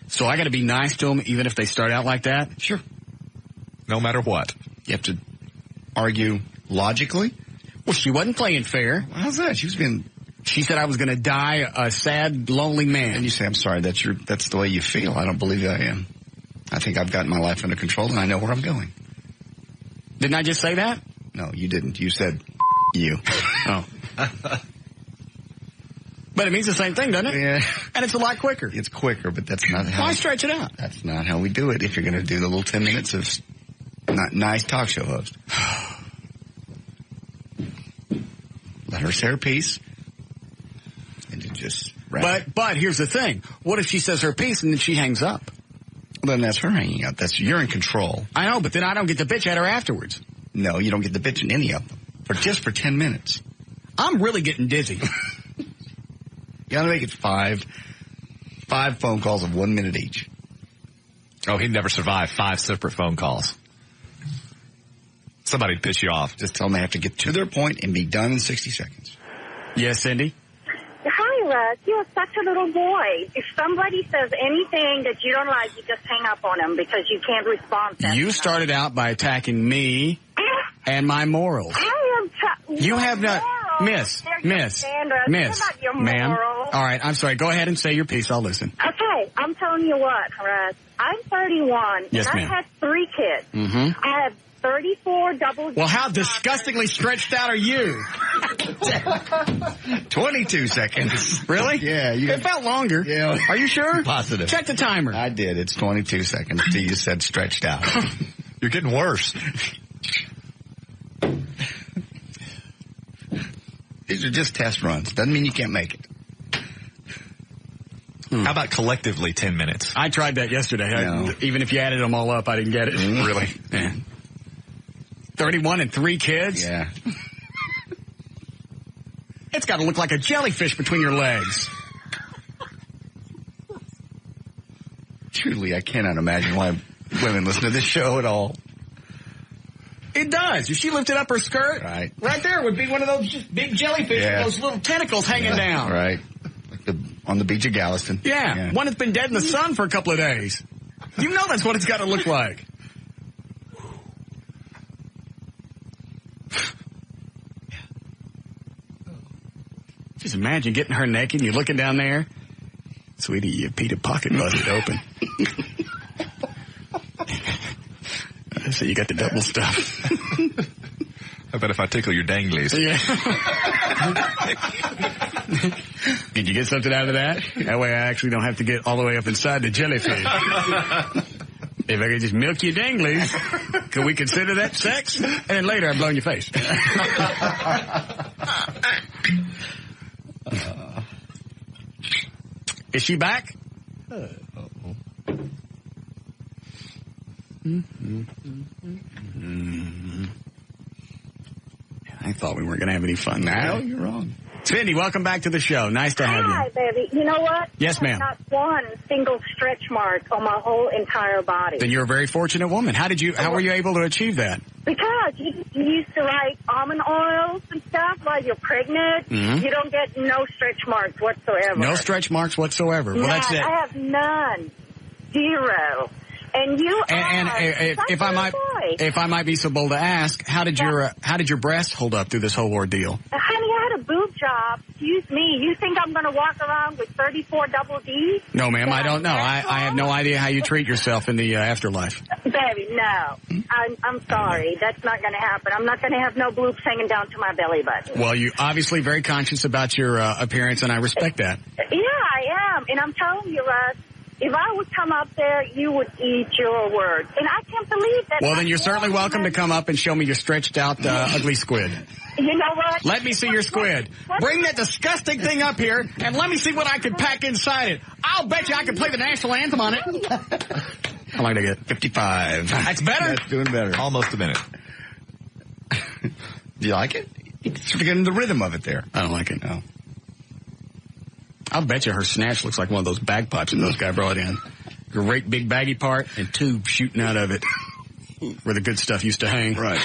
So I got to be nice to them even if they start out like that? Sure. No matter what. You have to argue logically. Well, she wasn't playing fair. How's that? She said I was going to die a sad, lonely man. And you say, I'm sorry, that's the way you feel. I don't believe I am. I think I've gotten my life under control and I know where I'm going. Didn't I just say that? No, you didn't. You said you. Oh. But it means the same thing, doesn't it? Yeah. And it's a lot quicker. It's quicker, but that's not how... Why stretch it out? That's not how we do it if you're going to do the little 10 minutes of not nice talk show host. Let her say her piece. And to just... But here's the thing. What if she says her piece and then she hangs up? Well, then that's her hanging up. You're in control. I know, but then I don't get to bitch at her afterwards. No, you don't get to bitch in any of them. Just for 10 minutes. I'm really getting dizzy. You got to make it 5. 5 phone calls of 1 minute each. Oh, he'd never survive 5 separate phone calls. Somebody'd piss you off. Just tell them they have to get to their point and be done in 60 seconds. Yes, Cindy? Hi, Russ. You're such a little boy. If somebody says anything that you don't like, you just hang up on them because you can't respond to them. You started out by attacking me and my morals. You have not... Miss, ma'am. All right, I'm sorry. Go ahead and say your piece. I'll listen. Okay, I'm telling you what, Russ. I'm 31, Yes, and ma'am. I've had 3 kids. Mm-hmm. I have 34 double... Well, how disgustingly stretched out are you? 22 seconds. Really? Yeah. It felt longer. Yeah. Are you sure? Positive. Check the timer. I did. It's 22 seconds till you said stretched out. You're getting worse. These are just test runs. Doesn't mean you can't make it. How about collectively 10 minutes? I tried that yesterday. No. Even if you added them all up, I didn't get it. Really? Yeah. 31 and 3 kids? Yeah. It's got to look like a jellyfish between your legs. Truly, I cannot imagine why women listen to this show at all. It does. If she lifted up her skirt, right there would be one of those big jellyfish with those little tentacles hanging down. Right. Like on the beach of Galveston. Yeah. One that's been dead in the sun for a couple of days. You know that's what it's got to look like. Just imagine getting her naked and you're looking down there. Sweetie, your Peter pocket busted open. So you got the double stuff. How about if I tickle your danglies? Yeah. Did you get something out of that? That way I actually don't have to get all the way up inside the jellyfish. If I could just milk your danglies, could we consider that sex? And then later I blow in your face. Is she back? I thought we weren't going to have any fun. No, you're wrong. Cindy, welcome back to the show. Nice to have you. Hi, baby. You know what? Yes, ma'am. Not one single stretch mark on my whole entire body. Then you're a very fortunate woman. How were you able to achieve that? Because you used to like almond oils and stuff while you're pregnant. Mm-hmm. You don't get no stretch marks whatsoever. No stretch marks whatsoever. Well, that's it. I have none. 0. And you if I might be so bold to ask, how did your breast hold up through this whole ordeal? Honey, I had a boob job. Excuse me. You think I'm going to walk around with 34 double Ds? No, ma'am, I don't know. I have no idea how you treat yourself in the afterlife. Baby, no. I'm sorry. That's not going to happen. I'm not going to have no boobs hanging down to my belly button. Well, you're obviously very conscious about your appearance, and I respect that. Yeah, I am. And I'm telling you, Russ, if I would come up there, you would eat your words. And I can't believe that. Well, then you're certainly welcome to come up and show me your stretched out, ugly squid. You know what? Let me see your squid. Bring that disgusting thing up here, and let me see what I can pack inside it. I'll bet you I can play the national anthem on it. How long did I get? 55. That's better. That's doing better. Almost a minute. Do you like it? You can sort of get in the rhythm of it there. I don't like it. No. I'll bet you her snatch looks like one of those bagpipes that those guy brought in. Great big baggy part and tube shooting out of it where the good stuff used to hang. Right.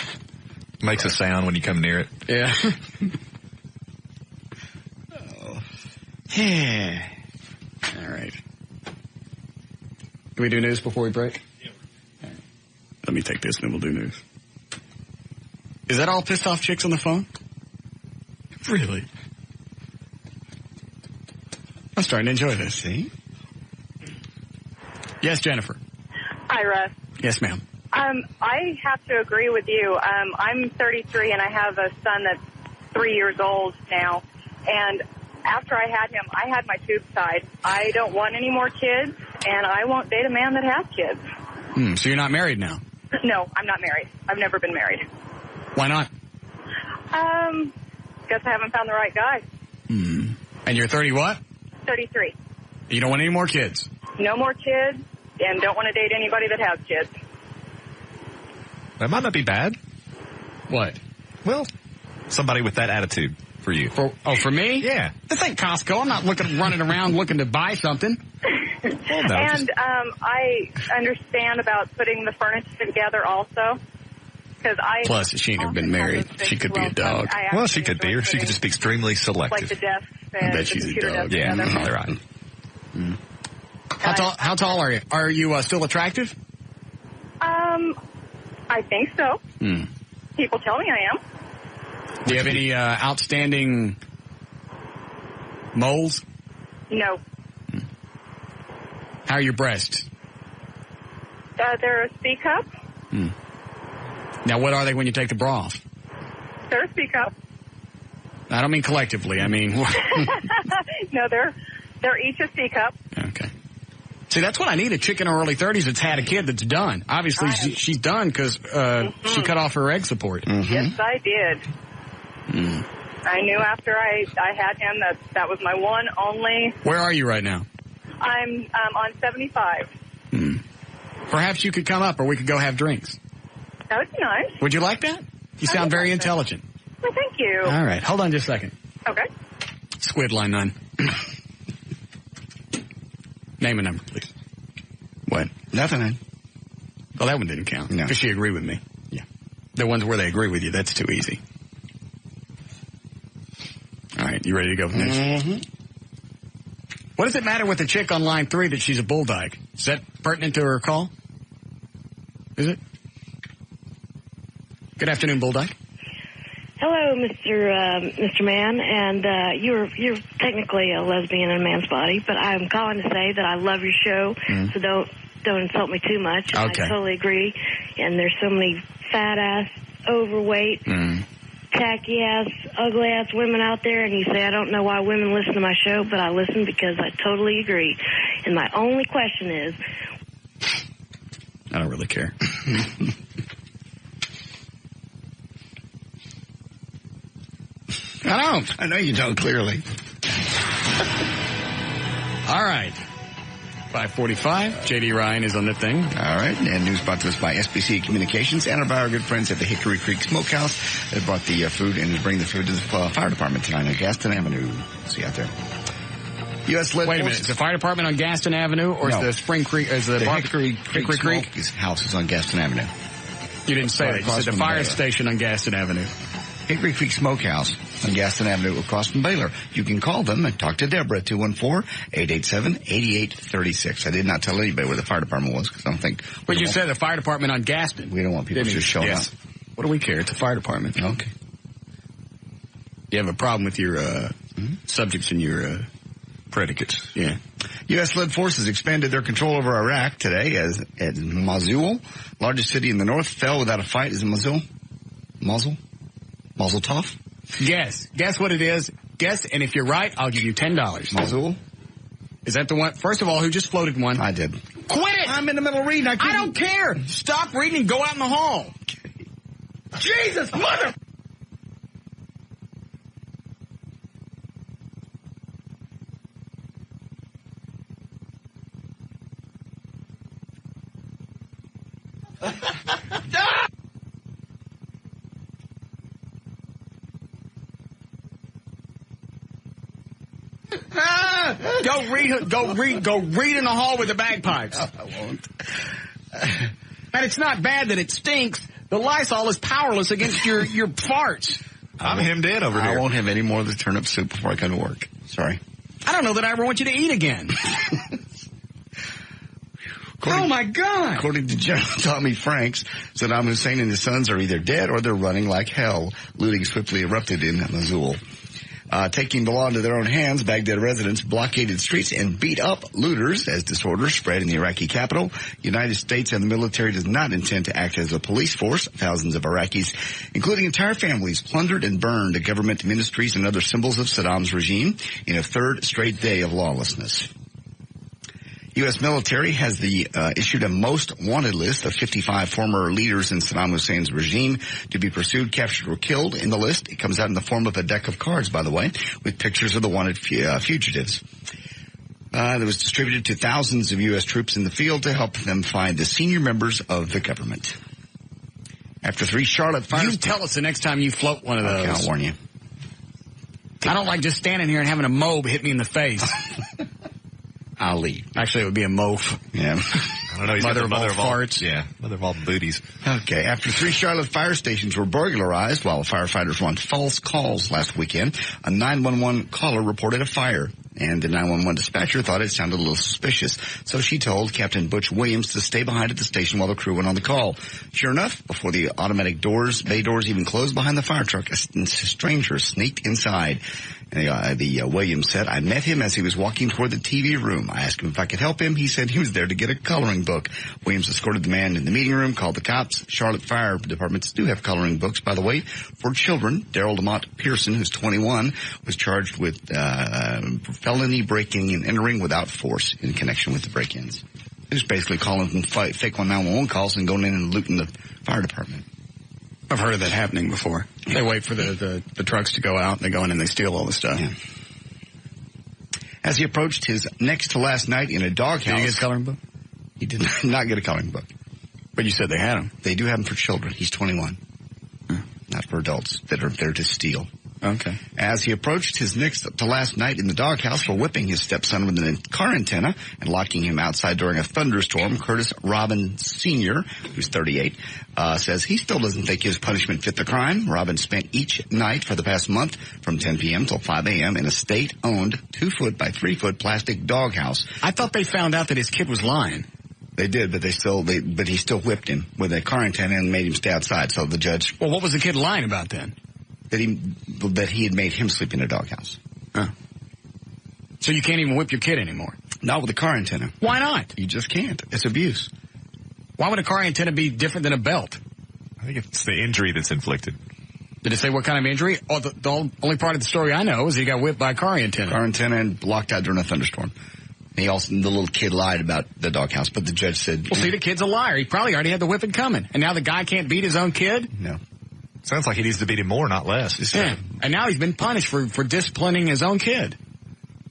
Makes a sound when you come near it. Yeah. Yeah. All right. Can we do news before we break? Yeah. Right. Let me take this and then we'll do news. Is that all pissed off chicks on the phone? Really? I'm starting to enjoy this. See? Yes, Jennifer. Hi, Russ. Yes, ma'am. I have to agree with you. I'm 33 and I have a son that's 3 years old now. And after I had him, I had my tubes tied. I don't want any more kids, and I won't date a man that has kids. So you're not married now? No, I'm not married. I've never been married. Why not? Guess I haven't found the right guy. And you're 30 what? 33. You don't want any more kids? No more kids, and don't want to date anybody that has kids. That might not be bad. What? Well, somebody with that attitude. for you. For me? Yeah. This ain't Costco. I'm not running around looking to buy something. And I understand about putting the furniture together also. Plus, she ain't never been married. She could be a dog. Well, she could be, or she could just be extremely selective. Like the desks I and bet the she's a computer dog. desks Yeah, together. probably right. Mm. How tall are you? Are you still attractive? I think so. Hmm. People tell me I am. Do you have any outstanding moles? No. How are your breasts? They're a C cup. Hmm. Now, what are they when you take the bra off? They're a C cup. I don't mean collectively. I mean... No, they're each a C cup. Okay. See, that's what I need, a chick in her early 30s that's had a kid that's done. Obviously, she's done because she cut off her egg support. Mm-hmm. Yes, I did. Mm. I knew after I had him that was my one only. Where are you right now? I'm on 75. Hmm. Perhaps you could come up or we could go have drinks. That would be nice. Would you like that? You sound very intelligent. Well, thank you. All right. Hold on just a second. Okay. Squid line 9. Name a number, please. What? Nothing. Well, that one didn't count. No. Because she agreed with me. Yeah. The ones where they agree with you, that's too easy. All right. You ready to go next? Mm-hmm. What does it matter with the chick on line 3 that she's a bulldog? Is that pertinent to her call? Is it? Good afternoon, Bulldog. Hello, Mr. Man, and you're technically a lesbian in a man's body, but I'm calling to say that I love your show, so don't insult me too much. Okay. I totally agree. And there's so many fat ass, overweight, tacky ass, ugly ass women out there, and you say I don't know why women listen to my show, but I listen because I totally agree. And my only question is, I don't really care. I don't. I know you don't, clearly. All right. 5:45. J.D. Ryan is on the thing. All right. And news brought to us by SBC Communications and by our good friends at the Hickory Creek Smokehouse. They brought the food and is bringing the food to the fire department tonight on Gaston Avenue. See you out there. U.S. led Wait a minute. Is the fire department on Gaston Avenue or is the Spring Creek? Is the Hickory Creek? Smokehouse house is on Gaston Avenue. You didn't say that. You said the fire station on Gaston Avenue. Hickory Creek Smokehouse on Gaston Avenue across from Baylor. You can call them and talk to Deborah at 214-887-8836. I did not tell anybody where the fire department was because I don't think... But you said the fire department on Gaston. We don't want people just showing up. What do we care? It's a fire department. Okay. You have a problem with your subjects and your predicates. Yeah. U.S.-led forces expanded their control over Iraq today as Mosul, largest city in the north, fell without a fight. Is it Mosul? Mazel Tov? Yes. Guess what it is. Guess, and if you're right, I'll give you $10. Mosul? Is that the one? First of all, who just floated one? I did. Quit it! I'm in the middle of reading. I don't care. Stop reading and go out in the hall. Okay. Jesus, mother... Go read in the hall with the bagpipes. No, I won't. And it's not bad that it stinks. The Lysol is powerless against your farts. I'm hemmed in over here. I won't have any more of the turnip soup before I come to work. Sorry. I don't know that I ever want you to eat again. Oh, my God. According to General Tommy Franks, Saddam Hussein and his sons are either dead or they're running like hell. Looting swiftly erupted in Mosul. Taking the law into their own hands, Baghdad residents blockaded streets and beat up looters as disorders spread in the Iraqi capital. United States and the military does not intend to act as a police force. Thousands of Iraqis, including entire families, plundered and burned government ministries and other symbols of Saddam's regime in a third straight day of lawlessness. U.S. military has issued a most wanted list of 55 former leaders in Saddam Hussein's regime to be pursued, captured, or killed. In the list, it comes out in the form of a deck of cards, by the way, with pictures of the wanted fugitives. That was distributed to thousands of U.S. troops in the field to help them find the senior members of the government. After 3 Charlotte fires... You tell us the next time you float one of those. Okay, I'll warn you. I don't like just standing here and having a mobe hit me in the face. I'll leave. Actually, it would be a moaf. Yeah. I don't know. He's Mother got the of all farts. Yeah, mother of all booties. Okay. After 3 Charlotte fire stations were burglarized while firefighters were on false calls last weekend, a 911 caller reported a fire. And the 911 dispatcher thought it sounded a little suspicious. So she told Captain Butch Williams to stay behind at the station while the crew went on the call. Sure enough, before the automatic bay doors even closed behind the fire truck, a stranger sneaked inside. And the Williams said, I met him as he was walking toward the TV room. I asked him if I could help him. He said he was there to get a coloring book. Williams escorted the man in the meeting room, called the cops. Charlotte Fire Departments do have coloring books, by the way, for children. Daryl Lamont Pearson, who's 21, was charged with felony breaking and entering without force in connection with the break-ins. They just basically calling from fake 911 calls and going in and looting the fire department. I've heard of that happening before. They wait for the trucks to go out, and they go in and they steal all the stuff. Yeah. As he approached his next to last night in a doghouse... Did he get a coloring book? He did not get a coloring book. But you said they had them. They do have them for children. He's 21. Not for adults that are there to steal. Okay. As he approached his next to last night in the doghouse for whipping his stepson with a car antenna and locking him outside during a thunderstorm, Curtis Robin Sr., who's 38, says he still doesn't think his punishment fit the crime. Robin spent each night for the past month from 10 p.m. till 5 a.m. in a state-owned 2-foot by 3-foot plastic doghouse. I thought they found out that his kid was lying. They did, but he still whipped him with a car antenna and made him stay outside. So the judge... Well, what was the kid lying about then? That he had made him sleep in a doghouse. Oh. So you can't even whip your kid anymore? Not with a car antenna. Why not? You just can't. It's abuse. Why would a car antenna be different than a belt? I think it's the injury that's inflicted. Did it say what kind of injury? Oh, the only part of the story I know is he got whipped by a car antenna. Car antenna and locked out during a thunderstorm. The little kid lied about the doghouse, but the judge said... Well, see, the kid's a liar. He probably already had the whipping coming. And now the guy can't beat his own kid? No. Sounds like he needs to beat him more, not less. Yeah. And now he's been punished for disciplining his own kid.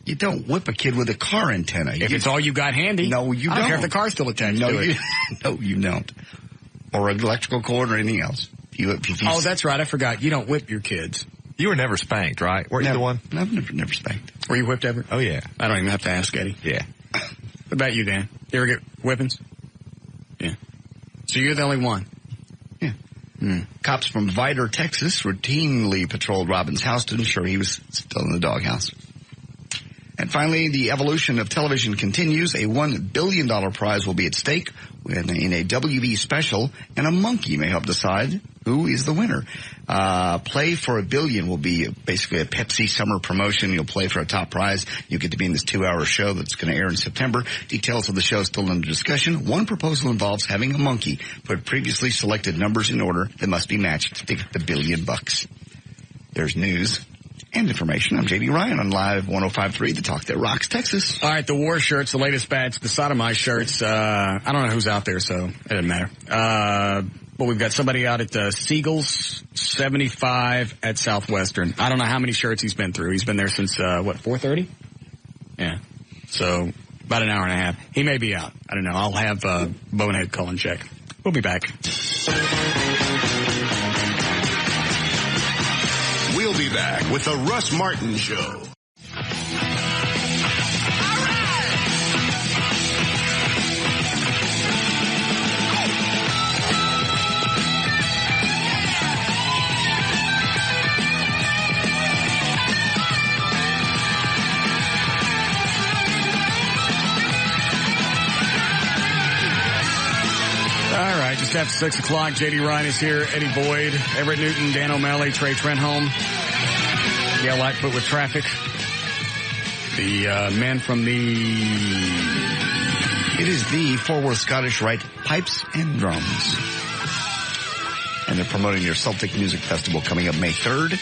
You don't whip a kid with a car antenna. If it's all you got handy. No, you don't. I don't care if the car's still attached to it. No, you don't. Or an electrical cord or anything else. Oh, that's right. I forgot. You don't whip your kids. You were never spanked, right? Weren't you the one? I've never spanked. Were you whipped ever? Oh, yeah. I don't even have to ask, Eddie. Yeah. What about you, Dan? You ever get whippings? Yeah. So you're the only one? Yeah. Cops from Vidor, Texas, routinely patrolled Robin's house to ensure he was still in the doghouse. And finally, the evolution of television continues. A $1 billion prize will be at stake in a WB special, and a monkey may help decide who is the winner. Play for $1 billion will be basically a Pepsi summer promotion. You'll play for a top prize. You get to be in this 2-hour show that's going to air in September. Details of the show still under discussion. One proposal involves having a monkey put previously selected numbers in order that must be matched to get the $1 billion. There's news and information. I'm J.D. Ryan on Live 105.3, the talk that rocks Texas. All right, the war shirts, the latest batch, the sodomite shirts. I don't know who's out there, so it doesn't matter. But we've got somebody out at Siegel's 75 at Southwestern. I don't know how many shirts he's been through. He's been there since, 4:30? Yeah. So about an hour and a half. He may be out. I don't know. I'll have Bonehead call and check. We'll be back. We'll be back with the Russ Martin Show. All right, just after 6 o'clock, J.D. Ryan is here, Eddie Boyd, Everett Newton, Dan O'Malley, Trey Trenholm. Yeah, Lightfoot with traffic. The men from It is the Fort Worth Scottish Rite Pipes and Drums. And they're promoting their Celtic Music Festival coming up May 3rd,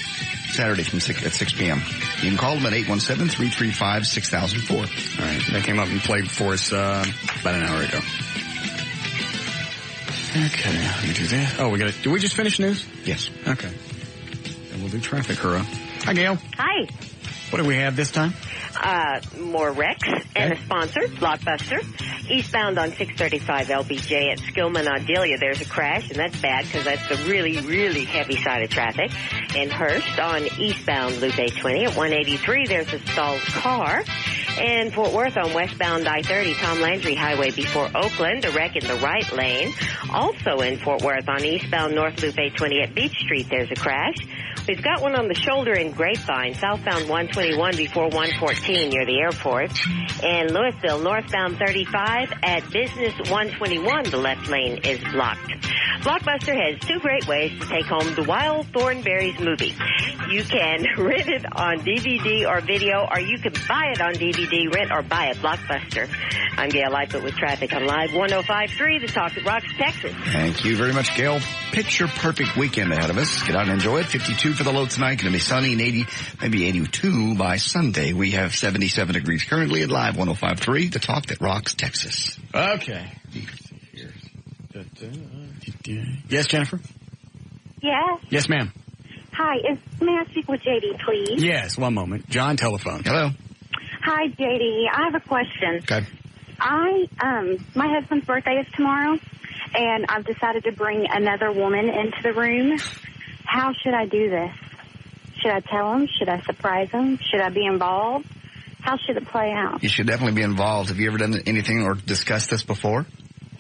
Saturday at 6 p.m. You can call them at 817-335-6004. All right, they came up and played for us about an hour ago. Okay, let me do that. Oh, did we just finish news? Yes. Okay. And we'll do traffic, hurrah. Hi, Gail. Hi. What do we have this time? More Rex and a sponsor, Blockbuster. Eastbound on 635 LBJ at Skillman on Delia, there's a crash, and that's bad because that's the really, really heavy side of traffic. In Hurst on eastbound Loop 820 at 183, there's a stalled car. In Fort Worth on westbound I-30, Tom Landry Highway before Oakland, a wreck in the right lane. Also in Fort Worth on eastbound North Loop 820 at Beach Street, there's a crash. We've got one on the shoulder in Grapevine, southbound 121 before 114 near the airport. In Louisville, northbound 35 at Business 121, the left lane is blocked. Blockbuster has two great ways to take home the Wild Thornberrys movie. You can rent it on DVD or video, or you can buy it on DVD, rent or buy at Blockbuster. I'm Gail Lightfoot with traffic on Live 105.3, The Talk that Rocks, Texas. Thank you very much, Gail. Picture perfect weekend ahead of us. Get out and enjoy it. 52 for the low tonight. Going to be sunny and 80, maybe 82 by Sunday. We have 77 degrees currently at Live 105.3, The Talk that Rocks, Texas. Okay. Yes, Jennifer? Yes. Yes, ma'am. Hi. May I speak with JD, please? Yes, one moment. John, telephone. Hello. Hi, JD. I have a question. Okay. My husband's birthday is tomorrow, and I've decided to bring another woman into the room. How should I do this? Should I tell him? Should I surprise him? Should I be involved? How should it play out? You should definitely be involved. Have you ever done anything or discussed this before?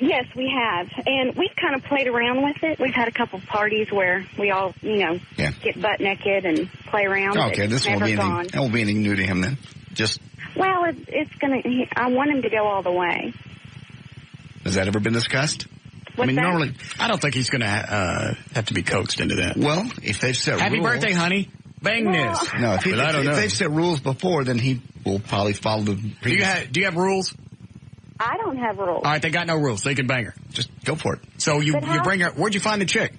Yes, we have. And we've kind of played around with it. We've had a couple parties where we all, get butt naked and play around. Okay, this won't be anything new to him then. Just. Well, I want him to go all the way. Has that ever been discussed? What's that? Normally, I don't think he's going to have to be coaxed into that. Well, if they've set Happy rules. birthday, honey. Bang this. No, if they've set rules before, then he will probably follow the previous. Do you have rules? I don't have rules. All right, they got no rules, so you can bang her. Just go for it. So you bring her. Where'd you find the chick?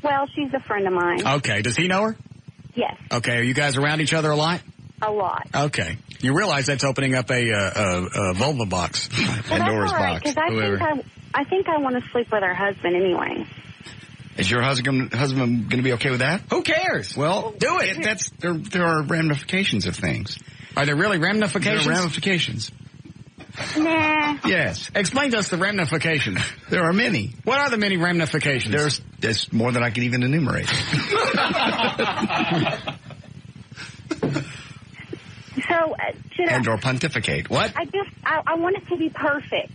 Well, she's a friend of mine. Okay. Does he know her? Yes. Okay. Are you guys around each other a lot? A lot. Okay. You realize that's opening up a vulva box. Pandora's box. Because I think I want to sleep with her husband anyway. Is your husband going to be okay with that? Who cares? Well, do it. There are ramifications of things. Are there really ramifications? There are ramifications. Nah. Yes. Explain to us the ramifications. There are many. What are the many ramifications? There's more than I can even enumerate. So, or pontificate. What? I want it to be perfect.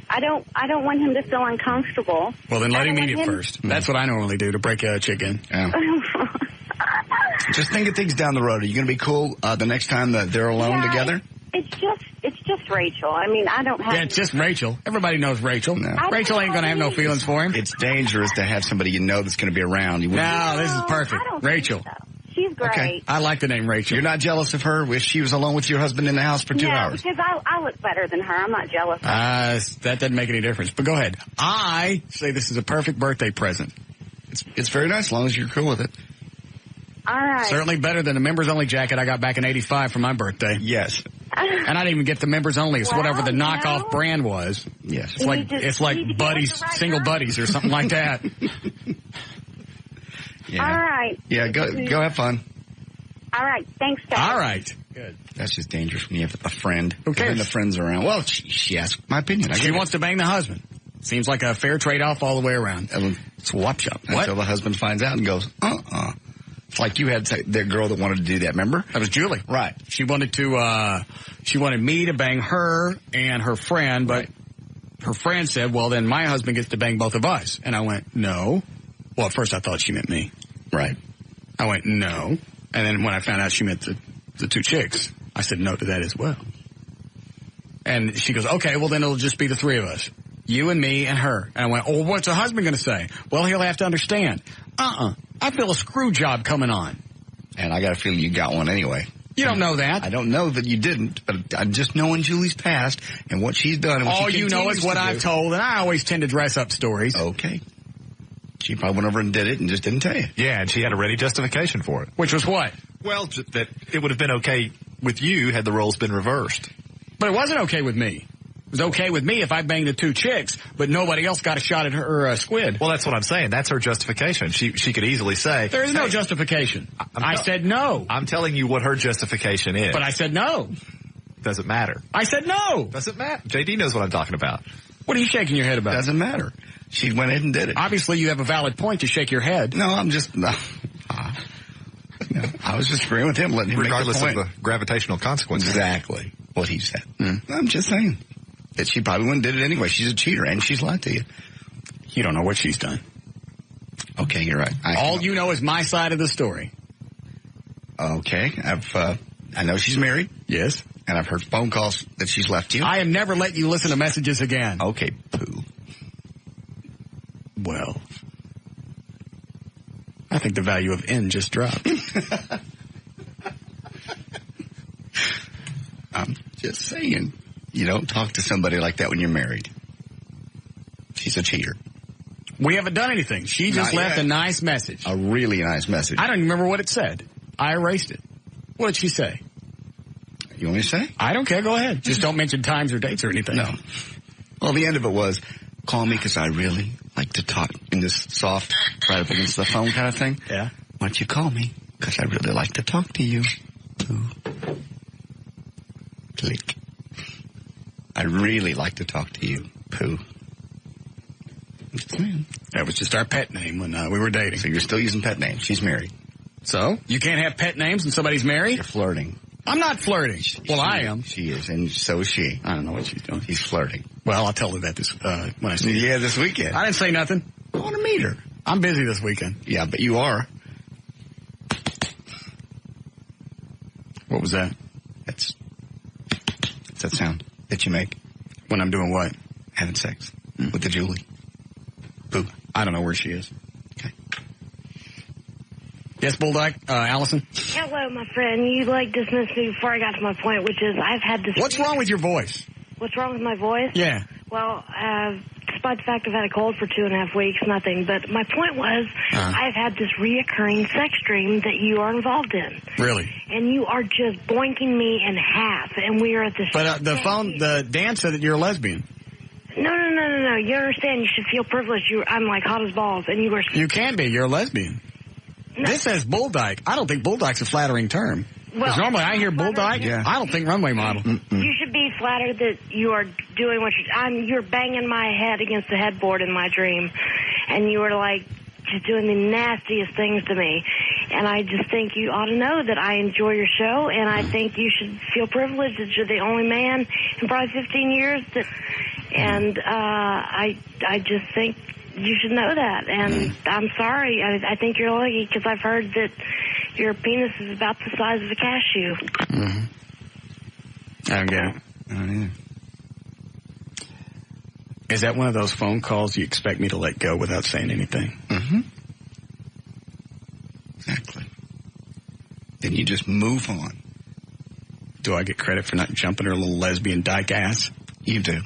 I don't want him to feel uncomfortable. Well, then let him eat it first. That's what I normally do to break a chicken. Yeah. Just think of things down the road. Are you going to be cool the next time that they're alone together? It's just Rachel. I mean, I don't have... Yeah, it's just Rachel. Everybody knows Rachel. No. Rachel ain't going to have no feelings for him. It's dangerous to have somebody you know that's going to be around. No, this is perfect. Rachel. She's great. Okay. I like the name Rachel. You're not jealous of her if she was alone with your husband in the house for 2 hours? No, because I look better than her. I'm not jealous. That doesn't make any difference. But go ahead. I say this is a perfect birthday present. It's very nice as long as you're cool with it. All right. Certainly better than the members-only jacket I got back in '85 for my birthday. Yes. And I didn't even get the members-only. It's whatever the knockoff brand was. Yes. It's like Buddies, Single Buddies or something like that. Yeah. All right. Yeah, go have fun. All right. Thanks, guys. All right. Good. That's just dangerous when you have a friend. Who cares? And the friends around. Well, she asked my opinion. She wants to bang the husband. Seems like a fair trade-off all the way around. Swap shop. Until the husband finds out and goes, It's like you had that girl that wanted to do that, remember? That was Julie. Right. She wanted me to bang her and her friend, but her friend said, well, then my husband gets to bang both of us. And I went, no. Well, at first I thought she meant me. Right. I went, no. And then when I found out she meant the two chicks, I said no to that as well. And she goes, okay, well, then it'll just be the three of us. You and me and her. And I went, oh, what's the husband going to say? Well, he'll have to understand. I feel a screw job coming on. And I got a feeling you got one anyway. You don't know that. I don't know that you didn't, but I'm just knowing Julie's past and what she's done. And what all you know is what I've told, and I always tend to dress up stories. Okay. She probably went over and did it and just didn't tell you. Yeah, and she had a ready justification for it. Which was what? Well, that it would have been okay with you had the roles been reversed. But it wasn't okay with me. It was okay with me if I banged the two chicks, but nobody else got a shot at her squid. Well, that's what I'm saying. That's her justification. She could easily say... There is no justification. I said no. I'm telling you what her justification is. But I said no. Does it matter? I said no. Does it matter? JD knows what I'm talking about. What are you shaking your head about? Doesn't matter. She went ahead and did it. Obviously, you have a valid point to shake your head. No, I'm just... No. I was just agreeing with him, letting him regardless make the point. of the gravitational consequences. Exactly what he said. I'm just saying that she probably wouldn't did it anyway. She's a cheater, and she's lied to you. You don't know what she's done. Okay, you're right. All you know is my side of the story. Okay, I know she's married. Yes. And I've heard phone calls that she's left you. I have never let you listen to messages again. Okay, poo. Well, I think the value of N just dropped. I'm just saying, you don't talk to somebody like that when you're married. She's a cheater. We haven't done anything. She just left a nice message. A really nice message. I don't even remember what it said. I erased it. What did she say? You want me to say? I don't care. Go ahead. Just don't mention times or dates or anything. No. Well, the end of it was, call me because I really like to talk in this soft, right up against the phone kind of thing. Yeah. Why don't you call me? Because I really like to talk to you. Pooh. Click. I really like to talk to you. Pooh. That was just our pet name when we were dating. So you're still using pet names. She's married. So? You can't have pet names when somebody's married? You're flirting. I'm not flirting. I am. She is, and so is she. I don't know what she's doing. She's flirting. Well, I'll tell her that when I see her. Yeah, this weekend. I didn't say nothing. I want to meet her. I'm busy this weekend. Yeah, but you are. What was that? That's that sound that you make. When I'm doing what? Having sex with the Julie. Pooh. I don't know where she is. Okay. Yes, Bulldog, Allison? Hello, my friend. You, dismissed me before I got to my point, which is I've had this... What's wrong with your voice? What's wrong with my voice? Yeah. Well, despite the fact I've had a cold for 2.5 weeks, nothing. But my point was I've had this reoccurring sex dream that you are involved in. Really? And you are just boinking me in half, and we are at this... But the Dan said that you're a lesbian. No. You understand? You should feel privileged. I'm like hot as balls, and you are... You can be. You're a lesbian. No. This says bulldog. I don't think bulldog's a flattering term. Because normally I hear bulldog. Yeah. I don't think runway model. You should be flattered that you are doing what you're banging my head against the headboard in my dream, and you were just doing the nastiest things to me. And I just think you ought to know that I enjoy your show, and I think you should feel privileged that you're the only man in probably 15 years that. And I just think you should know that. And I'm sorry. I think you're lucky because I've heard that your penis is about the size of a cashew. I don't get it. I don't either. Is that one of those phone calls you expect me to let go without saying anything? Mm-hmm. Exactly. Then you just move on. Do I get credit for not jumping her little lesbian dyke ass? You do.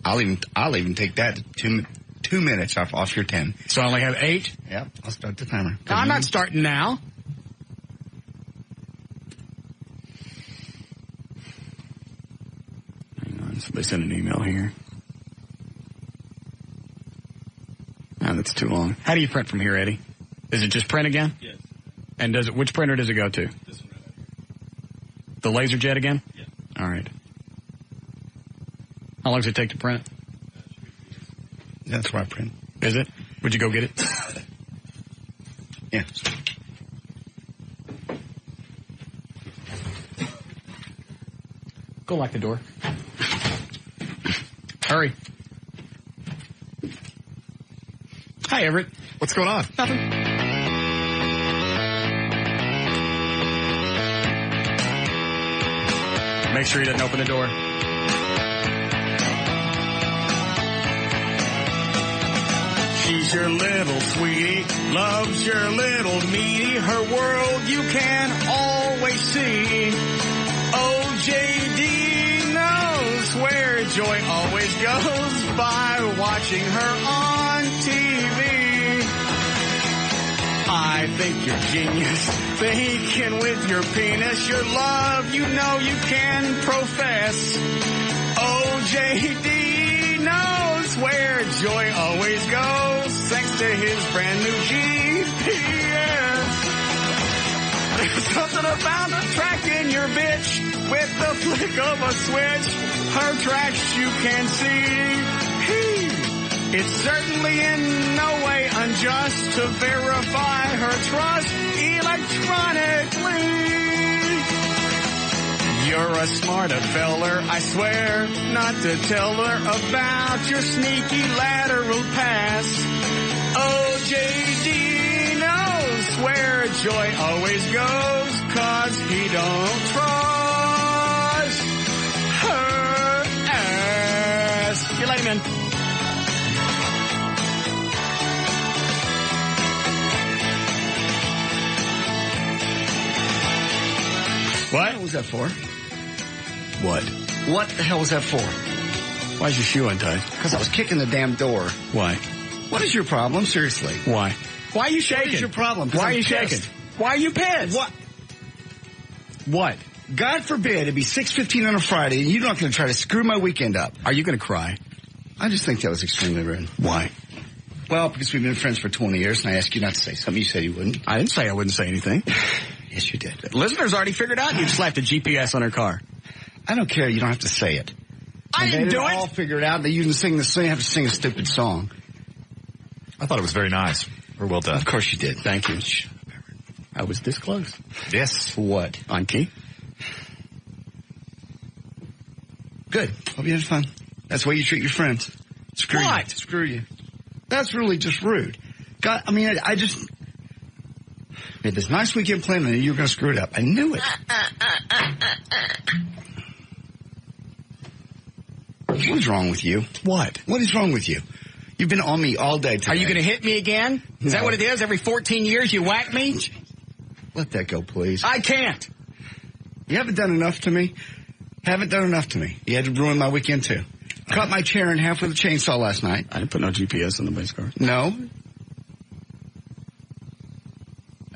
I'll even take that 2 minutes off your 10. So I only have 8? Yep. I'll start the timer. No, I'm not starting now. Hang on. Somebody sent an email here. Oh, that's too long. How do you print from here, Eddie? Is it just print again? Yes. And which printer does it go to? This one right here. The LaserJet again? Yeah. All right. How long does it take to print? That's where I print. Is it? Would you go get it? Yeah. Go lock the door. Hurry. Hi, Everett. What's going on? Nothing. Make sure he doesn't open the door. She's your little sweetie, loves your little meaty, her world you can always see. OJD knows where joy always goes by watching her on TV. I think you're genius, thinking with your penis, your love you know you can profess. OJD knows where joy always goes, thanks to his brand new GPS. Something about attracting your bitch with the flick of a switch. Her tracks you can see. It's certainly in no way unjust to verify her trust electronically. You're a smarter feller, I swear, not to tell her about your sneaky lateral pass. OJD knows where Joy always goes, 'cause he don't trust her ass. You let him in. What was that for? What? What the hell was that for? Why's your shoe untied? Because I was kicking the damn door. Why? What is your problem? Seriously. Why? Why are you shaking? What is your problem? Why are you shaking? Why are you pissed? What? What? God forbid it'd be 6:15 on a Friday and you're not going to try to screw my weekend up. Are you going to cry? I just think that was extremely rude. Why? Well, because we've been friends for 20 years and I asked you not to say something. You said you wouldn't. I didn't say I wouldn't say anything. Yes, you did. Listeners already figured out you slapped a GPS on her car. I don't care. You don't have to say it. I didn't do it. They all figured out that you didn't have to sing a stupid song. I thought it was very nice. Or well done. Of course you did. Thank you. I was this close. Yes. What? On key. Good. Hope you had fun. That's the way you treat your friends. Screw what? You. Screw you. That's really just rude. God, I mean, I just... We had this nice weekend plan and you were going to screw it up. I knew it. What is wrong with you? What? What is wrong with you? You've been on me all day today. Are you going to hit me again? Is that what it is? Every 14 years you whack me? Let that go, please. I can't. You haven't done enough to me. Haven't done enough to me. You had to ruin my weekend, too. Cut my chair in half with a chainsaw last night. I didn't put no GPS on the base car. No.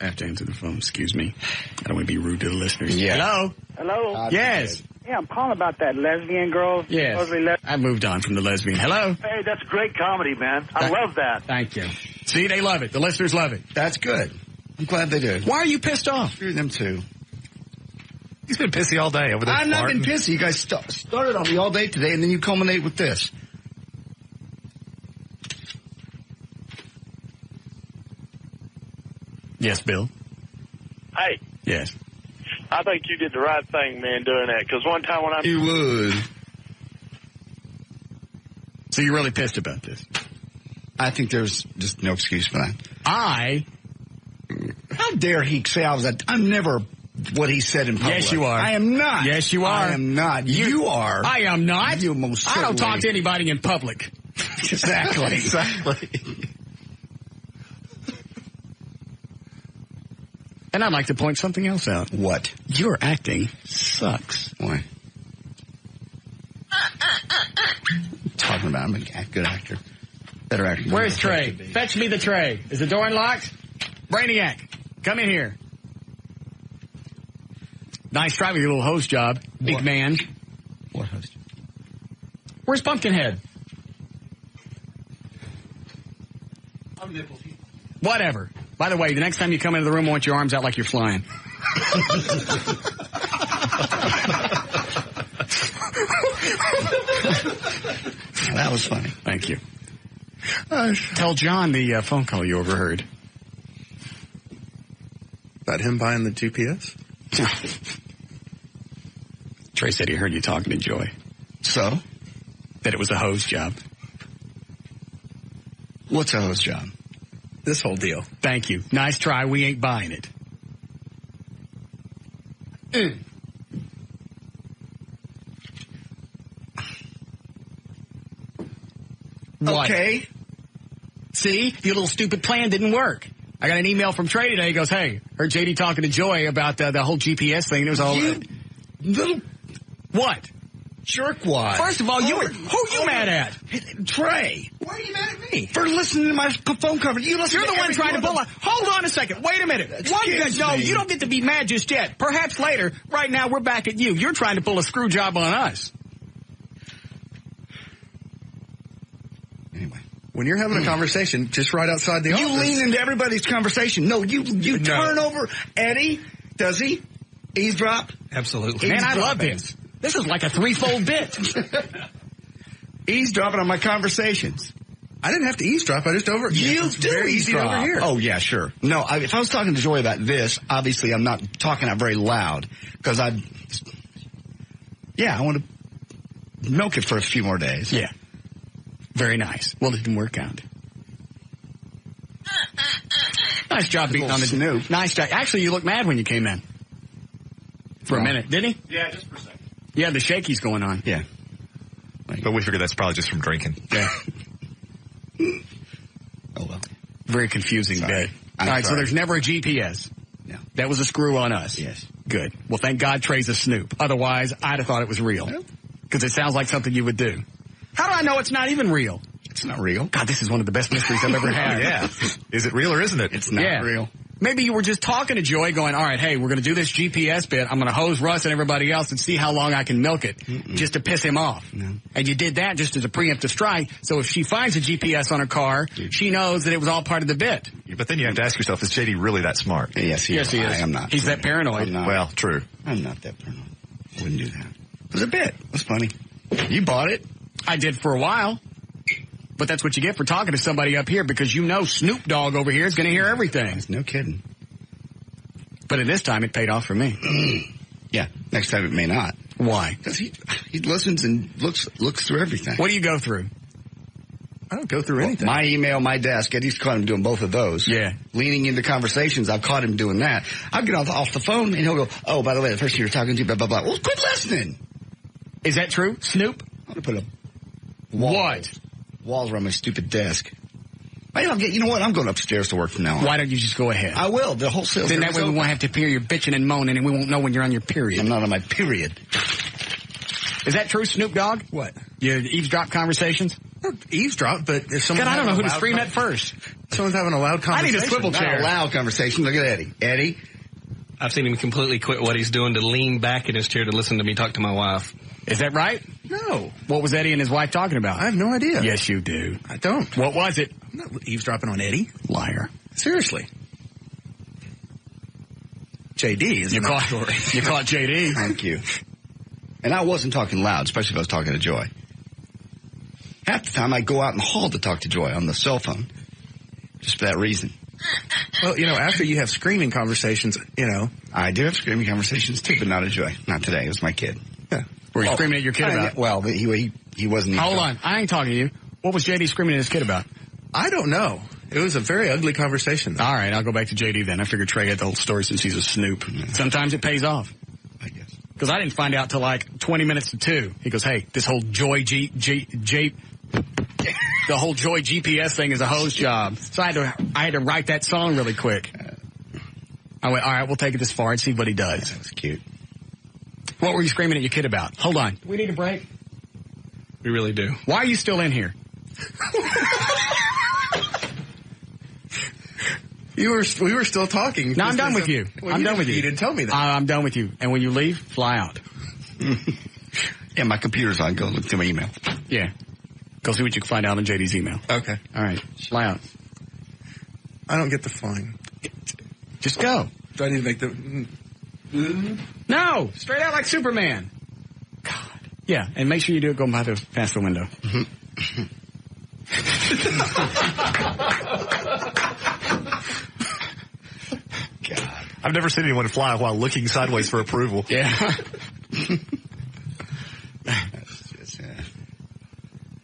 I have to answer the phone. Excuse me. I don't want to be rude to the listeners. Yeah. Hello? Hello? Yes. Yeah, I'm calling about that lesbian girl. Yes. I moved on from the lesbian. Hello? Hey, that's great comedy, man. I love that. Thank you. See, they love it. The listeners love it. That's good. I'm glad they do. Why are you pissed off? Screw them too. He's been pissy all day over there. I've not been pissy. You guys started on me all day today, and then you culminate with this. Yes, Bill? Hey. Yes. I think you did the right thing, man, doing that. Because one time when You would. So you're really pissed about this? I think there's just no excuse for that. How dare he say I'm never what he said in public. Yes, you are. I am not. Yes, you are. I am not. You are. I am not. You most I don't talk to anybody in public. Exactly. Exactly. And I'd like to point something else out. What? Your acting sucks. Why? Talking about I'm a good actor. Better actor. Where's Trey? Fetch me the tray. Is the door unlocked? Brainiac, come in here. Nice try with your little host job, big man. What host? Where's Pumpkinhead? Whatever. By the way, the next time you come into the room, I want your arms out like you're flying. That was funny. Thank you. Tell John the phone call you overheard. About him buying the GPS? Trey said he heard you talking to Joy. So? That it was a hose job. What's a hose job? This whole deal. Thank you. Nice try. We ain't buying it. Okay. See? Your little stupid plan didn't work. I got an email from Trey today. He goes, hey, heard JD talking to Joy about the whole GPS thing. It was all... little... What? Jerkwad. First of all, who you mad at? Trey. Why are you mad at me? For listening to my phone coverage. You're the one trying to pull up. Hold on a second. Wait a minute. No, you don't get to be mad just yet. Perhaps later. Right now, we're back at you. You're trying to pull a screw job on us. Anyway. When you're having a conversation, just right outside the office. You lean into everybody's conversation. No, you turn over, Eddie. Does he? Eavesdrop? Absolutely. Man, I love this. This is like a threefold bit. Eavesdropping on my conversations. I didn't have to eavesdrop. I just overheard. You do very easy to eavesdrop. overhear. Oh, yeah, sure. No, if I was talking to Joy about this, obviously I'm not talking out very loud because I want to milk it for a few more days. Yeah. Very nice. Well, it didn't work out. Nice job beating on the Snoop. Nice job. Actually, you looked mad when you came in. For a minute, didn't he? Yeah, just for a second. Yeah, the shakies going on. Yeah. But we figure that's probably just from drinking. Yeah. Oh, well. Very confusing day. All right, so there's never a GPS. No. That was a screw on us. Yes. Good. Well, thank God Trey's a snoop. Otherwise, I'd have thought it was real. Because it sounds like something you would do. How do I know it's not even real? It's not real. God, this is one of the best mysteries I've ever had. Yeah. Is it real or isn't it? It's not real. Maybe you were just talking to Joy going, all right, hey, we're going to do this GPS bit. I'm going to hose Russ and everybody else and see how long I can milk it just to piss him off. No. And you did that just as a preemptive strike. So if she finds a GPS on her car, she knows that it was all part of the bit. But then you have to ask yourself, is JD really that smart? Yes, he is. I am not. He's that paranoid. Well, true. I'm not that paranoid. I wouldn't do that. It was a bit. It was funny. You bought it. I did for a while. But that's what you get for talking to somebody up here because you know Snoop Dogg over here is going to hear everything. No kidding. But at this time, it paid off for me. Yeah. Next time it may not. Why? Because he listens and looks through everything. What do you go through? I don't go through anything. My email, my desk. Eddie's caught him doing both of those. Yeah. Leaning into conversations. I've caught him doing that. I'll get off the phone and he'll go, oh, by the way, the person you're talking to, blah, blah, blah. Well, quit listening. Is that true? Snoop? I'm going to put a walls around my stupid desk. You know what? I'm going upstairs to work from now on. Why don't you just go ahead? I will. The whole sales. Then that way we won't have to hear your bitching and moaning and we won't know when you're on your period. I'm not on my period. Is that true, Snoop Dogg? What? Your eavesdrop conversations? Eavesdrop, but if someone... God, I don't know who to scream at first. Someone's having a loud conversation. I need a swivel chair. Not a loud conversation. Look at Eddie. Eddie? I've seen him completely quit what he's doing to lean back in his chair to listen to me talk to my wife. Is that right? No. What was Eddie and his wife talking about? I have no idea. Yes, you do. I don't. What was it? I'm not eavesdropping on Eddie. Liar. Seriously. JD is you caught JD. Thank you. And I wasn't talking loud, especially if I was talking to Joy. Half the time I go out in the hall to talk to Joy on the cell phone. Just for that reason. Well, after you have screaming conversations, I do have screaming conversations too, but not a Joy. Not today. It was my kid. Yeah. Were you screaming at your kid about? Well, he wasn't. Hold on. I ain't talking to you. What was JD screaming at his kid about? I don't know. It was a very ugly conversation, though. All right, I'll go back to JD then. I figured Trey had the whole story since he's a snoop. Sometimes it pays off. I guess. Because I didn't find out till like 20 minutes to 2. He goes, hey, this whole the whole Joy GPS thing is a hose job. So I had to write that song really quick. I went, all right, we'll take it this far and see what he does. That was cute. What were you screaming at your kid about? Hold on. Do we need a break? We really do. Why are you still in here? We were still talking. No, I'm done with you. I'm done with you. You didn't tell me that. I'm done with you. And when you leave, fly out. Yeah, my computer's on. Go look through my email. Yeah. Go see what you can find out on JD's email. Okay. All right. Fly out. I don't get the flying. Just go. Do I need to make the... No! Straight out like Superman. God. Yeah, and make sure you do it going by past the window. God. I've never seen anyone fly while looking sideways for approval. Yeah.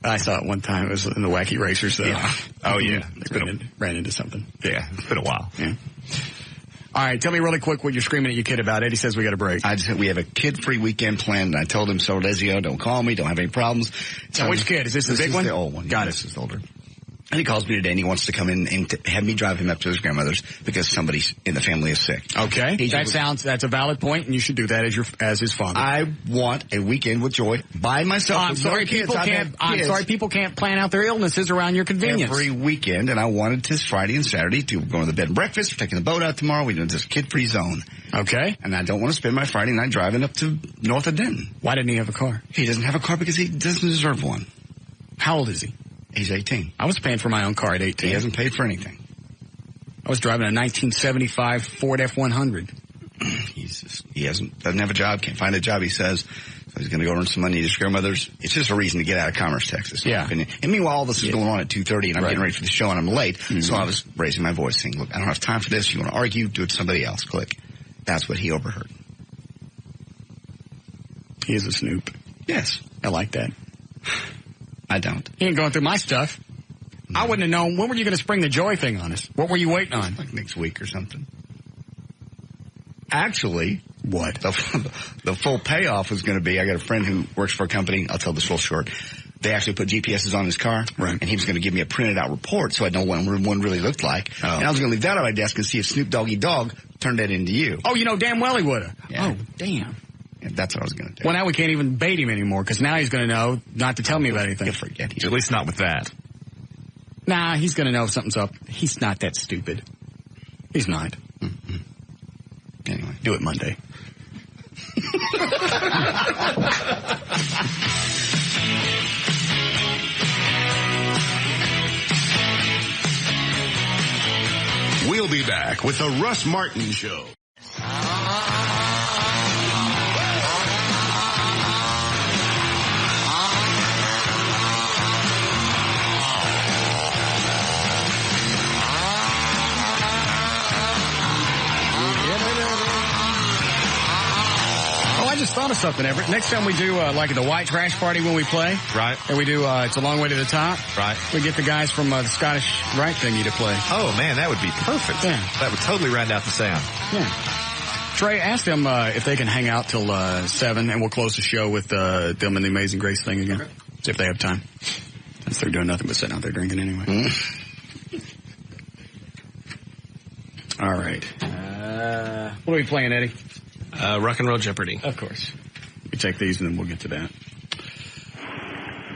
I saw it one time. It was in the Wacky Racers, though. Yeah. Oh, yeah. Ran into something. Yeah, it's been a while. Yeah. All right, tell me really quick what you're screaming at your kid about. Eddie says we got a break. We have a kid-free weekend planned, and I told him, so Lesio, don't call me, don't have any problems. So which kid? Is this the big one? The old one. Got it. This is the older. And he calls me today, and he wants to come in and have me drive him up to his grandmother's because somebody in the family is sick. Okay, that's a valid point, and you should do that as his father. I want a weekend with Joy by myself. I'm sorry people can't plan out their illnesses around your convenience every weekend, and I wanted this Friday and Saturday to go to the bed and breakfast. We're taking the boat out tomorrow. We're doing this kid-free zone. Okay, and I don't want to spend my Friday night driving up to north of Denton. Why didn't he have a car? He doesn't have a car because he doesn't deserve one. How old is he? He's 18. I was paying for my own car at 18. He hasn't paid for anything. I was driving a 1975 Ford F-100. doesn't have a job, can't find a job, he says. So he's going to go earn some money to his grandmother's. It's just a reason to get out of Commerce, Texas. Yeah. And meanwhile, all this is going on at 2:30, and I'm getting ready for the show, and I'm late. Mm-hmm. So I was raising my voice, saying, look, I don't have time for this. You want to argue? Do it to somebody else. Click. That's what he overheard. He is a snoop. Yes. I like that. I don't. He ain't going through my stuff. No. I wouldn't have known. When were you going to spring the joy thing on us? What were you waiting on? Like next week or something. Actually, what? The full payoff was going to be, I got a friend who works for a company, I'll tell this real short. They actually put GPSs on his car, right. And he was going to give me a printed out report so I'd know what one really looked like. Oh. And I was going to leave that on my desk and see if Snoop Doggy Dogg turned that into you. Oh, you know damn well he would have. Yeah. Oh, damn. Yeah, that's what I was going to do. Well, now we can't even bait him anymore because now he's going to know not to tell me about anything. He'll forget. At least not with that. Nah, he's going to know if something's up. He's not that stupid. He's not. Mm-hmm. Anyway. Do it Monday. We'll be back with the Russ Martin Show. I just thought of something, Everett. Next time we do, like the white trash party when we play. Right. And we do, It's a Long Way to the Top. Right. We get the guys from the Scottish Rite thingy to play. Oh, man, that would be perfect. Yeah. That would totally round out the sound. Yeah. Trey, ask them if they can hang out till 7, and we'll close the show with them and the Amazing Grace thing again. Okay. See if they have time. Since they're doing nothing but sitting out there drinking anyway. Mm. All right. What are we playing, Eddie? Rock and Roll Jeopardy. Of course. We take these and then we'll get to that.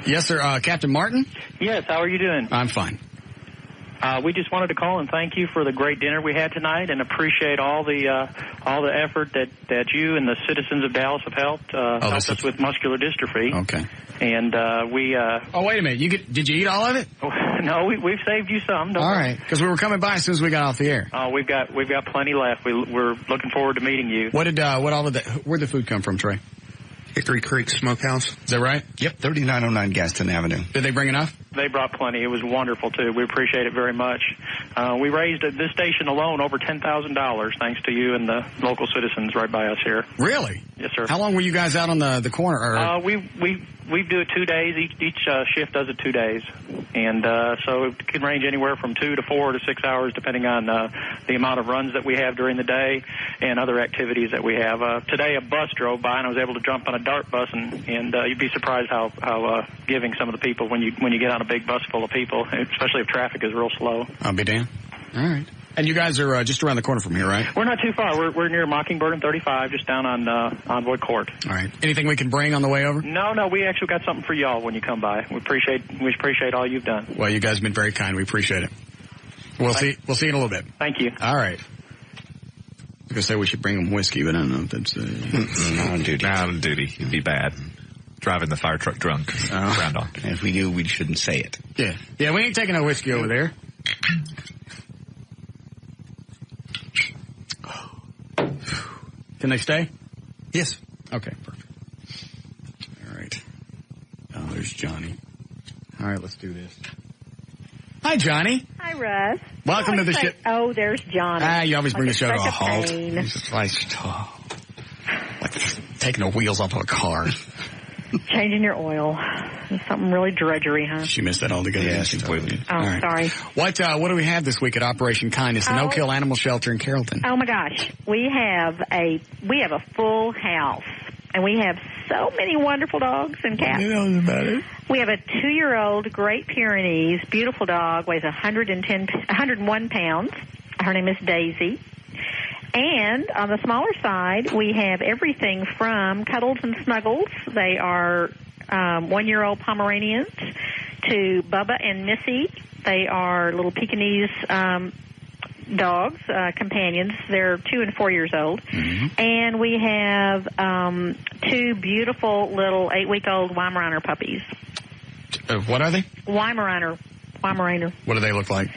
Yes, sir. Captain Martin? Yes, how are you doing? I'm fine. We just wanted to call and thank you for the great dinner we had tonight and appreciate all the effort that you and the citizens of Dallas have helped us with muscular dystrophy. Okay. And we... oh, wait a minute. Did you eat all of it? No, we've saved you some. All right, because we were coming by as soon as we got off the air. Oh, we've got plenty left. We're looking forward to meeting you. Where'd the food come from, Trey? Hickory Creek Smokehouse. Is that right? Yep, 3909 Gaston Avenue. Did they bring enough? They brought plenty. It was wonderful, too. We appreciate it very much. We raised at this station alone over $10,000 thanks to you and the local citizens right by us here. Really? Yes, sir. How long were you guys out on the corner? We do it 2 days. Each shift does it 2 days. And so it can range anywhere from 2 to 4 to 6 hours depending on the amount of runs that we have during the day and other activities that we have. Today a bus drove by and I was able to jump on a dart bus and you'd be surprised how giving some of the people when you get on a big bus full of people, especially if traffic is real slow. I'll be damned. All right. And you guys are just around the corner from here, right? We're not too far. We're near Mockingbird and 35, just down on Envoy Court. All right. Anything we can bring on the way over? No, we actually got something for y'all when you come by. We appreciate all you've done. Well, you guys have been very kind. We appreciate it. We'll see you in a little bit. Thank you. All right. I was going to say we should bring them whiskey, but I don't know if that's not on duty. Not on duty. It'd be bad. Driving the fire truck drunk around on. And if we do, we shouldn't say it. Yeah. Yeah, we ain't taking no whiskey over there. Can they stay? Yes. Okay, perfect. All right. Oh, there's Johnny. All right, let's do this. Hi, Johnny. Hi, Russ. Welcome to the show. Oh, there's Johnny. You always bring the show to a halt. Pain. It's like taking the wheels off of a car. Changing your oil. Something really drudgery, huh? She missed that altogether. Yeah, she completely. Oh, right. Sorry. What do we have this week at Operation Kindness, the No-Kill Animal Shelter in Carrollton? Oh my gosh, we have a full house, and we have so many wonderful dogs and cats. Tell us about it. We have a 2-year-old Great Pyrenees, beautiful dog, weighs 101 pounds. Her name is Daisy. And on the smaller side, we have everything from Cuddles and Snuggles. They are 1-year-old Pomeranians to Bubba and Missy. They are little Pekingese dogs, companions. They're 2 and 4 years old. Mm-hmm. And we have 2 beautiful little 8-week-old Weimaraner puppies. What are they? Weimaraner. What do they look like?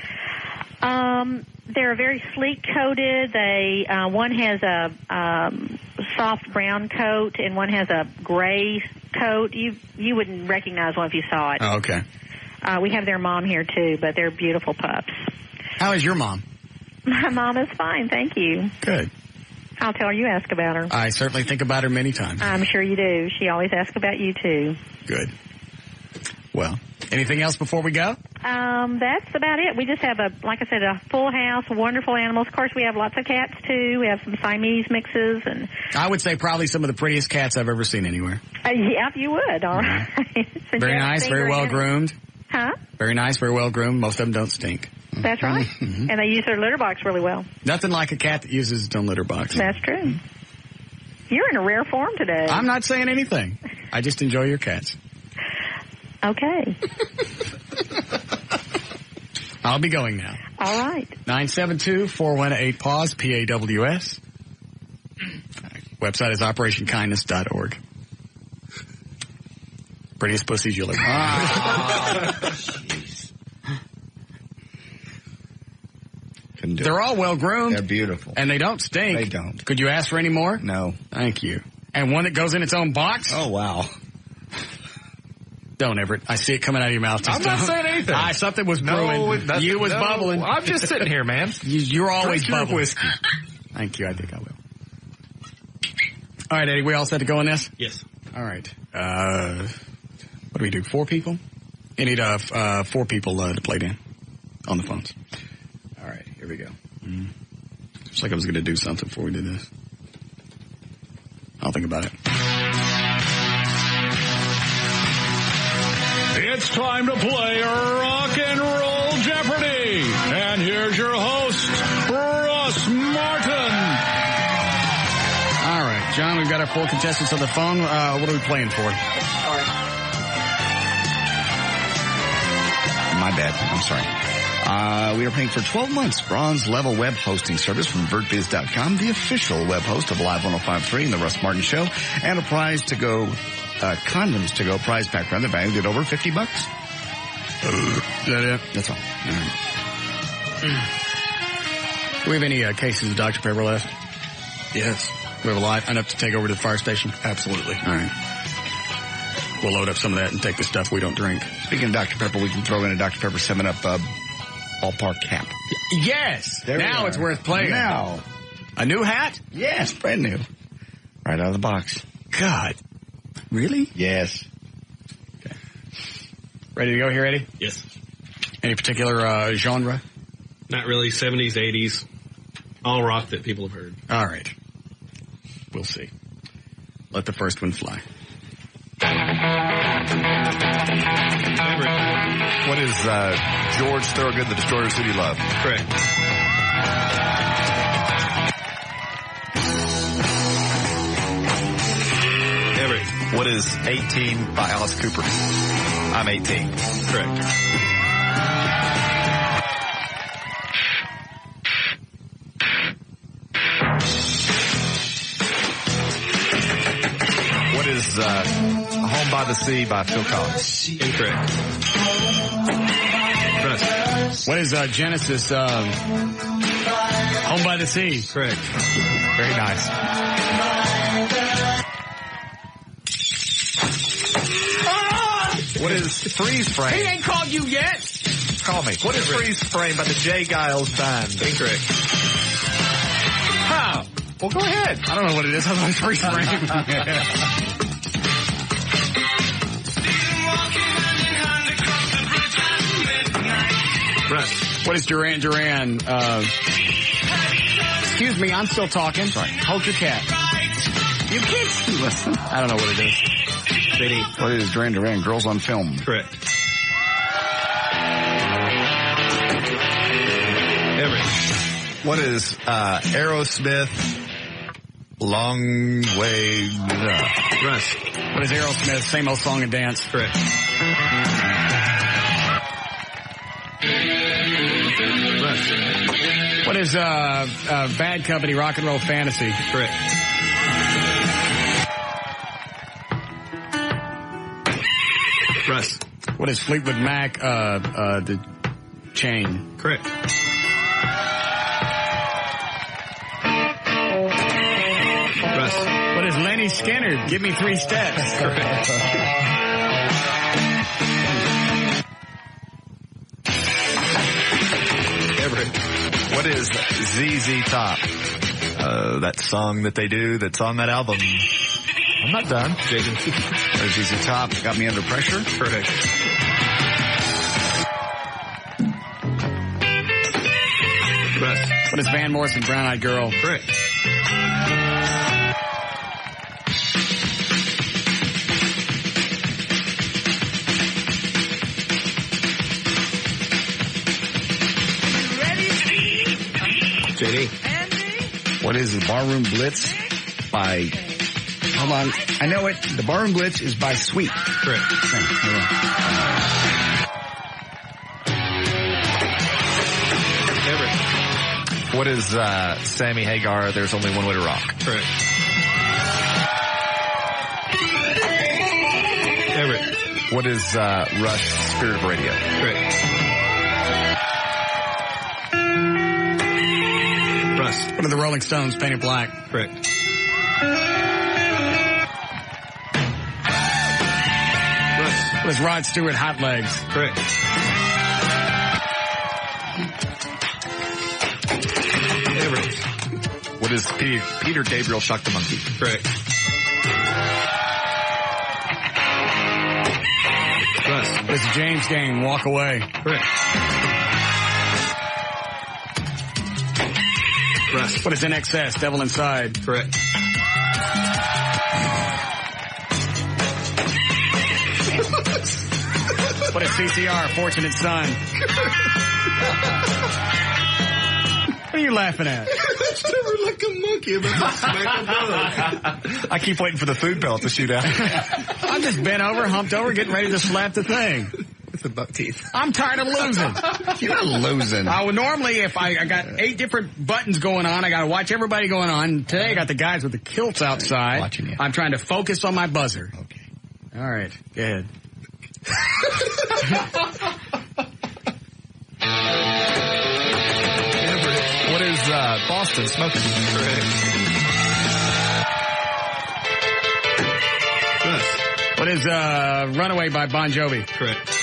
They're very sleek coated. They one has a soft brown coat and one has a gray coat. You wouldn't recognize one if you saw it. Oh, okay. We have their mom here too, but they're beautiful pups. How is your mom? My mom is fine, thank you. Good. I'll tell her you ask about her. I certainly think about her many times. I'm sure you do. She always asks about you too. Good. Well, anything else before we go? That's about it. We just have like I said, a full house, wonderful animals. Of course, we have lots of cats too. We have some Siamese mixes, and I would say probably some of the prettiest cats I've ever seen anywhere. Yeah, you would. All right. Very nice, very well groomed. Huh? Very nice, very well groomed. Most of them don't stink. That's right. Mm-hmm. And they use their litter box really well. Nothing like a cat that uses its own litter box. That's true. You're in a rare form today. I'm not saying anything. I just enjoy your cats. Okay. I'll be going now. All right. 972-418-PAWS, PAWS. Website is operationkindness.org. Prettiest pussies you'll ever They're all well groomed. They're beautiful. And they don't stink. They don't. Could you ask for any more? No. Thank you. And one that goes in its own box? Oh, wow. Don't, Everett. I see it coming out of your mouth. I'm not saying anything. Something was brewing. You was bubbling. I'm just sitting here, man. You're always Drink your bubbling. whiskey. Thank you. I think I will. All right, Eddie. We all set to go on this? Yes. All right. What do we do? 4 people? You need 4 people to play in on the phones. All right. Here we go. Looks like I was going to do something before we did this. I'll think about it. It's time to play Rock and Roll Jeopardy! And here's your host, Russ Martin. All right, John, we've got our 4 contestants on the phone. What are we playing for? My bad. I'm sorry. We are paying for 12 months bronze level web hosting service from VertBiz.com, the official web host of Live 105.3 and the Russ Martin Show, and a prize to go, condoms to go prize pack round the valued at over $50. Is that it? That's all. Right. Do we have any cases of Dr. Pepper left? Yes. We have a lot enough to take over to the fire station? Absolutely. All right. We'll load up some of that and take the stuff we don't drink. Speaking of Dr. Pepper, we can throw in a Dr. Pepper 7-Up ballpark cap. Yes! Now it's worth playing. Now. A new hat? Yes, brand new. Right out of the box. God. Really? Yes. Okay. Ready to go here, Eddie? Yes. Any particular genre? Not really. 70s, 80s. All rock that people have heard. All right. We'll see. Let the first one fly. What is George Thorogood, the Destroyers Who You Love? Correct. Everett. What is 18 by Alice Cooper? I'm 18. Correct. What is Home by the Sea by Phil Collins? Incorrect. Russ. What is Genesis Home by the Sea? Correct. Very nice. What is Freeze Frame? He ain't called you yet. Call me. What is Freeze Frame by the J. Giles Band? Incorrect. How? Well, go ahead. I don't know what it is. I thought it was Freeze Frame. Russ. What is Duran Duran? Excuse me, I'm still talking. Sorry. Hold your cat. You can't listen. I don't know what it is. JD. What is Duran Duran? Girls on Film. Correct. Everett. What is Aerosmith? Long Way. Russ. What is Aerosmith? Same old song and dance. Correct. Russ. What is Bad Company? Rock and Roll Fantasy. Correct. Russ. What is Fleetwood Mac? The Chain. Correct. Skinner. Give me 3 steps. Correct. Everett, what is ZZ Top? That song that they do that's on that album. I'm not done. Jason. There's ZZ Top. Got Me Under Pressure. Correct. What is Van Morrison, Brown Eyed Girl? Correct. JD. What is the Barroom Blitz by... Hold on. I know it. The Barroom Blitz is by Sweet. Correct. Everett. What is Sammy Hagar, There's Only One Way to Rock? Correct. Everett. What is Rush, Spirit of Radio? Correct. Russ. What are the Rolling Stones, Painted Black? Correct. Russ. What is Rod Stewart, Hot Legs? Correct. Everett. What is Peter Gabriel, Shock the Monkey? Correct. Russ. What is James Game, Walk Away? Correct. Russ. What is NXS, Devil Inside? Correct. What is CCR, Fortunate Son? What are you laughing at? It's never like a monkey about to smack a dog. I keep waiting for the food pellet to shoot out. I'm just bent over, humped over, getting ready to slap the thing. With the buck teeth. I'm tired of losing. You're not losing. Normally, if I got 8 different buttons going on, I got to watch everybody going on. Today, I got the guys with the kilts outside. Watching you. I'm trying to focus on my buzzer. Okay. All right. Go ahead. What is Boston Smoking? Correct. Russ. What is Runaway by Bon Jovi? Correct.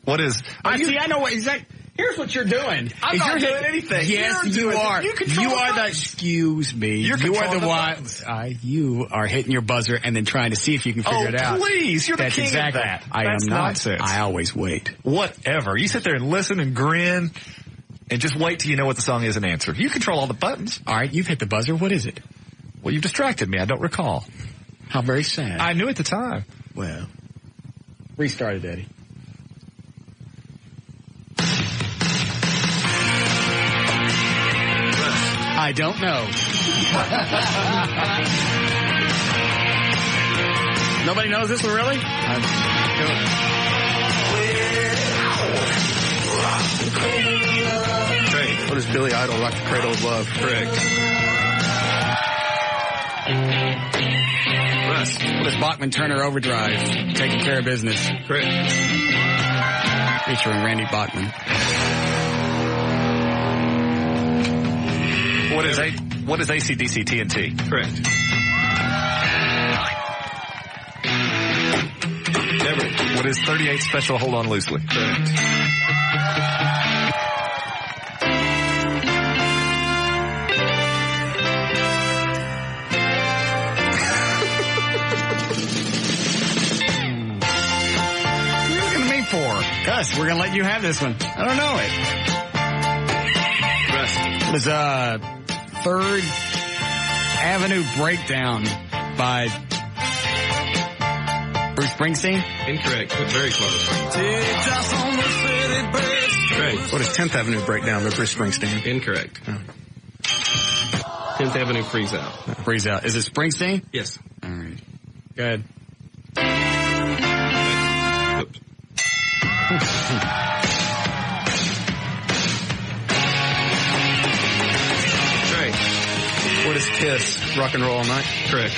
What is... I know what... Is that... Here's what you're doing. I'm not doing anything. Yes, you are. You are the... Excuse me. You are the one... you are hitting your buzzer and then trying to see if you can figure it out. Oh, please. You're the That's king exactly, of that. I That's am not. nonsense. I always wait. Whatever. You sit there and listen and grin and just wait till you know what the song is and answer. You control all the buttons. All right, you've hit the buzzer. What is it? Well, you've distracted me. I don't recall. How very sad. I knew at the time. Well, restart it, Eddie. I don't know. Nobody knows this one, really? Great. What is Billy Idol, Rock the Cradle of Love? Correct. Russ. What is Bachman Turner Overdrive? Taking Care of Business. Correct. Featuring Randy Bachman. What is AC/DC TNT? Correct. Everett. What is 38 Special Hold On Loosely? Correct. What are you looking at me for? Gus, we're going to let you have this one. I don't know it. Russ. What is, Third Avenue Breakdown by Bruce Springsteen? Incorrect, but very close. Correct. What is 10th Avenue Breakdown by Bruce Springsteen? Incorrect. Oh. 10th Avenue Freeze Out. Freeze Out. Is it Springsteen? Yes. All right. Go ahead. Oops. What is Kiss? Rock and Roll All Night? Correct.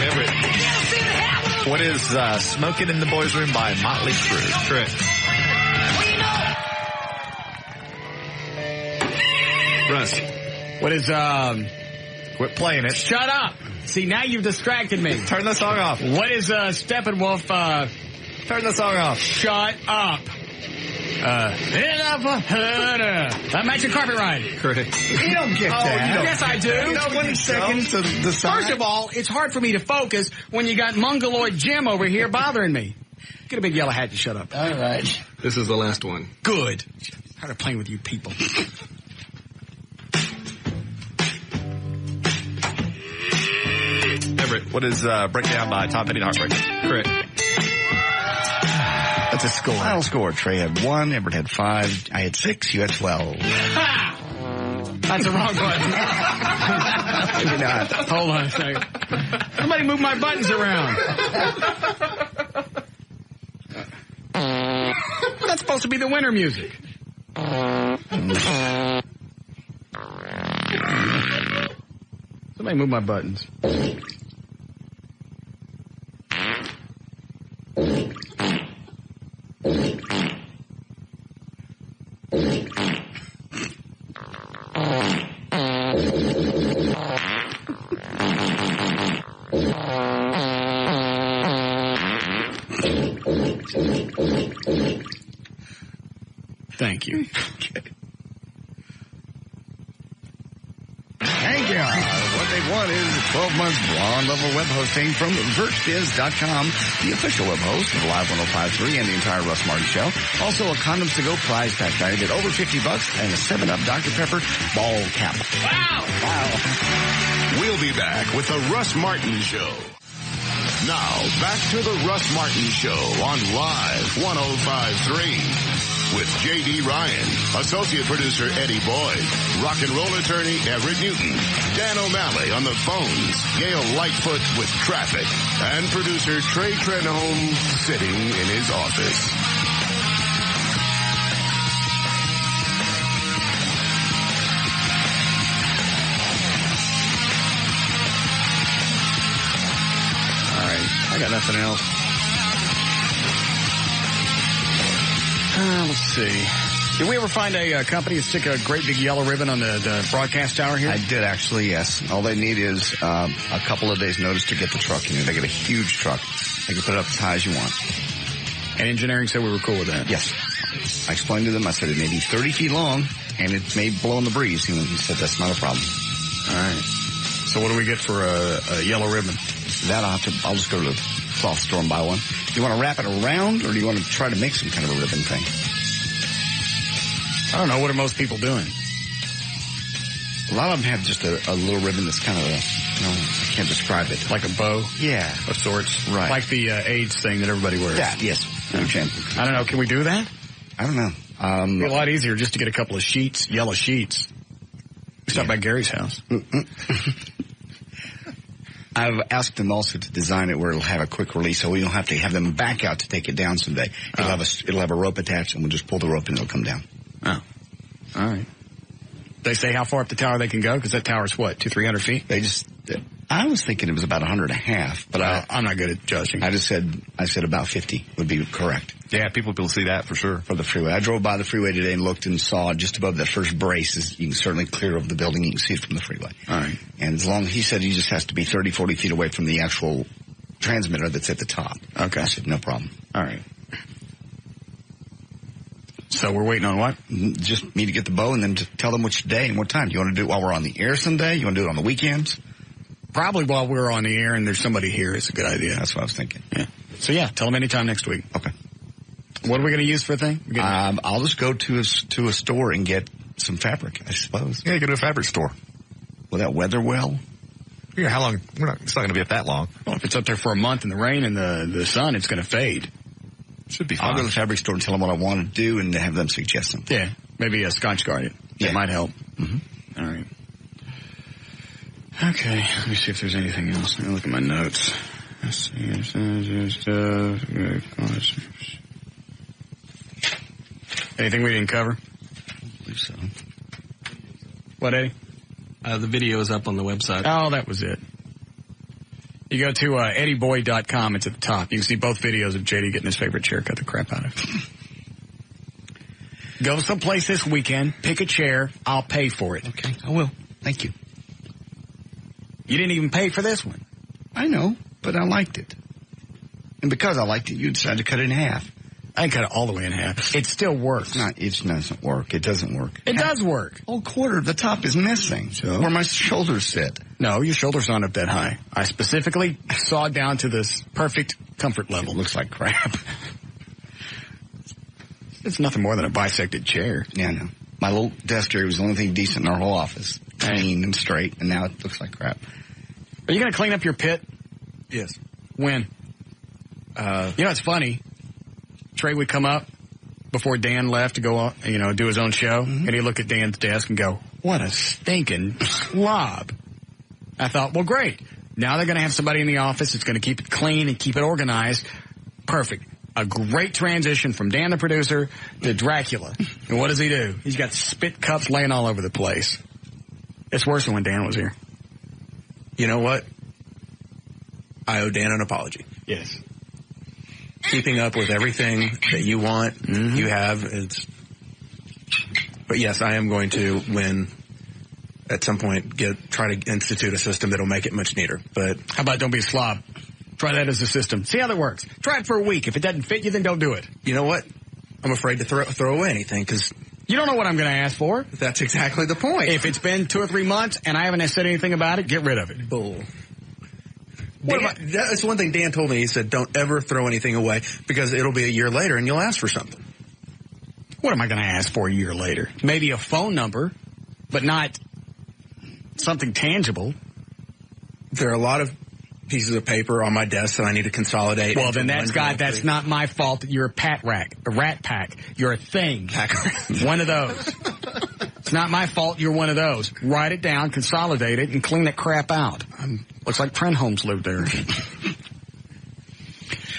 Everett. What is Smoking in the Boys Room by Motley Crue? Correct. Russ. What is, Quit playing it. Shut up. See, now you've distracted me. Turn the song off. What is, Steppenwolf, Turn the song off. Shut up. That Magic Carpet Ride. Correct. You don't get that. Yes, I do. You know, 20 seconds to the side. First of all, it's hard for me to focus when you got Mongoloid Jim over here bothering me. Get a big yellow hat and shut up. All right. This is the last one. Good. Tired of playing with you people. Everett, what is Breakdown by Tom Petty and Heartbreaker? Correct. That's a score. Final score. Trey had 1, Everett had 5, I had 6, you had 12. Ha! That's the wrong button. Maybe not. Hold on a second. Somebody move my buttons around. That's supposed to be the winter music. Somebody move my buttons. Thank you. Okay. Thank you. What they want is 12 months blonde level web hosting from VertBiz.com, the official web host of Live 105.3 and the entire Russ Martin Show. Also a Condoms to Go prize pack valued at over $50 and a 7-Up Dr. Pepper ball cap. Wow! We'll be back with the Russ Martin Show. Now, back to the Russ Martin Show on Live 105.3. With J.D. Ryan, Associate Producer Eddie Boyd, Rock and Roll Attorney Everett Newton, Dan O'Malley on the phones, Gail Lightfoot with traffic, and Producer Trey Trenholm sitting in his office. All right, I got nothing else. Let's see. Did we ever find a company to stick a great big yellow ribbon on the broadcast tower here? I did actually, yes. All they need is a couple of days' notice to get the truck in here. They get a huge truck. They can put it up as high as you want. And engineering said we were cool with that? Yes. I explained to them, I said it may be 30 feet long, and it may blow in the breeze. He said that's not a problem. All right. So what do we get for a yellow ribbon? That I'll just go to the cloth store and buy one. Do you want to wrap it around, or do you want to try to make some kind of a ribbon thing? I don't know. What are most people doing? A lot of them have just a little ribbon that's kind of I can't describe it. Like a bow? Yeah. Of sorts? Right. Like the AIDS thing that everybody wears? Yeah, yes. Okay. I don't know. Can we do that? I don't know. It'd be a lot easier just to get a couple of sheets, yellow sheets. We stopped by Gary's house. I've asked them also to design it where it'll have a quick release, so we don't have to have them back out to take it down someday. It'll have a rope attached, and we'll just pull the rope and it'll come down. Oh, all right. They say how far up the tower they can go? Because that tower's what, 200-300 feet? I was thinking it was about 150, but I'm not good at judging. I said about 50 would be correct. Yeah, people will see that for sure. For the freeway. I drove by the freeway today and looked and saw just above that first brace. You can certainly clear over the building. You can see it from the freeway. All right. And he said he just has to be 30, 40 feet away from the actual transmitter that's at the top. Okay. I said, no problem. All right. So we're waiting on what? Just me to get the bow and then to tell them which day and what time. Do you want to do it while we're on the air someday? You want to do it on the weekends? Probably while we're on the air and there's somebody here. It's a good idea. That's what I was thinking. Yeah. So yeah, tell them anytime next week. Okay. What are we going to use for a thing? I'll just go to a store and get some fabric, I suppose. Yeah, you go to a fabric store. Will that weather well? Yeah, how long? It's not going to be up that long. Well, if it's up there for a month in the rain and the sun, it's going to fade. Should be fine. I'll go to the fabric store and tell them what I want to do and have them suggest something. Yeah, maybe a Scotch Guard. That might help. Mm-hmm. All right. Okay, let me see if there's anything else. Let me look at my notes. Let's see. Anything we didn't cover? I believe so. What, Eddie? The video is up on the website. Oh, that was it. You go to eddieboyd.com. It's at the top. You can see both videos of JD getting his favorite chair cut the crap out of. Go someplace this weekend, pick a chair, I'll pay for it. Okay, I will. Thank you. You didn't even pay for this one. I know, but I liked it. And because I liked it, you decided to cut it in half. I didn't cut it all the way in half. It still works. It doesn't work. It doesn't work. It does work. Oh, quarter of the top is missing. So? Where my shoulders sit. No, your shoulders aren't up that high. I specifically sawed down to this perfect comfort level. It looks like crap. It's nothing more than a bisected chair. Yeah, I know. My little desk area was the only thing decent in our whole office. Clean and straight, and now it looks like crap. Are you going to clean up your pit? Yes. When? It's funny. Trey would come up before Dan left to go, do his own show, and he'd look at Dan's desk and go, what a stinking slob. I thought, well, great. Now they're going to have somebody in the office that's going to keep it clean and keep it organized. Perfect. A great transition from Dan the producer to Dracula. And what does he do? He's got spit cups laying all over the place. It's worse than when Dan was here. You know what? I owe Dan an apology. Yes. Keeping up with everything that you want, you have. But yes, I am going to, when at some point, try to institute a system that'll make it much neater. But how about don't be a slob? Try that as a system. See how that works. Try it for a week. If it doesn't fit you, then don't do it. You know what? I'm afraid to throw away anything because you don't know what I'm going to ask for. That's exactly the point. If it's been 2 or 3 months and I haven't said anything about it, get rid of it. Bull. That's one thing Dan told me. He said, don't ever throw anything away because it'll be a year later and you'll ask for something. What am I going to ask for a year later? Maybe a phone number, but not something tangible. There are a lot of pieces of paper on my desk that I need to consolidate. Well, then that's not my fault that you're a rat pack. You're a thing. One of those. It's not my fault you're one of those. Write it down, consolidate it, and clean that crap out. Looks like Trenholmes lived there.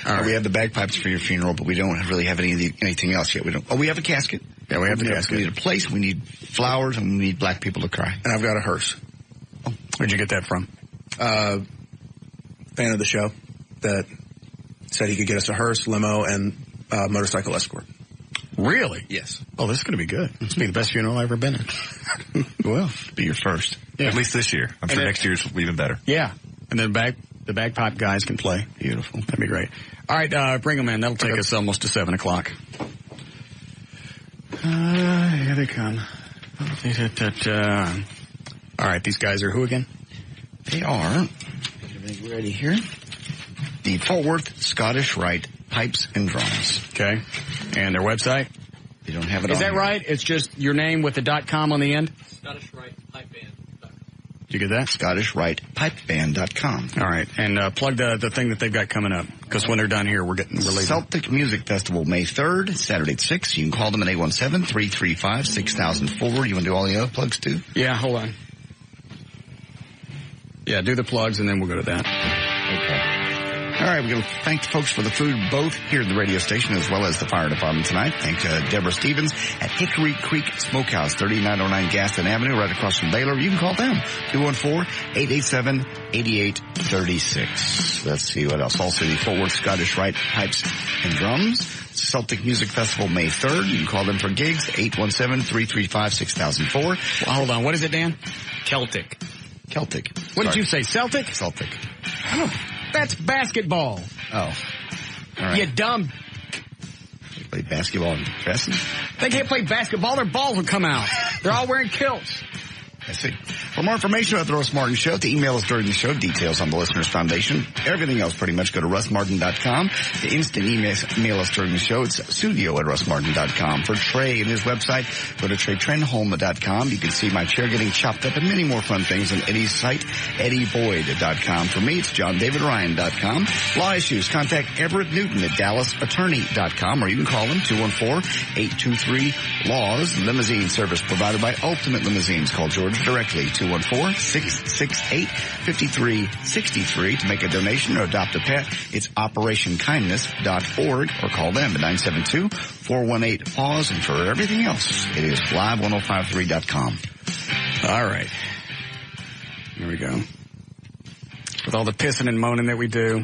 All right. We have the bagpipes for your funeral, but we don't really have anything else yet. We have a casket. Yeah, we have the casket. We need a place, we need flowers, and we need black people to cry. And I've got a hearse. Oh, where'd you get that from? Fan of the show that said he could get us a hearse, limo, and motorcycle escort. Really? Yes. Oh, this is going to be good. This will be the best funeral I've ever been in. Well, be your first. Yeah. At least this year. I'm sure next year's will be even better. Yeah. And then the bagpipe guys can play. Beautiful. That'd be great. All right, bring them in. That'll take us almost to 7 o'clock. Here they come. All right, these guys are who again? They are, everything ready here, the Fort Worth Scottish Rite Pipes and Drums. Okay. And their website? They don't have it on. Is that here. right? It's just your name with the .com on the end? Scottish Rite Pipe Band. Did you get that? ScottishRitePipeBand.com. All right. And plug the thing that they've got coming up. Because when they're done here, we're leaving. Celtic Music Festival, May 3rd, Saturday at 6. You can call them at 817-335-6004. You want to do all the other plugs too? Yeah, hold on. Yeah, do the plugs and then we'll go to that. Okay. All right, we're going to thank the folks for the food both here at the radio station as well as the fire department tonight. Thank Deborah Stevens at Hickory Creek Smokehouse, 3909 Gaston Avenue, right across from Baylor. You can call them, 214-887-8836. Let's see what else. Also, the Fort Worth Scottish Rite Pipes and Drums. Celtic Music Festival, May 3rd. You can call them for gigs, 817-335-6004. Well, hold on. What is it, Dan? Celtic. What did you say? Celtic? Celtic. Oh, that's basketball. Oh. All right. You dumb. They play basketball in dresses? They can't play basketball. Their balls will come out. They're all wearing kilts. I see. For more information about the Russ Martin Show, to email us during the show, details on the Listeners Foundation, everything else pretty much, go to russmartin.com. To instant email us during the show, it's studio@russmartin.com. For Trey and his website, go to TreyTrenholm.com. You can see my chair getting chopped up and many more fun things on Eddie's site, EddieBoyd.com. For me, it's JohnDavidRyan.com. Law issues, contact Everett Newton at DallasAttorney.com, or you can call him, 214-823-LAWS. Limousine service provided by Ultimate Limousines. Call George directly, 214-668-5363. To make a donation or adopt a pet, it's OperationKindness.org, or call them at 972-418-PAWS. And for everything else, it is live1053.com. All right. Here we go. With all the pissing and moaning that we do,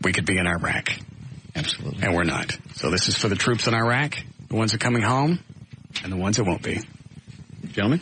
we could be in Iraq. Absolutely. And we're not. So this is for the troops in Iraq. the ones that are coming home, and the ones that won't be. Gentlemen?